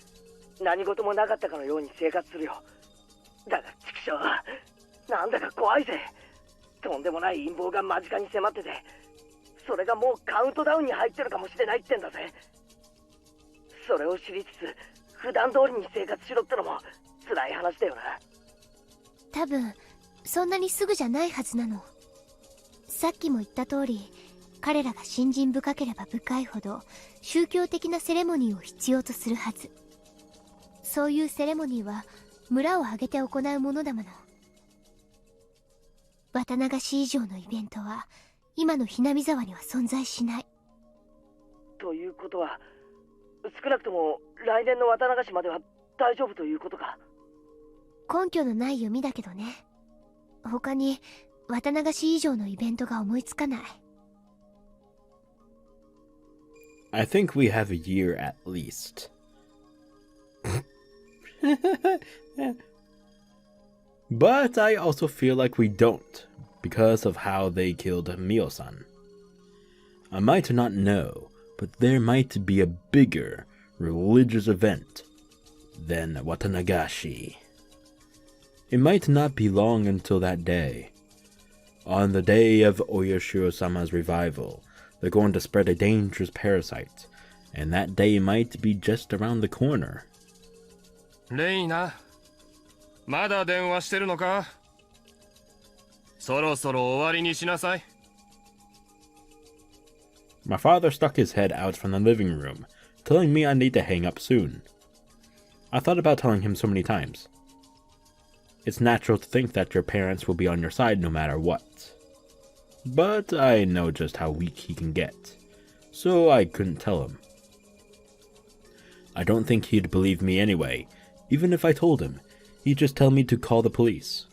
何事もなかったかのように生活するよ。だが畜生、なんだか怖いぜ。とんでもない陰謀が間近に迫ってて、それがもうカウントダウンに入ってるかもしれないってんだぜ。それを知りつつ普段通りに生活しろってのも辛い話だよな。多分そんなにすぐじゃないはずなの。さっきも言った通り、彼らが信心深ければ深いほど宗教的なセレモニーを必要とするはず。そういうセレモニーは村を挙げて行うものだもの。綿流し以上のイベントは今のHinamizawaには存在しない。ということは少なくとも来年の綿流しまでは大丈夫ということか。根拠のない読みだけどね。他に綿流し以上のイベントが思いつかない。I think we have a year at least. But I also feel like we don't, because of how they killed Mio-san. I might not know, but there might be a bigger religious event than Watanagashi. It might not be long until that day. On the day of Oyashiro-sama's revival, they're going to spread a dangerous parasite, and that day might be just around the corner. レイナ、まだ電話してるのか？そろそろ終わりにしなさい。My father stuck his head out from the living room, telling me I need to hang up soon. I thought about telling him so many times. It's natural to think that your parents will be on your side no matter what. But I know just how weak he can get, so I couldn't tell him. I don't think he'd believe me anyway. Even if I told him, he'd just tell me to call the police.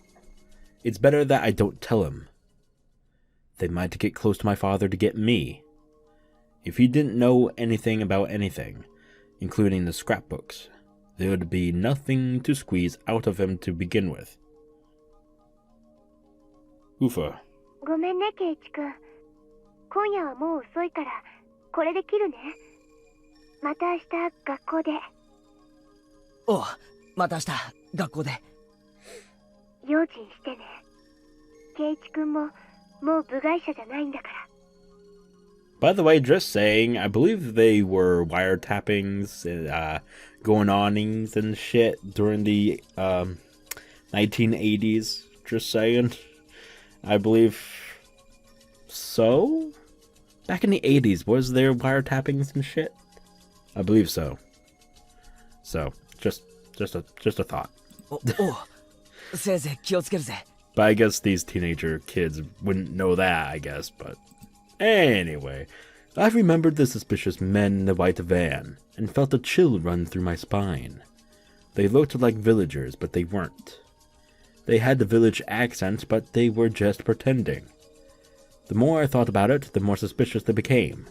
It's better that I don't tell him. They might get close to my father to get me. If he didn't know anything about anything, including the scrapbooks, there would be nothing to squeeze out of him to begin with. Ufa. ごめんね、圭一君。今夜はもう遅いから、これで切るね。また明日、学校で。おう、また明日学校で。用心してね。圭一君も、もう部外者じゃないんだから。By the way, just saying, I believe they were wiretappings, going onings and shit during the 1980s. Just saying. I believe so? Back in the 80s, was there wiretappings and shit? I believe so. So, just a thought. おう、せいぜい気をつけるぜ。 But I guess these teenager kids wouldn't know that, I guess, but... Anyway, I remembered the suspicious men in the white van, and felt a chill run through my spine. They looked like villagers, but they weren't. They had the village accent, but they were just pretending. The more I thought about it, the more suspicious they became.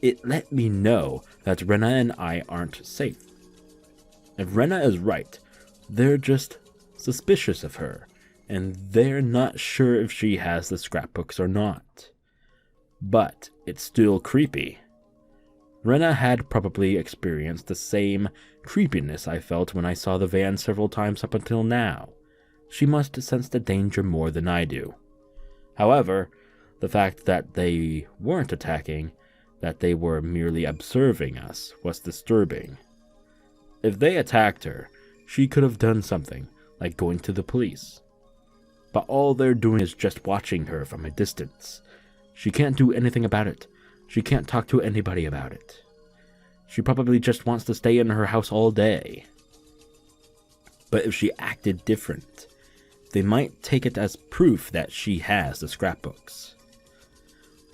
It let me know that Rena and I aren't safe. If Rena is right, they're just suspicious of her, and they're not sure if she has the scrapbooks or not. But it's still creepy. Rena had probably experienced the same creepiness I felt when I saw the van several times up until now. She must sense the danger more than I do. However, The fact that they weren't attacking, that they were merely observing us, was disturbing. If they attacked her, she could have done something, like going to the police. But all they're doing is just watching her from a distance. She can't do anything about it. She can't talk to anybody about it. She probably just wants to stay in her house all day. But if she acted different, they might take it as proof that she has the scrapbooks.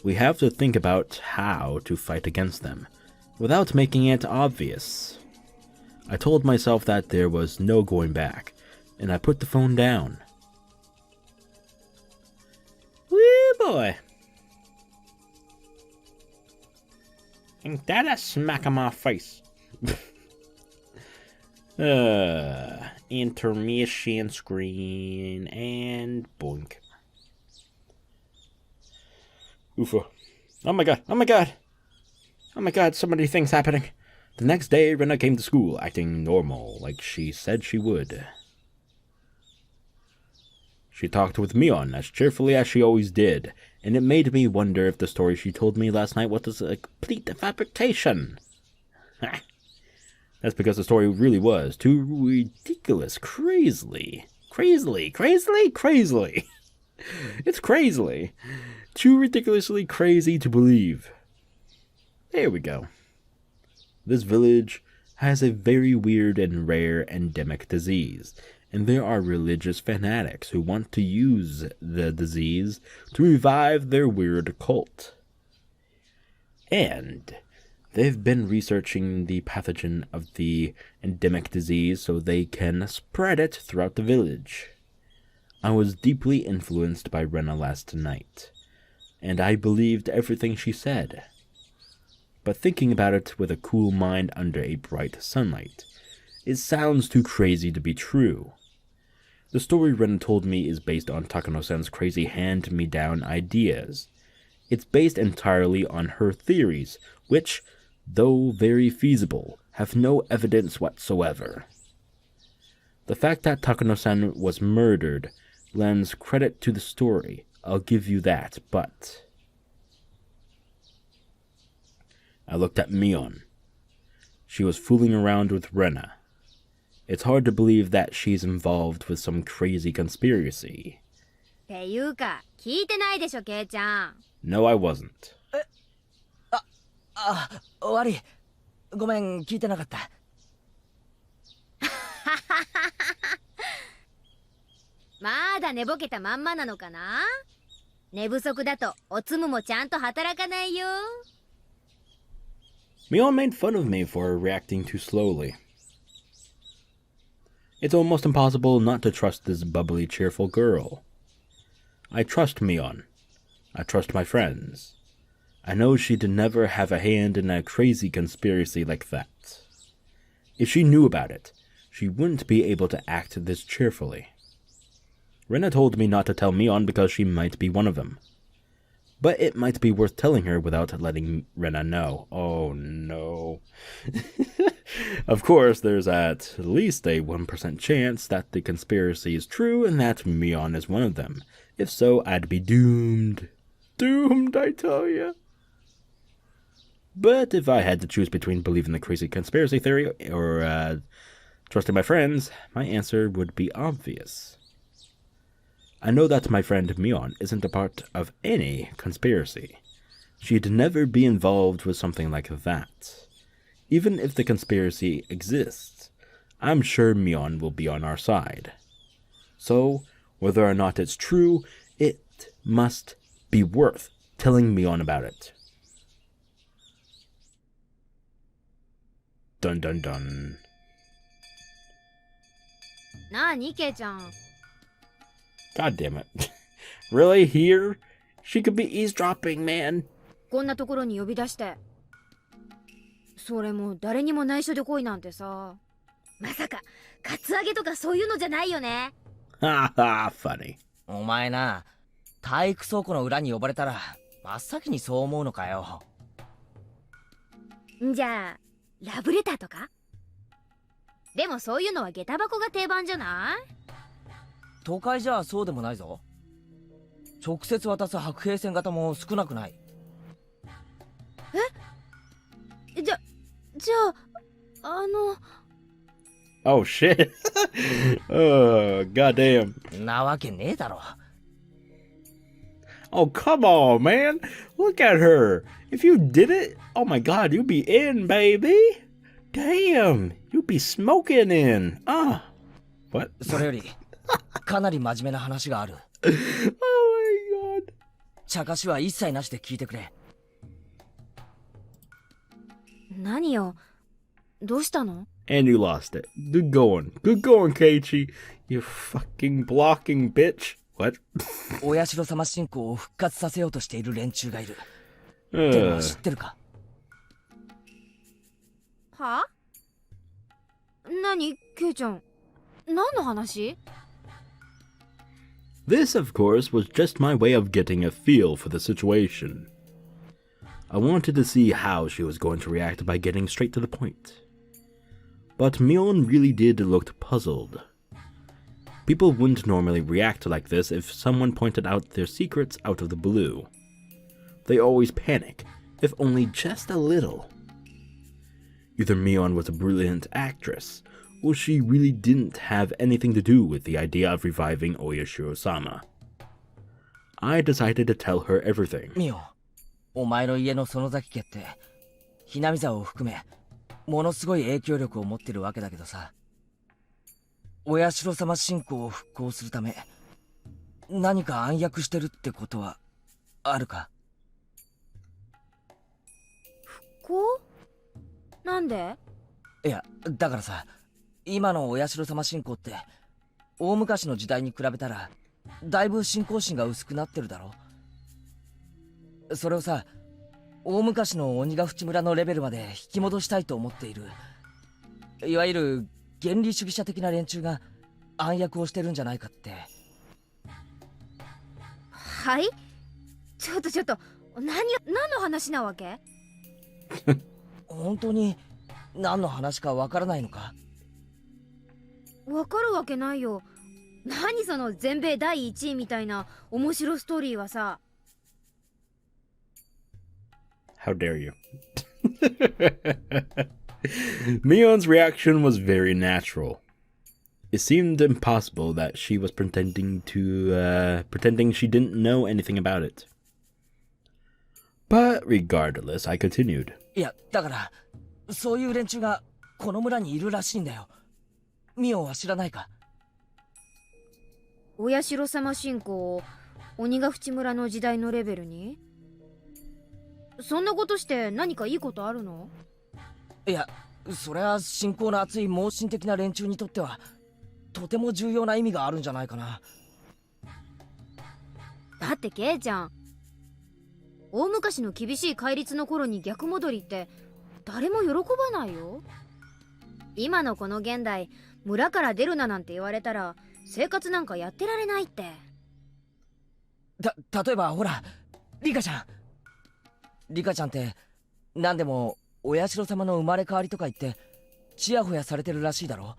We have to think about how to fight against them, without making it obvious. I told myself that there was no going back, and I put the phone down. Woo boy. Ain't that a smack on my face? Intermission screen, and boink. Oofa. Oh my god, oh my god! Oh my god, so many things happening. The next day, Rena came to school, acting normal, like she said she would. She talked with Mion as cheerfully as she always did, and it made me wonder if the story she told me last night was a complete fabrication. That's because the story really was too ridiculous, crazily. It's crazily. Too ridiculously crazy to believe. There we go. This village has a very weird and rare endemic disease, and there are religious fanatics who want to use the disease to revive their weird cult. And they've been researching the pathogen of the endemic disease so they can spread it throughout the village. I was deeply influenced by Rena last night, and I believed everything she said. But thinking about it with a cool mind under a bright sunlight, it sounds too crazy to be true. The story Rena told me is based on Takano-san's crazy hand-me-down ideas. It's based entirely on her theories, which, though very feasible, have no evidence whatsoever. The fact that Takano-san was murdered lends credit to the story, I'll give you that, but... I looked at Mion. She was fooling around with Rena. It's hard to believe that she's involved with some crazy conspiracy. ていうか、聞いてないでしょ、ケイちゃん。No, I wasn't. 悪い。ごめん、聞いてなかった。まだ寝ぼけたまんまなのかな？寝不足だとおつむもちゃんと働かないよ。Mion made fun of me for reacting too slowly. It's almost impossible not to trust this bubbly, cheerful girl. I trust Mion. I trust my friends. I know she'd never have a hand in a crazy conspiracy like that. If she knew about it, she wouldn't be able to act this cheerfully. Rena told me not to tell Mion because she might be one of them. But it might be worth telling her without letting Rena know. Oh no. Of course, there's at least a 1% chance that the conspiracy is true and that Mion is one of them. If so, I'd be doomed. Doomed, I tell ya. But if I had to choose between believing the crazy conspiracy theory or trusting my friends, my answer would be obvious. I know that my friend Mion isn't a part of any conspiracy. She'd never be involved with something like that. Even if the conspiracy exists, I'm sure Mion will be on our side. So, whether or not it's true, it must be worth telling Mion about it. Dun dun dun. なあに、ケイちゃん。God damn it. Really? Here? She could be eavesdropping, man. こんなところに呼び出して。それも誰にも内緒で来いなんてさ。まさか、カツアゲとかそういうのじゃないよね。Ha ha, funny. お前な、体育倉庫の裏に呼ばれたら、真っ先にそう思うのかよ。じゃあ、ラブレターとか？でもそういうのは下駄箱が定番じゃない？都会じゃそうでもないぞ。直接渡す白兵戦型も少なくない。じゃあ、Oh shit. Oh, goddamn. なわけねえだろ。Oh, come on, man. Look at her. If you did it, oh my god, you'd be in, baby. Damn, you'd be smoking in. What? それより、かなり真面目な話がある。Oh my god. 茶化しは一切なしで聞いてくれ。何よ。どうしたの？ And you lost it. Good going. Good going, Keiichi. You fucking blocking bitch. What? お社様信仰を復活させようとしている連中がいる。ってのは知ってるか？は？何、ケイちゃん。何の話？ This, of course, was just my way of getting a feel for the situation. I wanted to see how she was going to react by getting straight to the point. But Mion really did look puzzled. People wouldn't normally react like this if someone pointed out their secrets out of the blue. They always panic, if only just a little. Either Mion was a brilliant actress, or she really didn't have anything to do with the idea of reviving Oyashiro-sama. I decided to tell her everything. ミオ、お前の家の園崎家って、Hinamizawaを含め、ものすごい影響力を持ってるわけだけどさ。お社様信仰を復興するため、何か暗躍してるってことは、あるか？復興？なんで？いや、だからさ、今のお社様信仰って、大昔の時代に比べたら、だいぶ信仰心が薄くなってるだろ。それをさ、大昔の鬼ヶ淵村のレベルまで引き戻したいと思っている。いわゆる原理主義者的な連中が暗躍をしてるんじゃないかって。はい？ちょっと、何の話なわけ？本当に何の話かわからないのか？わかるわけないよ。何その全米第1位みたいな面白ストーリーはさ。How dare you? Mion's reaction was very natural. It seemed impossible that she was pretending she didn't know anything about it. But regardless, I continued. いや、だから、そういう連中がこの村にいるらしいんだよ。ミオは知らないか？お社様信仰を鬼ヶ淵村の時代のレベルに？そんなことして何かいいことあるの？いや、それは信仰の厚い盲信的な連中にとってはとても重要な意味があるんじゃないかな。だってケイちゃん、大昔の厳しい戒律の頃に逆戻りって誰も喜ばないよ。今のこの現代、村から出るななんて言われたら生活なんかやってられないって。例えばほら、リカちゃん。リカちゃんって何でもお社様の生まれ変わりとか言ってちやほやされてるらしいだろ。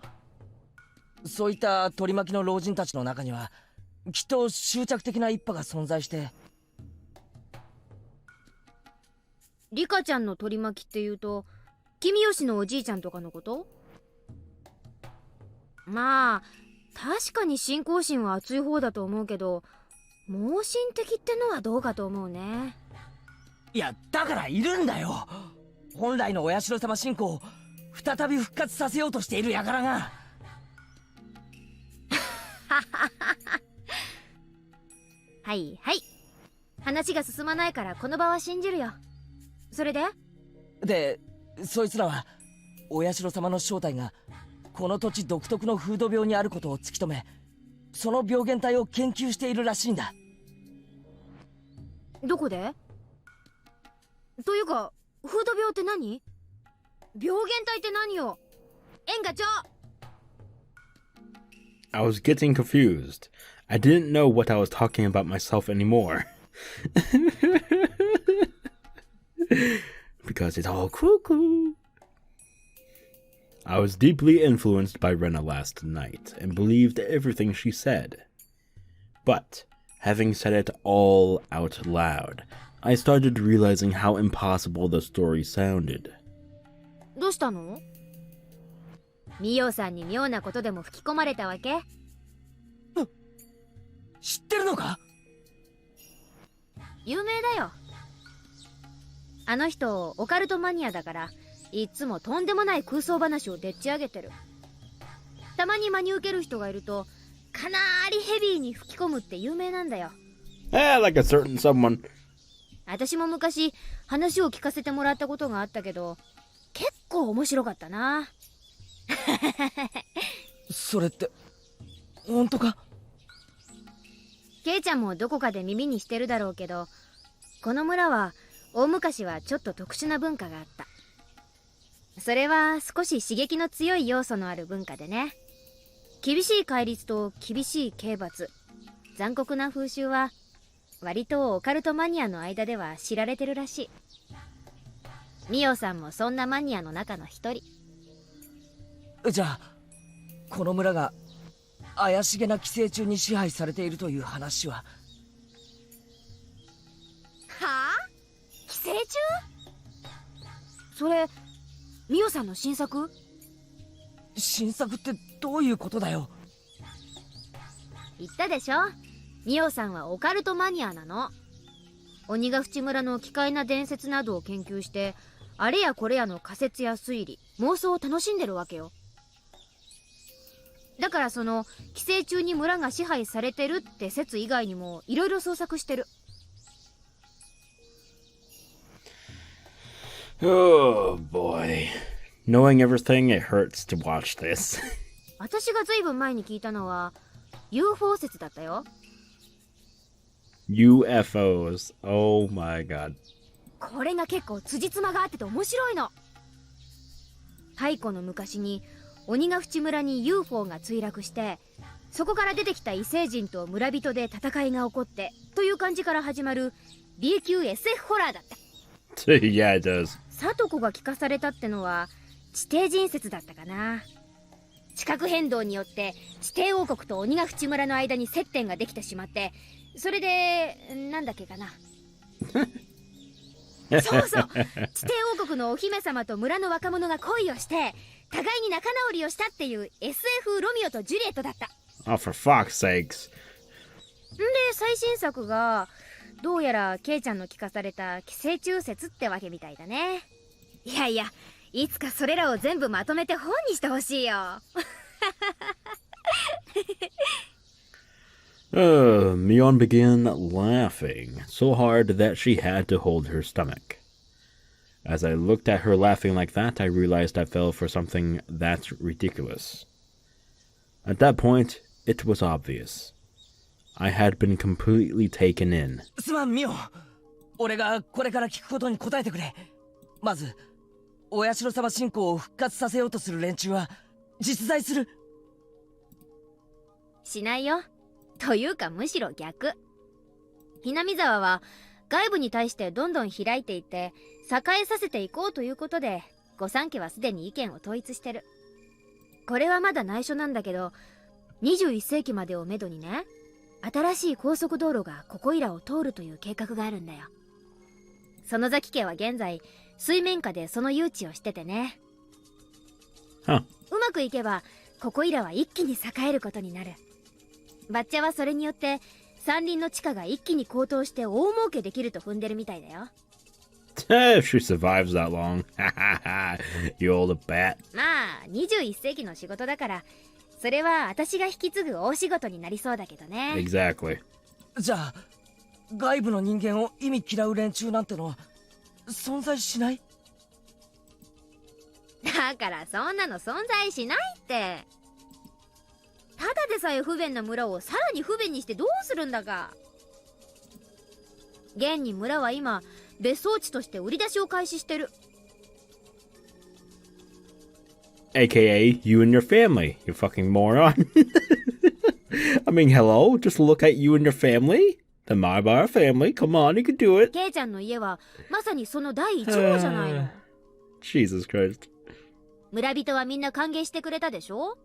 そういった取り巻きの老人たちの中にはきっと執着的な一派が存在して。リカちゃんの取り巻きっていうと君吉のおじいちゃんとかのこと？まあ確かに信仰心は厚い方だと思うけど、盲信的ってのはどうかと思うね。いや、だからいるんだよ。本来のお社様信仰を再び復活させようとしている輩が。はいはい、話が進まないからこの場は信じるよ。それでそいつらはお社様の正体がこの土地独特の風土病にあることを突き止め、その病原体を研究しているらしいんだ。どこで？というか風土病って何？病原体って何よ？エンガチョ。 I was getting confused. I didn't know what I was talking about myself anymore. Because it's all cuckoo. I was deeply influenced by Rena last night and believed everything she said. But Having said it all out loud, I started realizing how impossible the story sounded. どうしたの？ミオさんに妙なことでも吹き込まれたわけ？知ってるのか？有名だよ。あの人オカルトマニアだから、いつもとんでもない空想話をでっち上げてる。たまに真に受ける人がいると、かなりヘビーに吹き込むって有名なんだよ。Like a certain someone. 私も昔話を聞かせてもらったことがあったけど、結構面白かったな。それって本当か？ケイちゃんもどこかで耳にしてるだろうけど、この村は大昔はちょっと特殊な文化があった。それは少し刺激の強い要素のある文化でね。厳しい戒律と厳しい刑罰、残酷な風習は割とオカルトマニアの間では知られてるらしい。ミオさんもそんなマニアの中の一人。じゃあこの村が怪しげな寄生虫に支配されているという話は？はあ？寄生虫？それミオさんの新作？新作ってどういうことだよ？言ったでしょ、ミオさんはオカルトマニアなの。鬼ヶ淵村の奇怪な伝説などを研究して、あれやこれやの仮説や推理、妄想を楽しんでるわけよ。だからその寄生虫に村が支配されてるって説以外にもいろいろ創作してる。Oh boy. Knowing everything, it hurts to watch this. 私がずいぶん前に聞いたのは UFO 説だったよ。UFOs. Oh my god. これが結構辻褄があってて面白いの。太古の昔に鬼ヶ淵村に UFO が墜落して、そこから出てきた異星人と村人で戦いが起こってという感じから始まる B 級 SF ホラーだった。Yeah, it does. サトコが聞かされたってのは地底人説だったかな。地殻変動によって地底王国と鬼ヶ淵村の間に接点ができてしまって、それでなんだっけかな。そうそう、地底王国のお姫様と村の若者が恋をして互いに仲直りをしたっていう SF ロミオとジュリエットだった。 Oh, for fuck's sakes. んで最新作がどうやらケイちゃんの聞かされた寄生虫説ってわけみたいだね。いやいや、いつかそれらを全部まとめて本にしてほしいよ。Mion began laughing so hard that she had to hold her stomach. As I looked at her laughing like that, I realized I fell for something that's ridiculous. At that point, it was obvious. I had been completely taken in. すまんミオ、俺がこれから聞くことに答えてくれ。まずお社様信仰を復活させようとする連中は実在する？しないよ。というかむしろ逆。Hinamizawaは外部に対してどんどん開いていって栄えさせていこうということで、御三家はすでに意見を統一してる。これはまだ内緒なんだけど、21世紀までをめどにね、新しい高速道路がここいらを通るという計画があるんだよ。園崎家は現在水面下でその誘致をしててね。うまくいけばここいらは一気に栄えることになる。バッチャはそれによって山林の地価が一気に高騰して大儲けできると踏んでるみたいだよ。If she survives that long. You old bat. まあ21世紀の仕事だから、それは私が引き継ぐ大仕事になりそうだけどね。 Exactly. じゃあ外部の人間を意味嫌う連中なんてのは存在しない？だからそんなの存在しないって。ただでさえ不便な村をさらに不便にしてどうするんだか。現に村は今別荘地として売り出しを開始してる。 AKA you and your family, you fucking moron. I mean, hello? Just look at you and your family? The Maebara family? Come on, you can do it. ケイちゃんの家はまさにその第一号じゃないの。Jesus Christ. 村人はみんな歓迎してくれたでしょ。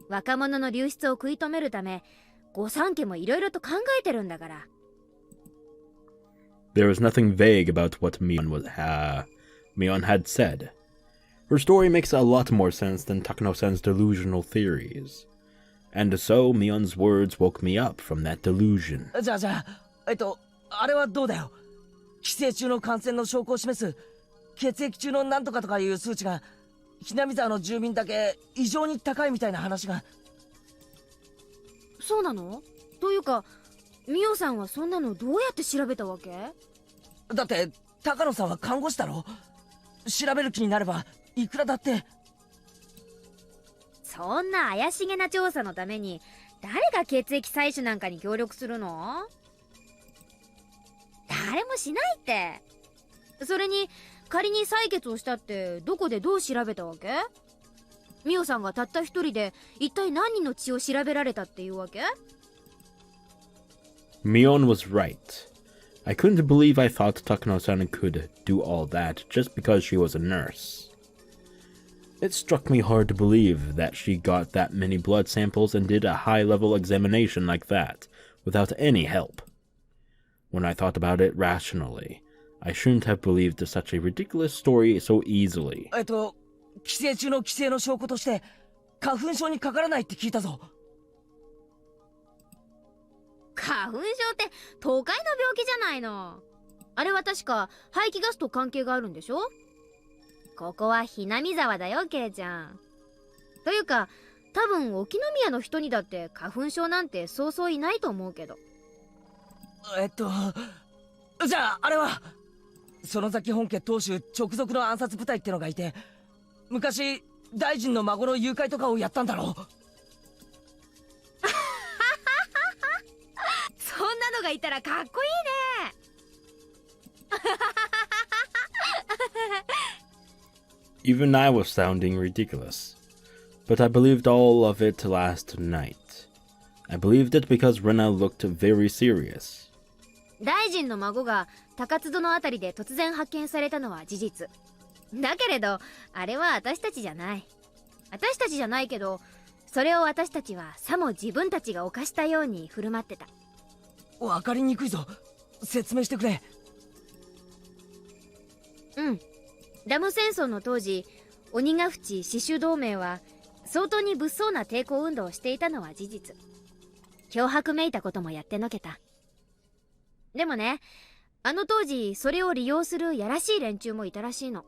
若者の流出を食い止めるため、御三家もいろいろと考えてるんだから。There was nothing vague about what Mion had said. Her story makes a lot more sense than Takano-san's delusional theories. And so Mion's words woke me up from that delusion. じゃあ、あれはどうだよ。寄生虫の感染の証拠を示す血液中のなんとかとかいう数値がHinamizawaの住民だけ異常に高いみたいな話が。そうなの？というか、ミオさんはそんなのどうやって調べたわけ？だって高野さんは看護師だろ。調べる気になればいくらだって。そんな怪しげな調査のために誰が血液採取なんかに協力するの？誰もしないって。それに仮に採血をしたってどこでどう調べたわけ？ミオさんがたった一人で一体何人の血を調べられたっていうわけ？ Mion was right. I couldn't believe I thought Takano-san could do all that just because she was a nurse. It struck me hard to believe that she got that many blood samples and did a high-level examination like that, without any help. When I thought about it rationally, I shouldn't have believed such a ridiculous story so easily. 寄生虫の規制の証拠として花粉症にかからないって聞いたぞ。花粉症って都会の病気じゃないの。あれは確か排気ガスと関係があるんでしょ？ここはHinamizawaだよ、ケイちゃん。というか、多分沖宮の人にだって花粉症なんてそうそういないと思うけど。じゃああれは園崎本家当主直属の暗殺部隊ってのがいて、昔大臣の孫の誘拐とかをやったんだろう。そんなのがいたらかっこいいね。Even I was sounding ridiculous. But I believed all of it last night. I believed it because Rena looked very serious. 大臣の孫が高津戸のあたりで突然発見されたのは事実。だけれど、あれは私たちじゃない。私たちじゃないけど、それを私たちはさも自分たちが犯したように振る舞ってた。わかりにくいぞ。説明してくれ。うん。ダム戦争の当時、鬼ヶ淵死守同盟は相当に物騒な抵抗運動をしていたのは事実。脅迫めいたこともやってのけた。でもね、あの当時それを利用するやらしい連中もいたらしいの。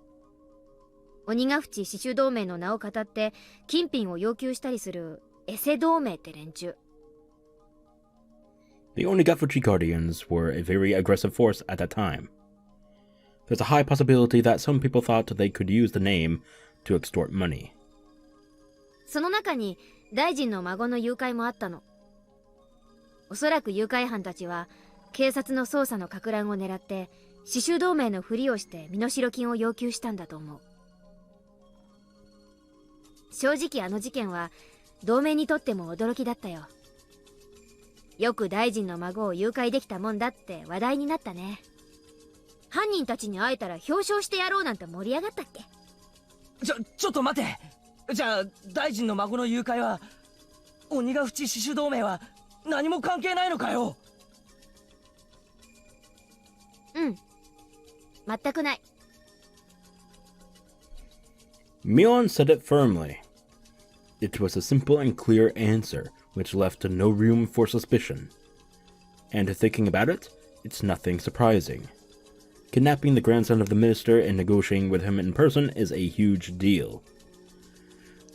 鬼ヶ淵死守同盟の名を語って金品を要求したりするエセ同盟って連中。The Onikakushi Guardians were a very aggressive force at that time. There's a high possibility that some people thought they could use the name to extort money. その中に大臣の孫の誘拐もあったの。おそらく誘拐犯たちは警察の捜査の撹乱を狙って死守同盟のふりをして身代金を要求したんだと思う。正直あの事件は同盟にとっても驚きだったよ。よく大臣の孫を誘拐できたもんだって話題になったね。犯人たちに会えたら表彰してやろうなんて盛り上がったっけ？ちょっと待て。じゃあ大臣の孫の誘拐は鬼ヶ淵死守同盟は何も関係ないのかよ。うん、全くない。Mion said it firmly. It was a simple and clear answer, which left no room for suspicion. And thinking about it, it's nothing surprising. Kidnapping the grandson of the minister and negotiating with him in person is a huge deal.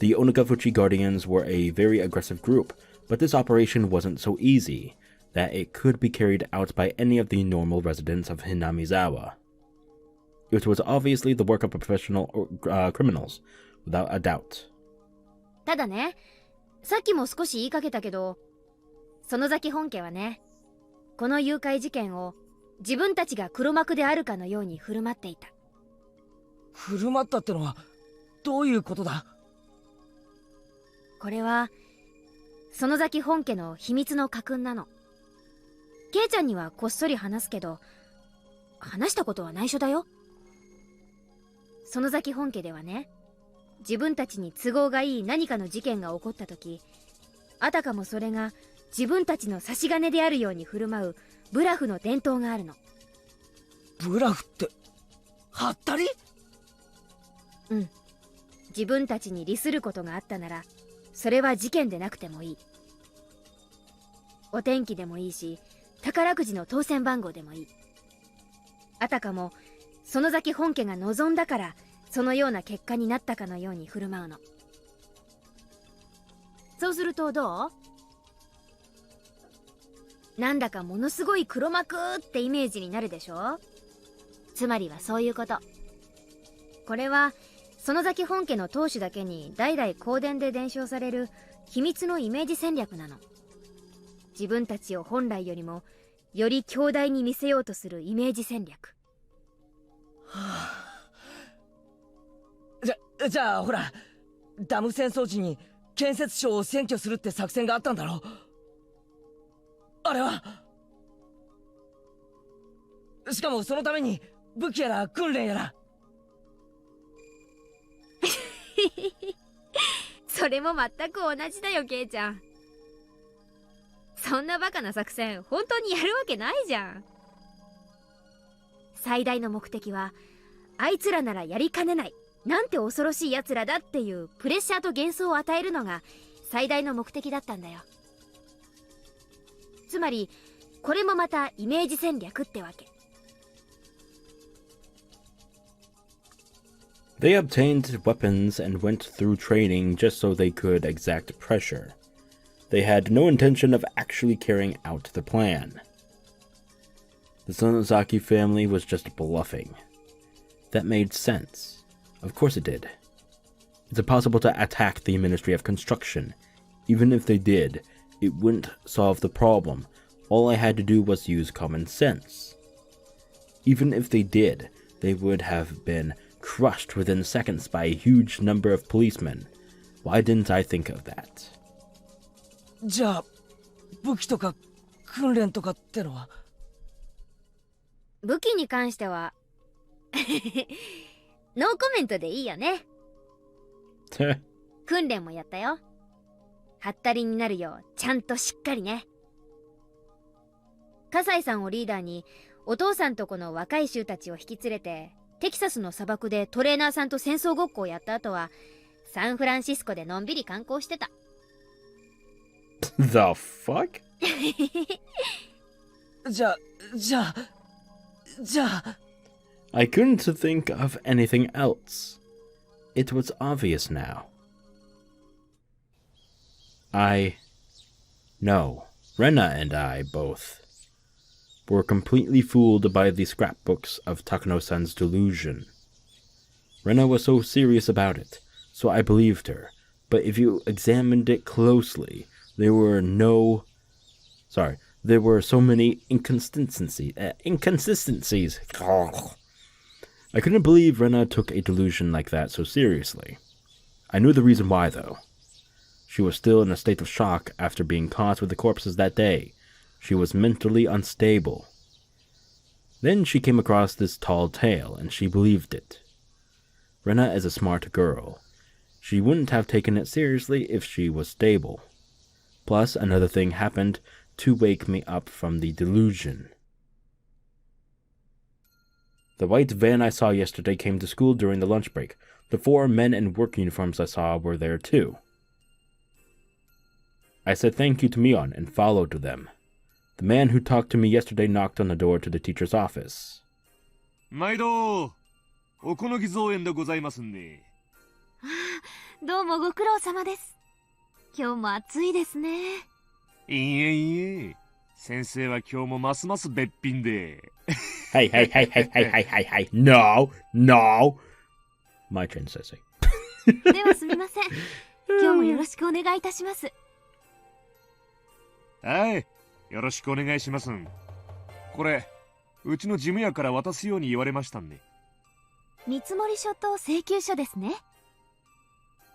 The Onikakushi Guardians were a very aggressive group, but this operation wasn't so easy that it could be carried out by any of the normal residents of Hinamizawa. It was obviously the work of professional criminals, without a doubt. ただね、さっきも少し言いかけたけど、園崎本家はね、この誘拐事件を自分たちが黒幕であるかのように振る舞っていた。振る舞ったってのはどういうことだ？これは園崎本家の秘密の家訓なの。ケイちゃんにはこっそり話すけど、話したことは内緒だよ。園崎本家ではね、自分たちに都合がいい何かの事件が起こった時、あたかもそれが自分たちの差し金であるように振る舞うブラフの伝統があるの。ブラフってはったり？うん。自分たちに利することがあったなら、それは事件でなくてもいい。お天気でもいいし、宝くじの当選番号でもいい。あたかも園崎本家が望んだからそのような結果になったかのように振る舞うの。そうするとどう？なんだかものすごい黒幕ってイメージになるでしょ？つまりはそういうこと。これは園崎本家の当主だけに代々公伝で伝承される秘密のイメージ戦略なの。自分たちを本来よりもより強大に見せようとするイメージ戦略。じゃあほら、ダム戦争時に建設省を占拠するって作戦があったんだろ？あれは。しかもそのために武器やら訓練やら。それも全く同じだよ、ケイちゃん。そんなバカな作戦本当にやるわけないじゃん。最大の目的はあいつらならやりかねない、なんて恐ろしい奴らだっていうプレッシャーと幻想を与えるのが最大の目的だったんだよ。つまりこれもまたイメージ戦略ってわけ。They obtained weapons and went through training just so they could exact pressure. They had no intention of actually carrying out the plan. The Sonozaki family was just bluffing. That made sense. Of course it did. It's impossible to attack the Ministry of Construction. Even if they did, it wouldn't solve the problem. All I had to do was use common sense. Even if they did, they would have been crushed within seconds by a huge number of policemen. Why didn't I think of that? じゃあ武器とか訓練とかってのは？武器に関してはノーコメントでいいよね。訓練もやったよ。はったりになるようちゃんとしっかりね。葛西さんをリーダーにお父さんとこの若い衆たちを引き連れてテキサスの砂漠でトレーナーさんと戦争ごっこをやった後はサンフランシスコでのんびり観光してた。The fuck? じゃあ I couldn't think of anything else. It was obvious now. No, Rena and I both were completely fooled by the scrapbooks of Takano-san's delusion. Rena was so serious about it, so I believed her, but if you examined it closely, there were so many inconsistencies. I couldn't believe Rena took a delusion like that so seriously. I knew the reason why, though. She was still in a state of shock after being caught with the corpses that day. She was mentally unstable. Then she came across this tall tale, and she believed it. Rena is a smart girl. She wouldn't have taken it seriously if she was stable. Plus, another thing happened to wake me up from the delusion. The white van I saw yesterday came to school during the lunch break. The 4 men in work uniforms I saw were there too. I said thank you to Mion and followed them. The man who talked to me yesterday knocked on the door to the teacher's office. 毎度、おこのぎ造園でございますね。どうもご苦労様です。今日も暑いですね。いえ。先生は今日もますますべっぴんで。Hey. No. My turn, Sensei. ではすみません。今日もよろしくお願いいたします。はい、よろしくお願いします。これ、うちの事務屋から渡すように言われましたんで。見積書と請求書ですね。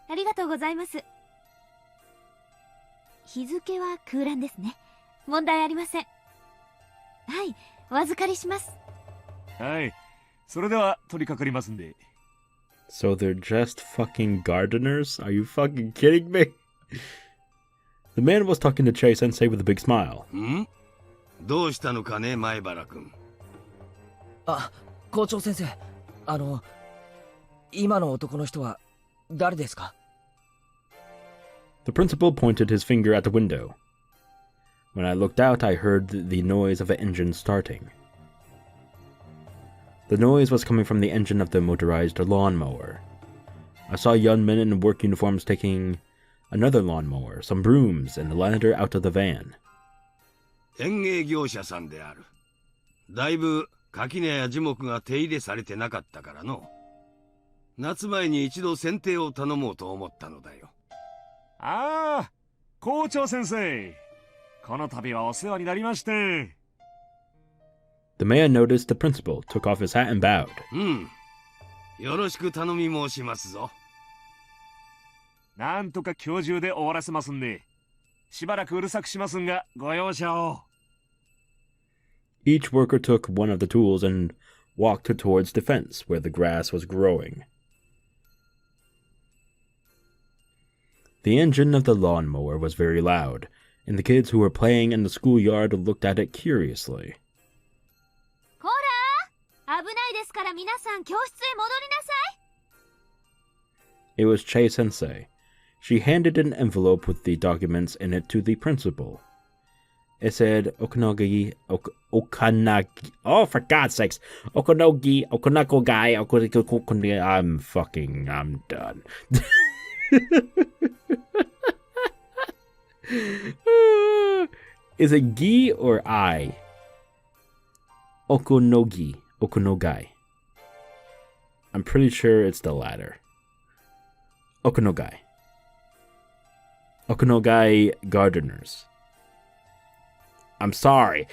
ありがとうございます。日付は空欄ですね。問題ありません。はい、お預かりします。はい、それでは取り掛かりますんで。So they're just fucking gardeners? Are you fucking kidding me? The man was talking to Chei-sensei with a big smile. んどうしたのかね、前原君。あ、校長先生。今の男の人は誰ですか？ The principal pointed his finger at the window. When I looked out, I heard the noise of an engine starting. The noise was coming from the engine of the motorized lawnmower. I saw young men in work uniforms taking another lawnmower, some brooms, and a ladder out of the van. 園芸業者さんである。だいぶ垣根や樹木が手入れされてなかったからの。夏前に一度剪定を頼もうと思ったのだよ。ああ、校長先生。この度はお世話になりまして。The man noticed the principal, took off his hat and bowed. うん。よろしく頼み申しますぞ。なんとか今日中で終わらせますんで、しばらくうるさくしますんが、ご容赦を。Each worker took one of the tools and walked towards the fence where the grass was growing. The engine of the lawnmower was very loud, and the kids who were playing in the schoolyard looked at it curiously. こらー、危ないですから皆さん教室へ戻りなさい。 It was Chei-sensei. She handed an envelope with the documents in it to the principal. It said Okanagi, oh, for God's sakes, I'm done. Is it gi or I? Okonogai. I'm pretty sure it's the latter. Okonogai gardeners. I'm sorry.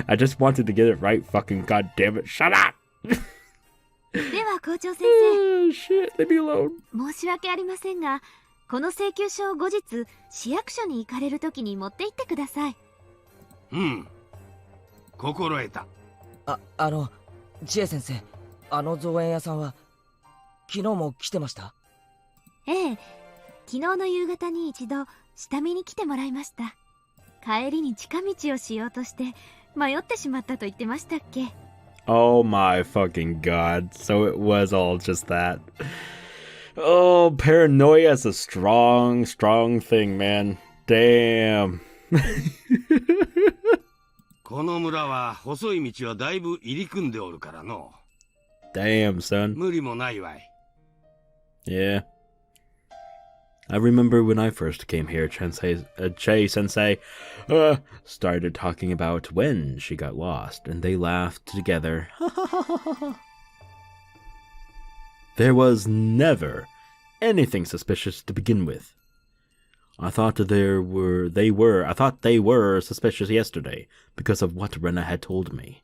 I just wanted to get it right, fucking goddamn it. Shut up! では校長先生。Shit, leave me alone. 申し訳ありませんが、この請求書を後日市役所に行かれるときに持って行ってください。うん。心得た。千恵先生、造園屋さんは昨日も来てました？ええ、昨日の夕方に一度下見に来てもらいました。帰りに近道をしようとして迷ってしまったと言ってましたっけ？ Oh my fucking god. So it was all just that. Oh, paranoia is a strong thing, man. Damn. この村は細い道はだいぶ入り組んでおるからの。Damn, son. 無理もないわい。Yeah. I remember when I first came here, Chei-sensei started talking about when she got lost, and they laughed together. There was never anything suspicious to begin with. I thought they were suspicious yesterday because of what Rena had told me.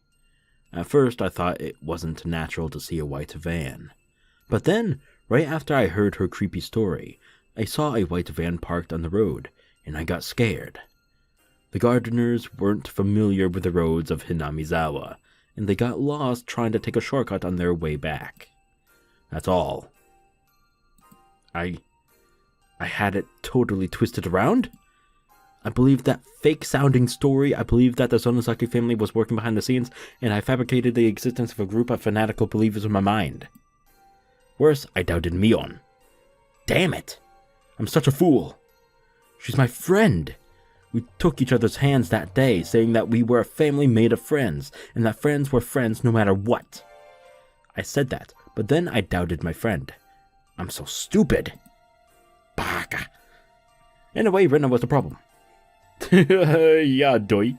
At first, I thought it wasn't natural to see a white van. But then, right after I heard her creepy story, I saw a white van parked on the road, and I got scared. The gardeners weren't familiar with the roads of Hinamizawa, and they got lost trying to take a shortcut on their way back. That's all. I had it totally twisted around? I believed that fake-sounding story. I believed that the Sonosaki family was working behind the scenes, and I fabricated the existence of a group of fanatical believers in my mind. Worse, I doubted Mion. Damn it! I'm such a fool. She's my friend. We took each other's hands that day, saying that we were a family made of friends, and that friends were friends no matter what. I said that, but then I doubted my friend. I'm so stupid. Baka. In a way, Rena was the problem. Yeah, doi.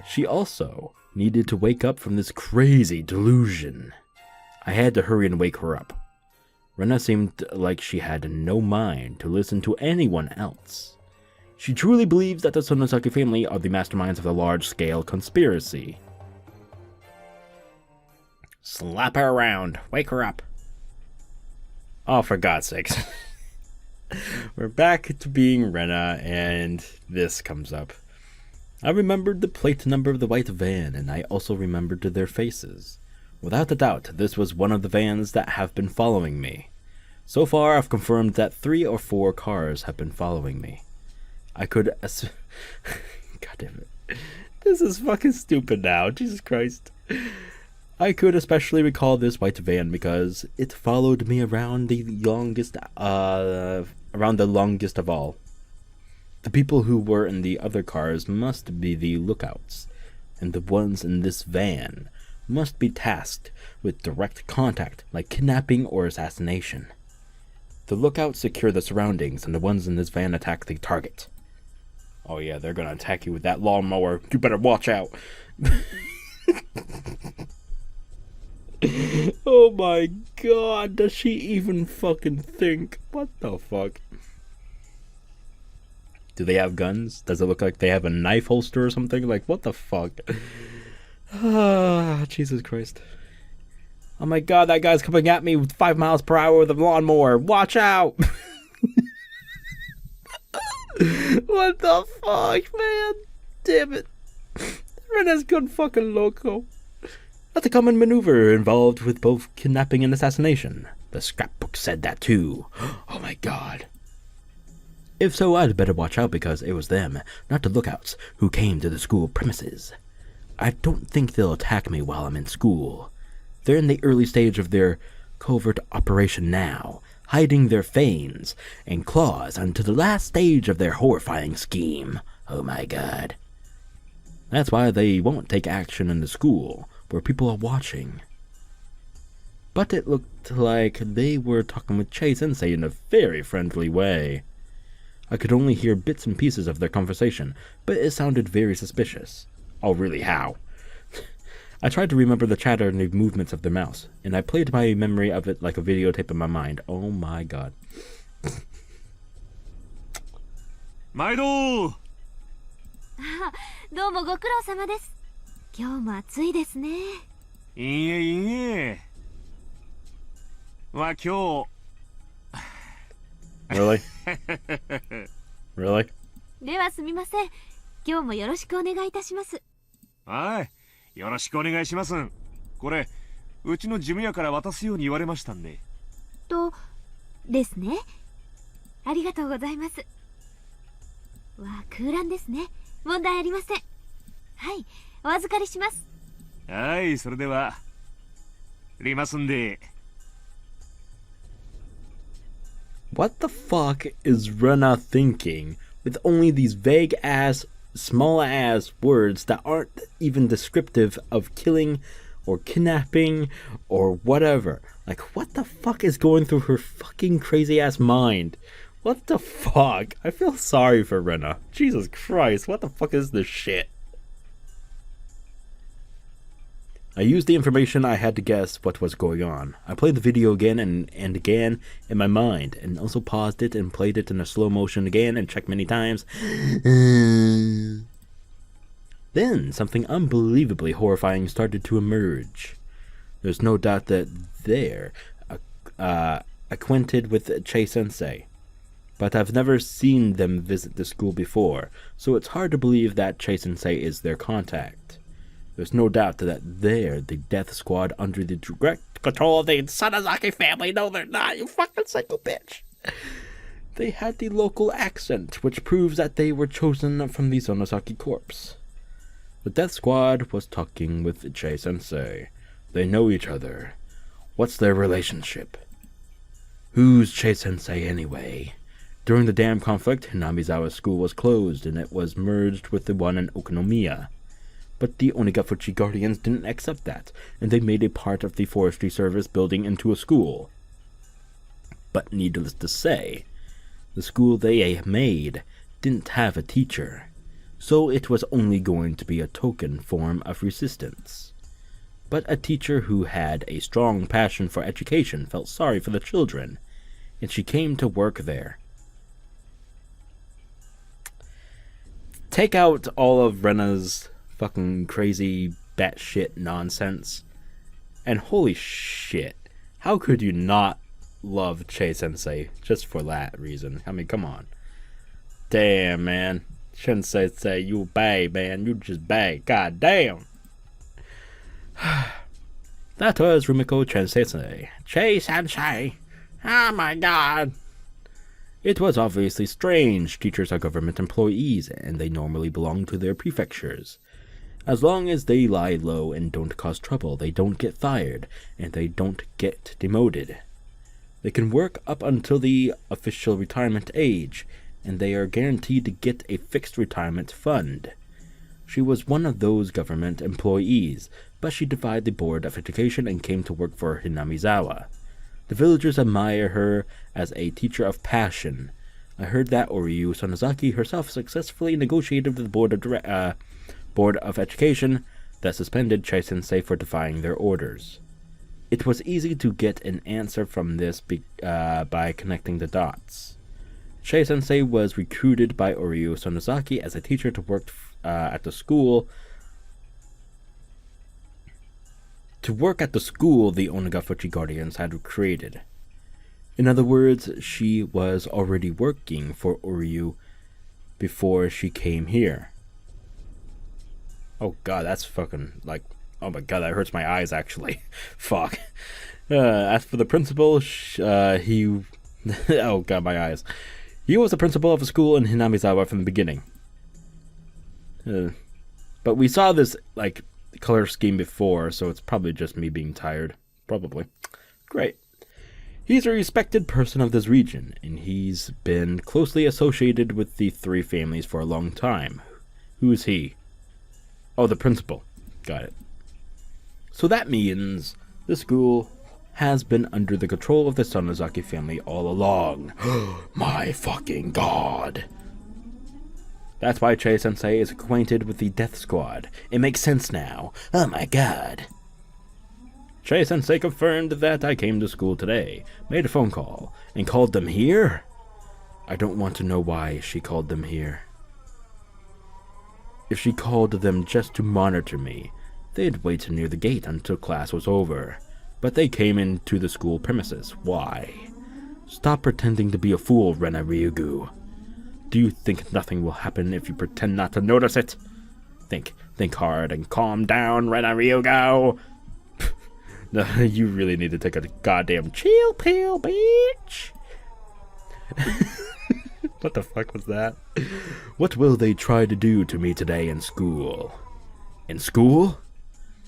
She also needed to wake up from this crazy delusion. I had to hurry and wake her up. Rena seemed like she had no mind to listen to anyone else. She truly believes that the Sonosaki family are the masterminds of the large-scale conspiracy. Slap her around. Wake her up. Oh, for God's sakes. We're back to being Rena, and this comes up. I remembered the plate number of the white van, and I also remembered their faces. Without a doubt, this was one of the vans that have been following me. So far, I've confirmed that 3 or 4 cars have been following me. I could God damn it. This is fucking stupid now. Jesus Christ. I could especially recall this white van because it followed me around the longest of all. The people who were in the other cars must be the lookouts, and the ones in this van must be tasked with direct contact, like kidnapping or assassination. The lookouts secure the surroundings, and the ones in this van attack the target. Oh yeah, they're gonna attack you with that lawnmower. You better watch out. Oh my god, does she even fucking think? What the fuck? Do they have guns? Does it look like they have a knife holster or something? Like, what the fuck? Ah, Jesus Christ. Oh my god, that guy's coming at me with 5 miles per hour with a lawnmower. Watch out! What the fuck, man? Damn it. Rena's gone fucking loco. That's a common maneuver involved with both kidnapping and assassination. The scrapbook said that too. Oh my god. If so, I'd better watch out because it was them, not the lookouts, who came to the school premises. I don't think they'll attack me while I'm in school. They're in the early stage of their covert operation now, hiding their fangs and claws until the last stage of their horrifying scheme. Oh my god. That's why they won't take action in the school, where people are watching. But it looked like they were talking with Chei-sensei in a very friendly way. I could only hear bits and pieces of their conversation, but it sounded very suspicious. Oh really, how? I tried to remember the chatter and the movements of their mouths, and I played my memory of it like a videotape in my mind. Oh my god. 毎度。どうもご苦労様です。今日も暑いですね。いいえいいえ。まあ今日。Really? Really? ではすみません。今日もよろしくお願いいたします。はい。よろしくお願いします。これ、うちの事務屋から渡すように言われましたんで。と、ですね。ありがとうございます。わ、空欄ですね。問題ありません。はい、お預かりします。はい、それでは。りますんで。What the fuck is Rena thinking with only these vague ass, small ass words that aren't even descriptive of killing or kidnapping or whatever? Like, what the fuck is going through her fucking crazy ass mind? What the fuck? I feel sorry for Rena. Jesus Christ, what the fuck is this shit? I used the information I had to guess what was going on. I played the video again and again in my mind, and also paused it and played it in a slow motion again and checked many times. Then something unbelievably horrifying started to emerge. There's no doubt that they're acquainted with Chei-sensei, but I've never seen them visit the school before, so it's hard to believe that Chei-sensei is their contact. There's no doubt that they're the death squad under the direct control of the Sanazaki family. No, they're not, you fucking psycho bitch. They had the local accent, which proves that they were chosen from the Sonozaki Corps. The death squad was talking with Chei-sensei. They know each other. What's their relationship? Who's Chei-sensei anyway? During the dam conflict, Hinamizawa school was closed and it was merged with the one in Okonomiya. But the Onikakushi Guardians didn't accept that, and they made a part of the forestry service building into a school. But needless to say, the school they made didn't have a teacher, so it was only going to be a token form of resistance. But a teacher who had a strong passion for education felt sorry for the children, and she came to work there. Take out all of Rena's fucking crazy batshit nonsense, and holy shit, how could you not love Chei-sensei just for that reason? I mean, come on. Damn, man. Sensei, you bae, man. You just bae. God damn. That was Rumiko Chei-sensei. Chei-sensei. Oh my god! It was obviously strange. Teachers are government employees, and they normally belong to their prefectures. As long as they lie low and don't cause trouble, they don't get fired, and they don't get demoted. They can work up until the official retirement age, and they are guaranteed to get a fixed retirement fund. She was one of those government employees, but she defied the Board of Education and came to work for Hinamizawa. The villagers admire her as a teacher of passion. I heard that Oryu Sonozaki herself successfully negotiated with the Board of Education that suspended Chai-sensei for defying their orders. It was easy to get an answer from this by connecting the dots. Chai-sensei was recruited by Oryu Sonozaki as a teacher to work at the school. To work at the school the Onikakushi Guardians had created. In other words, she was already working for Oryu before she came here. Oh god, that's fucking, like, oh my god, that hurts my eyes, actually. Fuck. As for the principal, he... oh god, my eyes. He was the principal of a school in Hinamizawa from the beginning. But we saw this, like, color scheme before, so it's probably just me being tired. Probably. Great. He's a respected person of this region, and he's been closely associated with the three families for a long time. Who is he? Oh, the principal. Got it. So that means the school has been under the control of the Sonozaki family all along. My fucking god. That's why Chai-sensei is acquainted with the death squad. It makes sense now. Oh my god. Chai-sensei confirmed that I came to school today, made a phone call, and called them here? I don't want to know why she called them here. If she called them just to monitor me, they'd wait near the gate until class was over. But they came into the school premises. Why? Stop pretending to be a fool, Rena Ryugu. Do you think nothing will happen if you pretend not to notice it? Think hard and calm down, Rena Ryugu. No, you really need to take a goddamn chill pill, bitch. What the fuck was that? What will they try to do to me today in school? In school?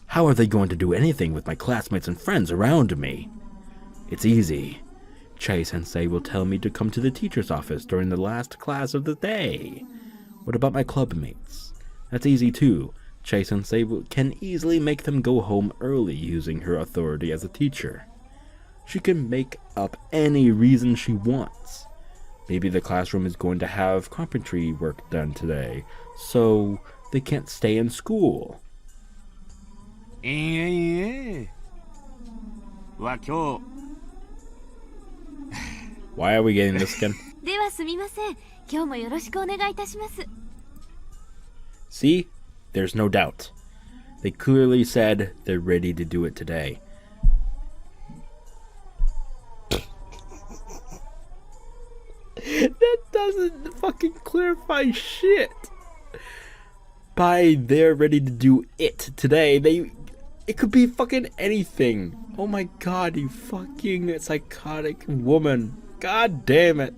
How are they going to do anything with my classmates and friends around me? It's easy. Chai-sensei will tell me to come to the teacher's office during the last class of the day. What about my club mates? That's easy too. Chai-sensei can easily make them go home early using her authority as a teacher. She can make up any reason she wants. Maybe the classroom is going to have carpentry work done today, so they can't stay in school. Why are we getting this again? See? There's no doubt. They clearly said they're ready to do it today. That doesn't fucking clarify shit. By they're ready to do it today, it could be fucking anything. Oh my god, you fucking psychotic woman. God damn it.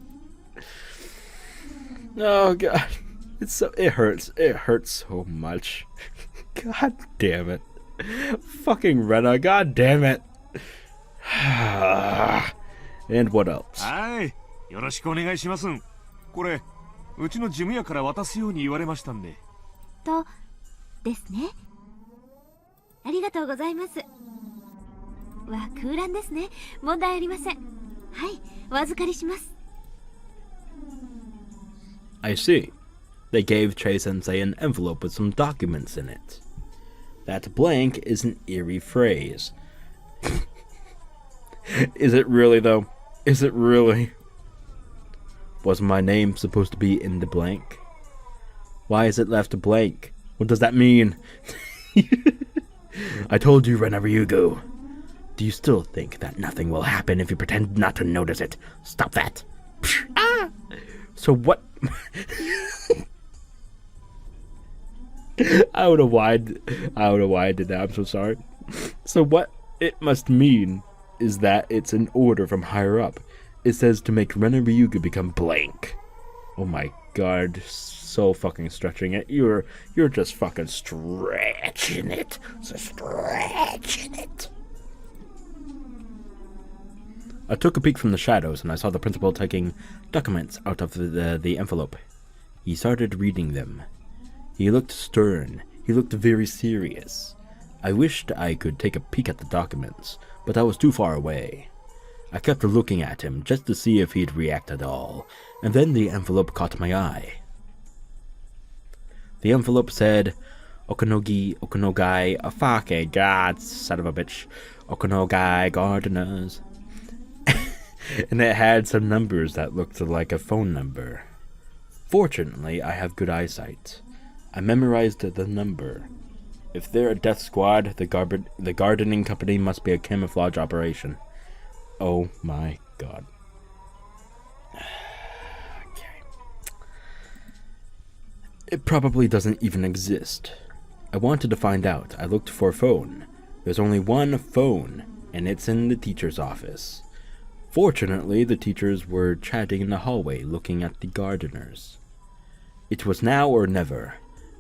Oh god. It hurts. It hurts so much. God damn it. Fucking Rena, god damn it. And what else? よろしくお願いします。これ、うちの事務屋から渡すように言われましたんで。と、ですね。ありがとうございます。わ、空欄ですね。問題ありません。はい、お預かりします。I see. They gave Chai-sensei an envelope with some documents in it. That blank is an eerie phrase. Is it really, though? Is it really? Was my name supposed to be in the blank? Why is it left blank? What does that mean? I told you, Rena Ryugu. Do you still think that nothing will happen if you pretend not to notice it? Stop that. Ah! So what? I don't know why I did that. I'm so sorry. So what it must mean is that it's an order from higher up. It says to make Ren and Ryugu become blank. Oh my god, so fucking stretching it. You're just fucking stretching it. Stretching it. I took a peek from the shadows and I saw the principal taking documents out of the envelope. He started reading them. He looked stern. He looked very serious. I wished I could take a peek at the documents, but I was too far away. I kept looking at him just to see if he'd react at all, and then the envelope caught my eye. The envelope said, Okonogai, fucking god, son of a bitch, Okonogai Gardeners. And it had some numbers that looked like a phone number. Fortunately, I have good eyesight. I memorized the number. If they're a death squad, the gardening company must be a camouflage operation. Oh my god. Okay. It probably doesn't even exist. I wanted to find out. I looked for a phone. There's only one phone, and it's in the teacher's office. Fortunately, the teachers were chatting in the hallway, looking at the gardeners. It was now or never.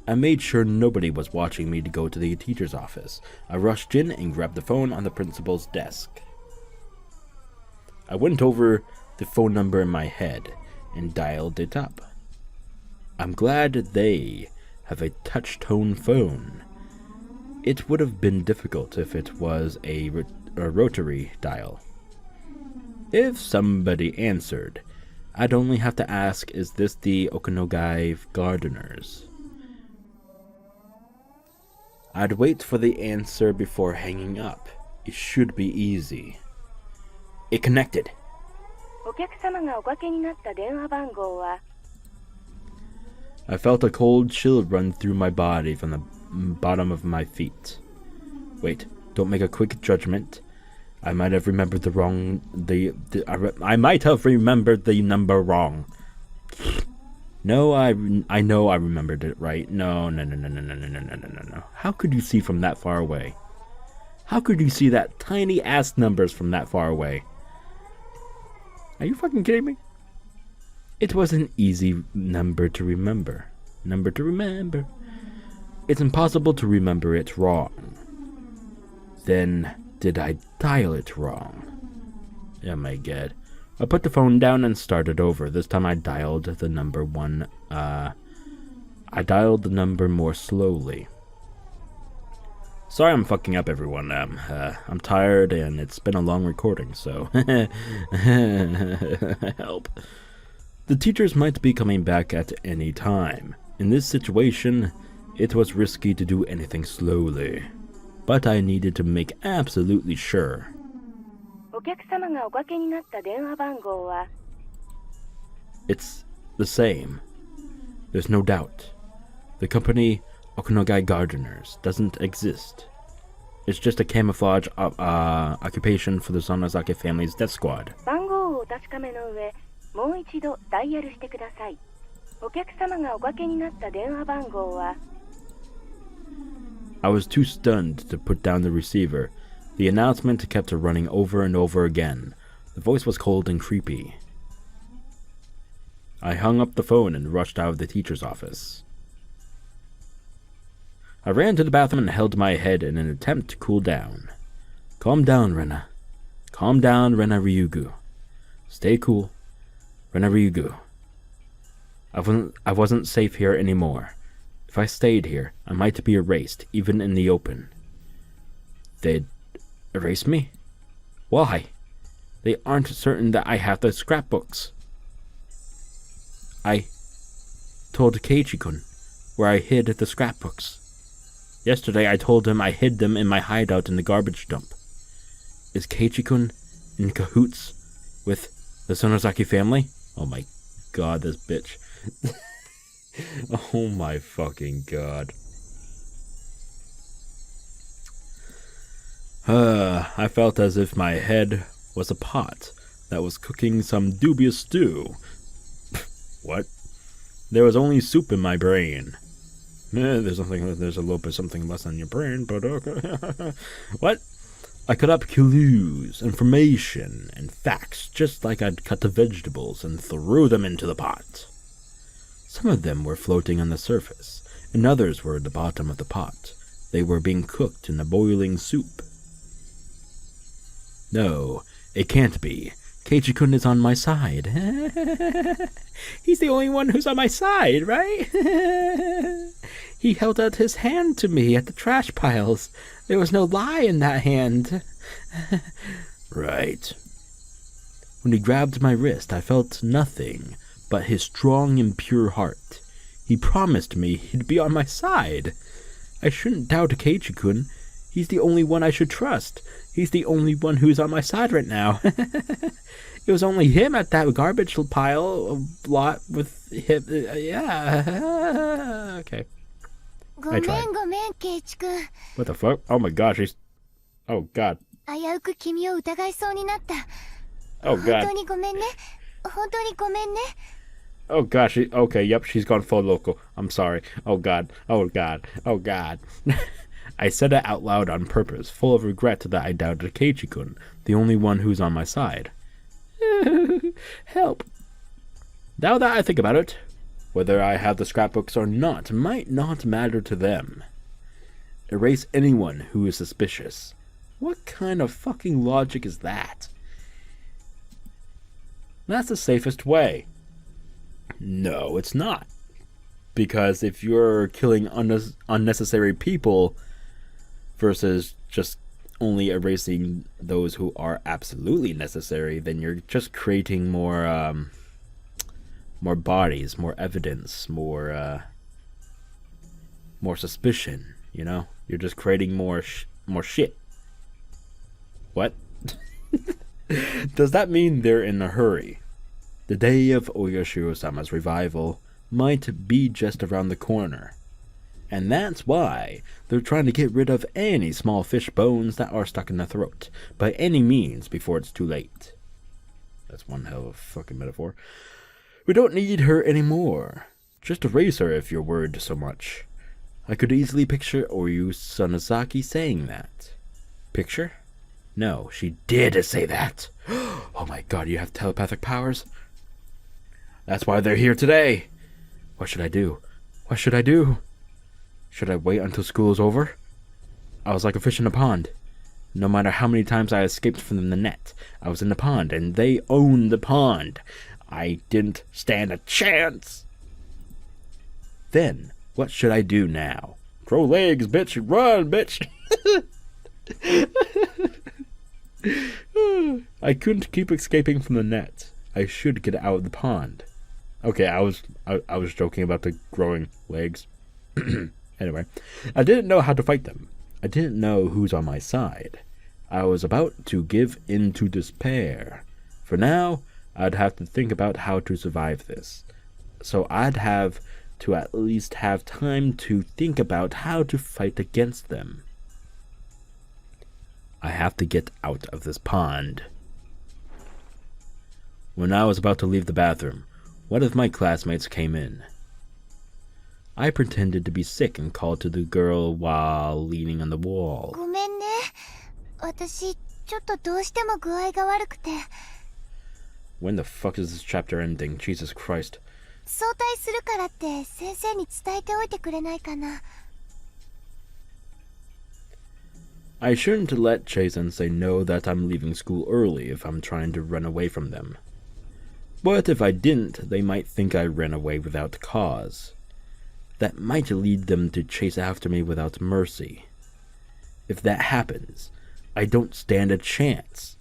I made sure nobody was watching me to go to the teacher's office. I rushed in and grabbed the phone on the principal's desk. I went over the phone number in my head and dialed it up. I'm glad they have a touch-tone phone. It would have been difficult if it was a rotary dial. If somebody answered, I'd only have to ask, is this the Okonogai Gardeners? I'd wait for the answer before hanging up. It should be easy. It connected. I felt a cold chill run through my body from the bottom of my feet. Wait, don't make a quick judgment. I might have remembered I might have remembered the number wrong. No, I know I remembered it right. No. How could you see from that far away? How could you see that tiny ass numbers from that far away? Are you fucking kidding me? It was an easy number to remember. It's impossible to remember it wrong. Then, did I dial it wrong? Oh my god. I put the phone down and started over. This time I dialed the number I dialed the number more slowly. Sorry I'm fucking up, everyone. I'm tired and it's been a long recording, so help. The teachers might be coming back at any time. In this situation, it was risky to do anything slowly. But I needed to make absolutely sure. It's the same. There's no doubt. The company Okonogai Gardeners doesn't exist. It's just a camouflage occupation for the Sonozaki family's death squad. I was too stunned to put down the receiver. The announcement kept running over and over again. The voice was cold and creepy. I hung up the phone and rushed out of the teacher's office. I ran to the bathroom and held my head in an attempt to cool down. Calm down, Rena. Calm down, Rena Ryugu. Stay cool. Rena Ryugu. I wasn't safe here anymore. If I stayed here, I might be erased, even in the open. They'd erase me? Why? They aren't certain that I have the scrapbooks. I told Keiichi-kun where I hid the scrapbooks. Yesterday I told him I hid them in my hideout in the garbage dump. Is Keiichi-kun in cahoots with the Sonozaki family? Oh my god, this bitch. Oh my fucking god. I felt as if my head was a pot that was cooking some dubious stew. What? There was only soup in my brain. There's a little bit something less on your brain, but okay. What? I cut up clues, information, and facts just like I'd cut the vegetables and threw them into the pot. Some of them were floating on the surface, and others were at the bottom of the pot. They were being cooked in a boiling soup. No, it can't be. Keiichi-kun is on my side. He's the only one who's on my side, right? He held out his hand to me at the trash piles. There was no lie in that hand. Right. When he grabbed my wrist, I felt nothing but his strong and pure heart. He promised me he'd be on my side. I shouldn't doubt Keiichi-kun. He's the only one I should trust. He's the only one who's on my side right now. It was only him at that garbage pile a lot with him. Yeah. Okay. I tried. What the fuck? Oh my gosh, he's... Oh god. Oh god. Oh gosh, okay, yep, she's gone full local. I'm sorry. Oh god. Oh god. Oh god. I said it out loud on purpose, full of regret that I doubted Keiichi-kun, the only one who's on my side. Help. Now that I think about it, whether I have the scrapbooks or not might not matter to them. Erase anyone who is suspicious. What kind of fucking logic is that? That's the safest way. No, it's not. Because if you're killing unnecessary people versus just only erasing those who are absolutely necessary, then you're just creating more bodies, more evidence, more suspicion, you know? You're just creating more shit. What? Does that mean they're in a hurry? The day of Oyashiro-sama's revival might be just around the corner. And that's why they're trying to get rid of any small fish bones that are stuck in the throat, by any means before it's too late. That's one hell of a fucking metaphor. We don't need her anymore. Just erase her if you're worried so much. I could easily picture Oyu Sanozaki saying that. Picture? No, she did say that. Oh my god, you have telepathic powers? That's why they're here today. What should I do? What should I do? Should I wait until school is over? I was like a fish in a pond. No matter how many times I escaped from the net, I was in the pond, and they owned the pond. I didn't stand a chance. Then, what should I do now? Grow legs, bitch. Run, bitch. I couldn't keep escaping from the net. I should get out of the pond. Okay, I was joking about the growing legs. Anyway, I didn't know how to fight them. I didn't know who's on my side. I was about to give in to despair. For now, I'd have to think about how to survive this. So I'd have to at least have time to think about how to fight against them. I have to get out of this pond. When I was about to leave the bathroom, one of my classmates came in. I pretended to be sick and called to the girl while leaning on the wall. When the fuck is this chapter ending? Jesus Christ. I shouldn't let Chei-sensei know that I'm leaving school early if I'm trying to run away from them. But if I didn't, they might think I ran away without cause. That might lead them to chase after me without mercy. If that happens, I don't stand a chance.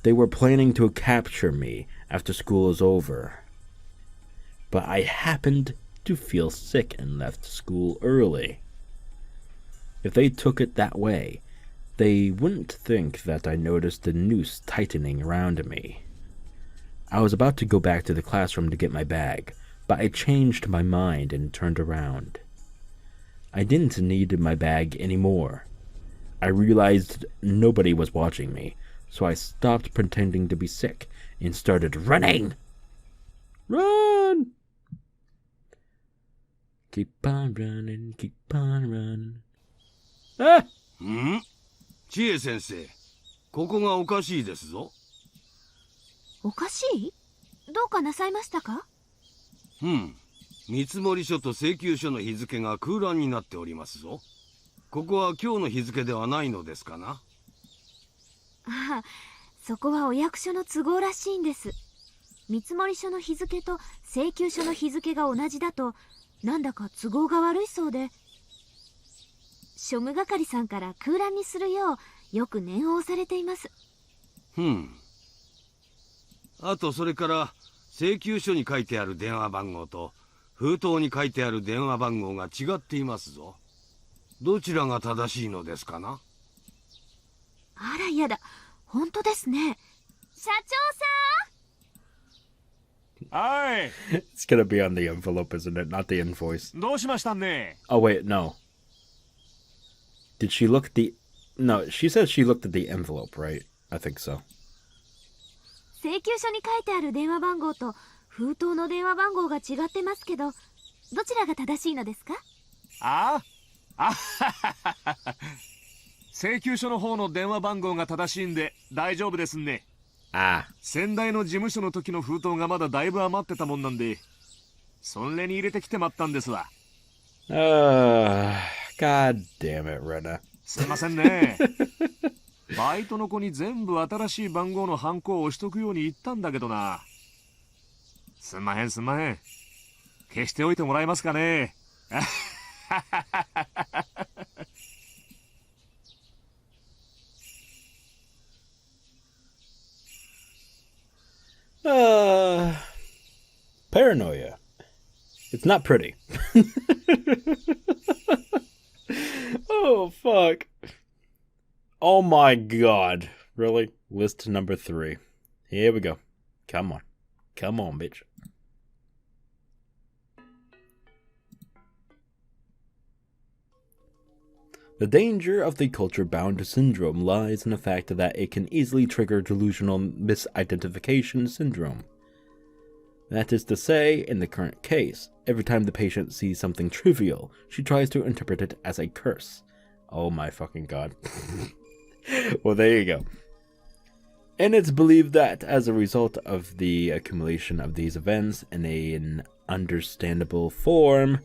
They were planning to capture me after school is over. But I happened to feel sick and left school early. If they took it that way, they wouldn't think that I noticed the noose tightening around me. I was about to go back to the classroom to get my bag, but I changed my mind and turned around. I didn't need my bag anymore. I realized nobody was watching me, so I stopped pretending to be sick and started running. Run! Keep on running, keep on running. Ah! 千恵先生、ここがおかしいですぞ。おかしい？どうかなさいましたか？見積書と請求書の日付が空欄になっておりますぞ。ここは今日の日付ではないのですかな？ああ、そこはお役所の都合らしいんです。見積書の日付と請求書の日付が同じだと、なんだか都合が悪いそうで、庶務係さんから空欄にするようよく念を押されています。あとそれから請求書に書いてある電話番号と封筒に書いてある電話番号が違っていますぞ。どちらが正しいのですかな？あらやだ、本当ですね。社長さん。はい。It's gonna be on the envelope, isn't it? Not the invoice. どうしましたね。 Oh, wait, no. Did she look at the... No, she said she looked at the envelope, right? I think so. 請求書に書いてある電話番号と封筒の電話番号が違ってますけど、どちらが正しいのですか？請求書の方の電話番号が正しいんで大丈夫ですね。先代の事務所の時の封筒がまだだいぶ余ってたもんなんで、それに入れてきてまったんですわ。God damn it, Rena. すいませんね。バイトの子に全部新しい番号のハンコを押しとくように言ったんだけどな。すんまへん。消しておいてもらえますかね。Paranoia. It's not pretty. Oh, fuck. Oh my god. Really? List number 3. Here we go. Come on, bitch. The danger of the culture-bound syndrome lies in the fact that it can easily trigger delusional misidentification syndrome. That is to say, in the current case, every time the patient sees something trivial, she tries to interpret it as a curse. Oh my fucking god. Well, there you go. And it's believed that, as a result of the accumulation of these events in an understandable form,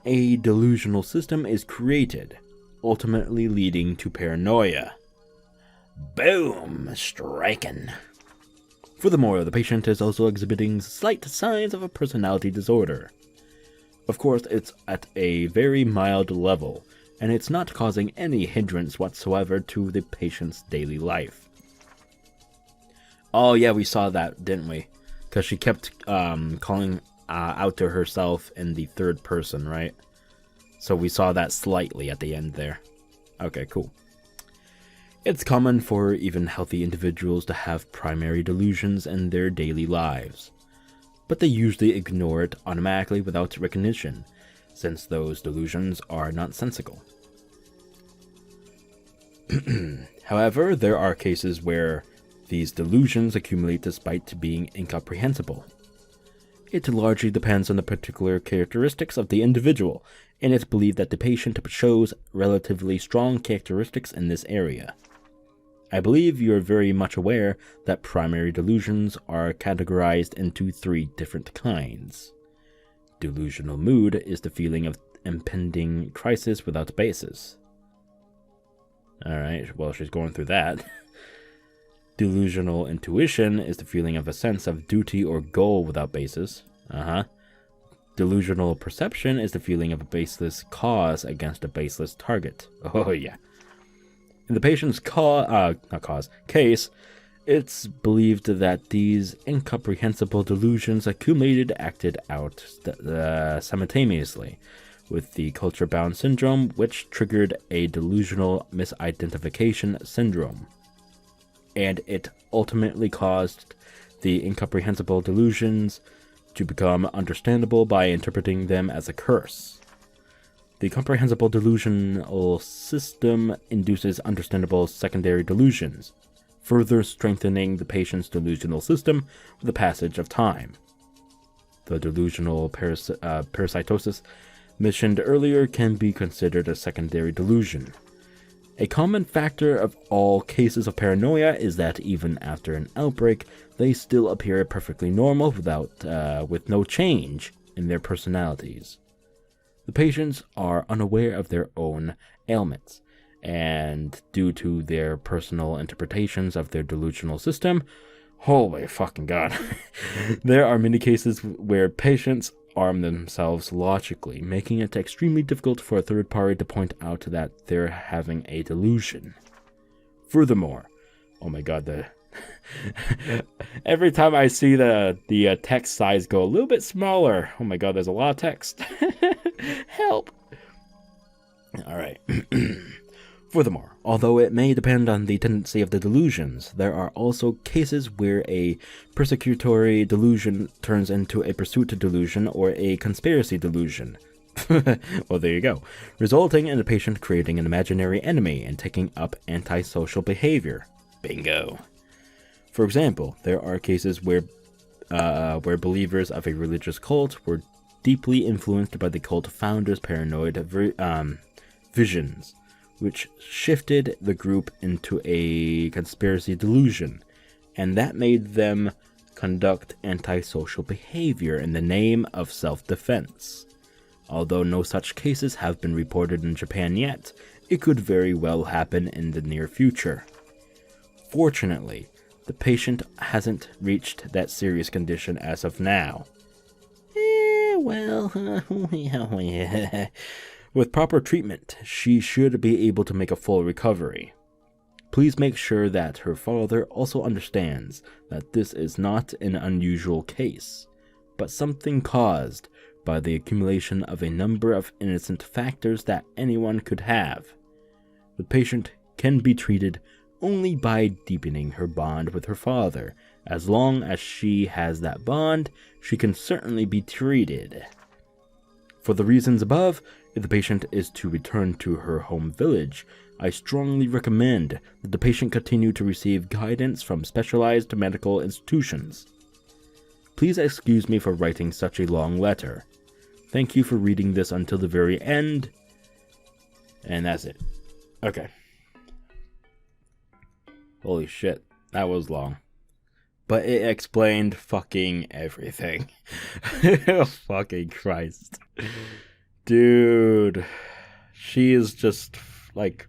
a delusional system is created, ultimately leading to paranoia. Boom! Striking. Furthermore, the patient is also exhibiting slight signs of a personality disorder. Of course, it's at a very mild level, and it's not causing any hindrance whatsoever to the patient's daily life. Oh yeah, we saw that, didn't we? Because she kept calling out to herself in the third person, right? So we saw that slightly at the end there. Okay, cool. It's common for even healthy individuals to have primary delusions in their daily lives, but they usually ignore it automatically without recognition, since those delusions are nonsensical. However, there are cases where these delusions accumulate despite being incomprehensible. It largely depends on the particular characteristics of the individual, and it's believed that the patient shows relatively strong characteristics in this area. I believe you are very much aware that primary delusions are categorized into 3 different kinds. Delusional mood is the feeling of impending crisis without basis. Alright, well, she's going through that. Delusional intuition is the feeling of a sense of duty or goal without basis. Delusional perception is the feeling of a baseless cause against a baseless target. Oh yeah. In the patient's case, it's believed that these incomprehensible delusions accumulated acted out simultaneously with the culture-bound syndrome, which triggered a delusional misidentification syndrome. And it ultimately caused the incomprehensible delusions to become understandable by interpreting them as a curse. The comprehensible delusional system induces understandable secondary delusions, further strengthening the patient's delusional system with the passage of time. The delusional parasitosis mentioned earlier can be considered a secondary delusion, A common factor of all cases of paranoia is that even after an outbreak, they still appear perfectly normal with no change in their personalities. The patients are unaware of their own ailments, and due to their personal interpretations of their delusional system, holy fucking god, there are many cases where patients arm themselves logically, making it extremely difficult for a third party to point out that they're having a delusion. Furthermore, oh my god, every time I see the text size go a little bit smaller, oh my god, there's a lot of text. Help! Alright. Furthermore, although it may depend on the tendency of the delusions, there are also cases where a persecutory delusion turns into a pursuit delusion or a conspiracy delusion. Well, there you go. Resulting in the patient creating an imaginary enemy and taking up antisocial behavior. Bingo. For example, there are cases where believers of a religious cult were deeply influenced by the cult founder's paranoid visions, which shifted the group into a conspiracy delusion, and that made them conduct antisocial behavior in the name of self-defense. Although no such cases have been reported in Japan yet, it could very well happen in the near future. Fortunately, the patient hasn't reached that serious condition as of now. With proper treatment, she should be able to make a full recovery. Please make sure that her father also understands that this is not an unusual case, but something caused by the accumulation of a number of innocent factors that anyone could have. The patient can be treated only by deepening her bond with her father. As long as she has that bond, she can certainly be treated. For the reasons above, if the patient is to return to her home village, I strongly recommend that the patient continue to receive guidance from specialized medical institutions. Please excuse me for writing such a long letter. Thank you for reading this until the very end. And that's it. Okay. Holy shit, that was long. But it explained fucking everything. Fucking Christ. Dude. She is just like,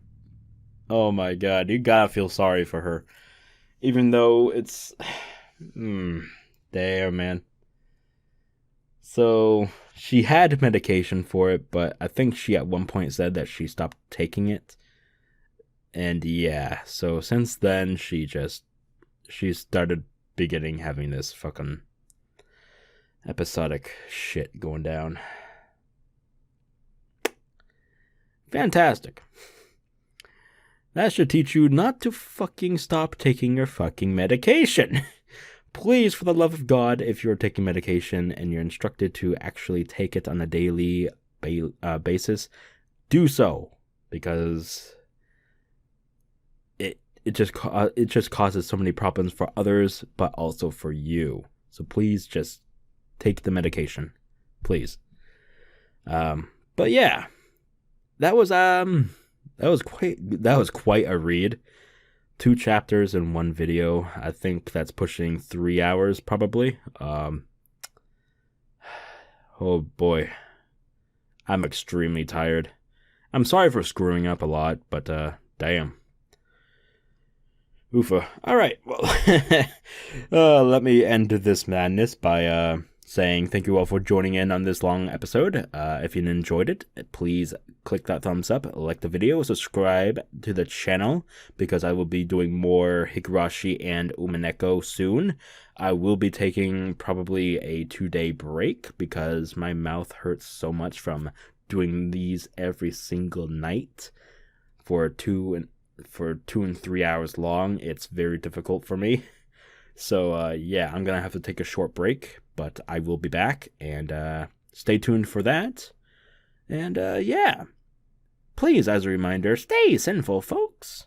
oh my god, you gotta feel sorry for her. Even though it's, damn, man. So, she had medication for it, but I think she at one point said that she stopped taking it. And yeah, so since then, she started having this fucking episodic shit going down. Fantastic. That should teach you not to fucking stop taking your fucking medication. Please, for the love of God, if you're taking medication and you're instructed to actually take it on a daily basis, do so, because it just causes so many problems for others, but also for you. So please just take the medication, please. But yeah, that was quite a read. 2 chapters in 1 video. I think that's pushing 3 hours probably. Oh boy, I'm extremely tired. I'm sorry for screwing up a lot, but damn. Oofa. Alright, well, let me end this madness by saying thank you all for joining in on this long episode. If you enjoyed it, please click that thumbs up, like the video, subscribe to the channel, because I will be doing more Higurashi and Umineko soon. I will be taking probably a 2-day break, because my mouth hurts so much from doing these every single night for 2 and 3 hours long. It's very difficult for me. So yeah, I'm gonna have to take a short break, but I will be back, and stay tuned for that. And yeah, please, as a reminder, stay sinful, folks.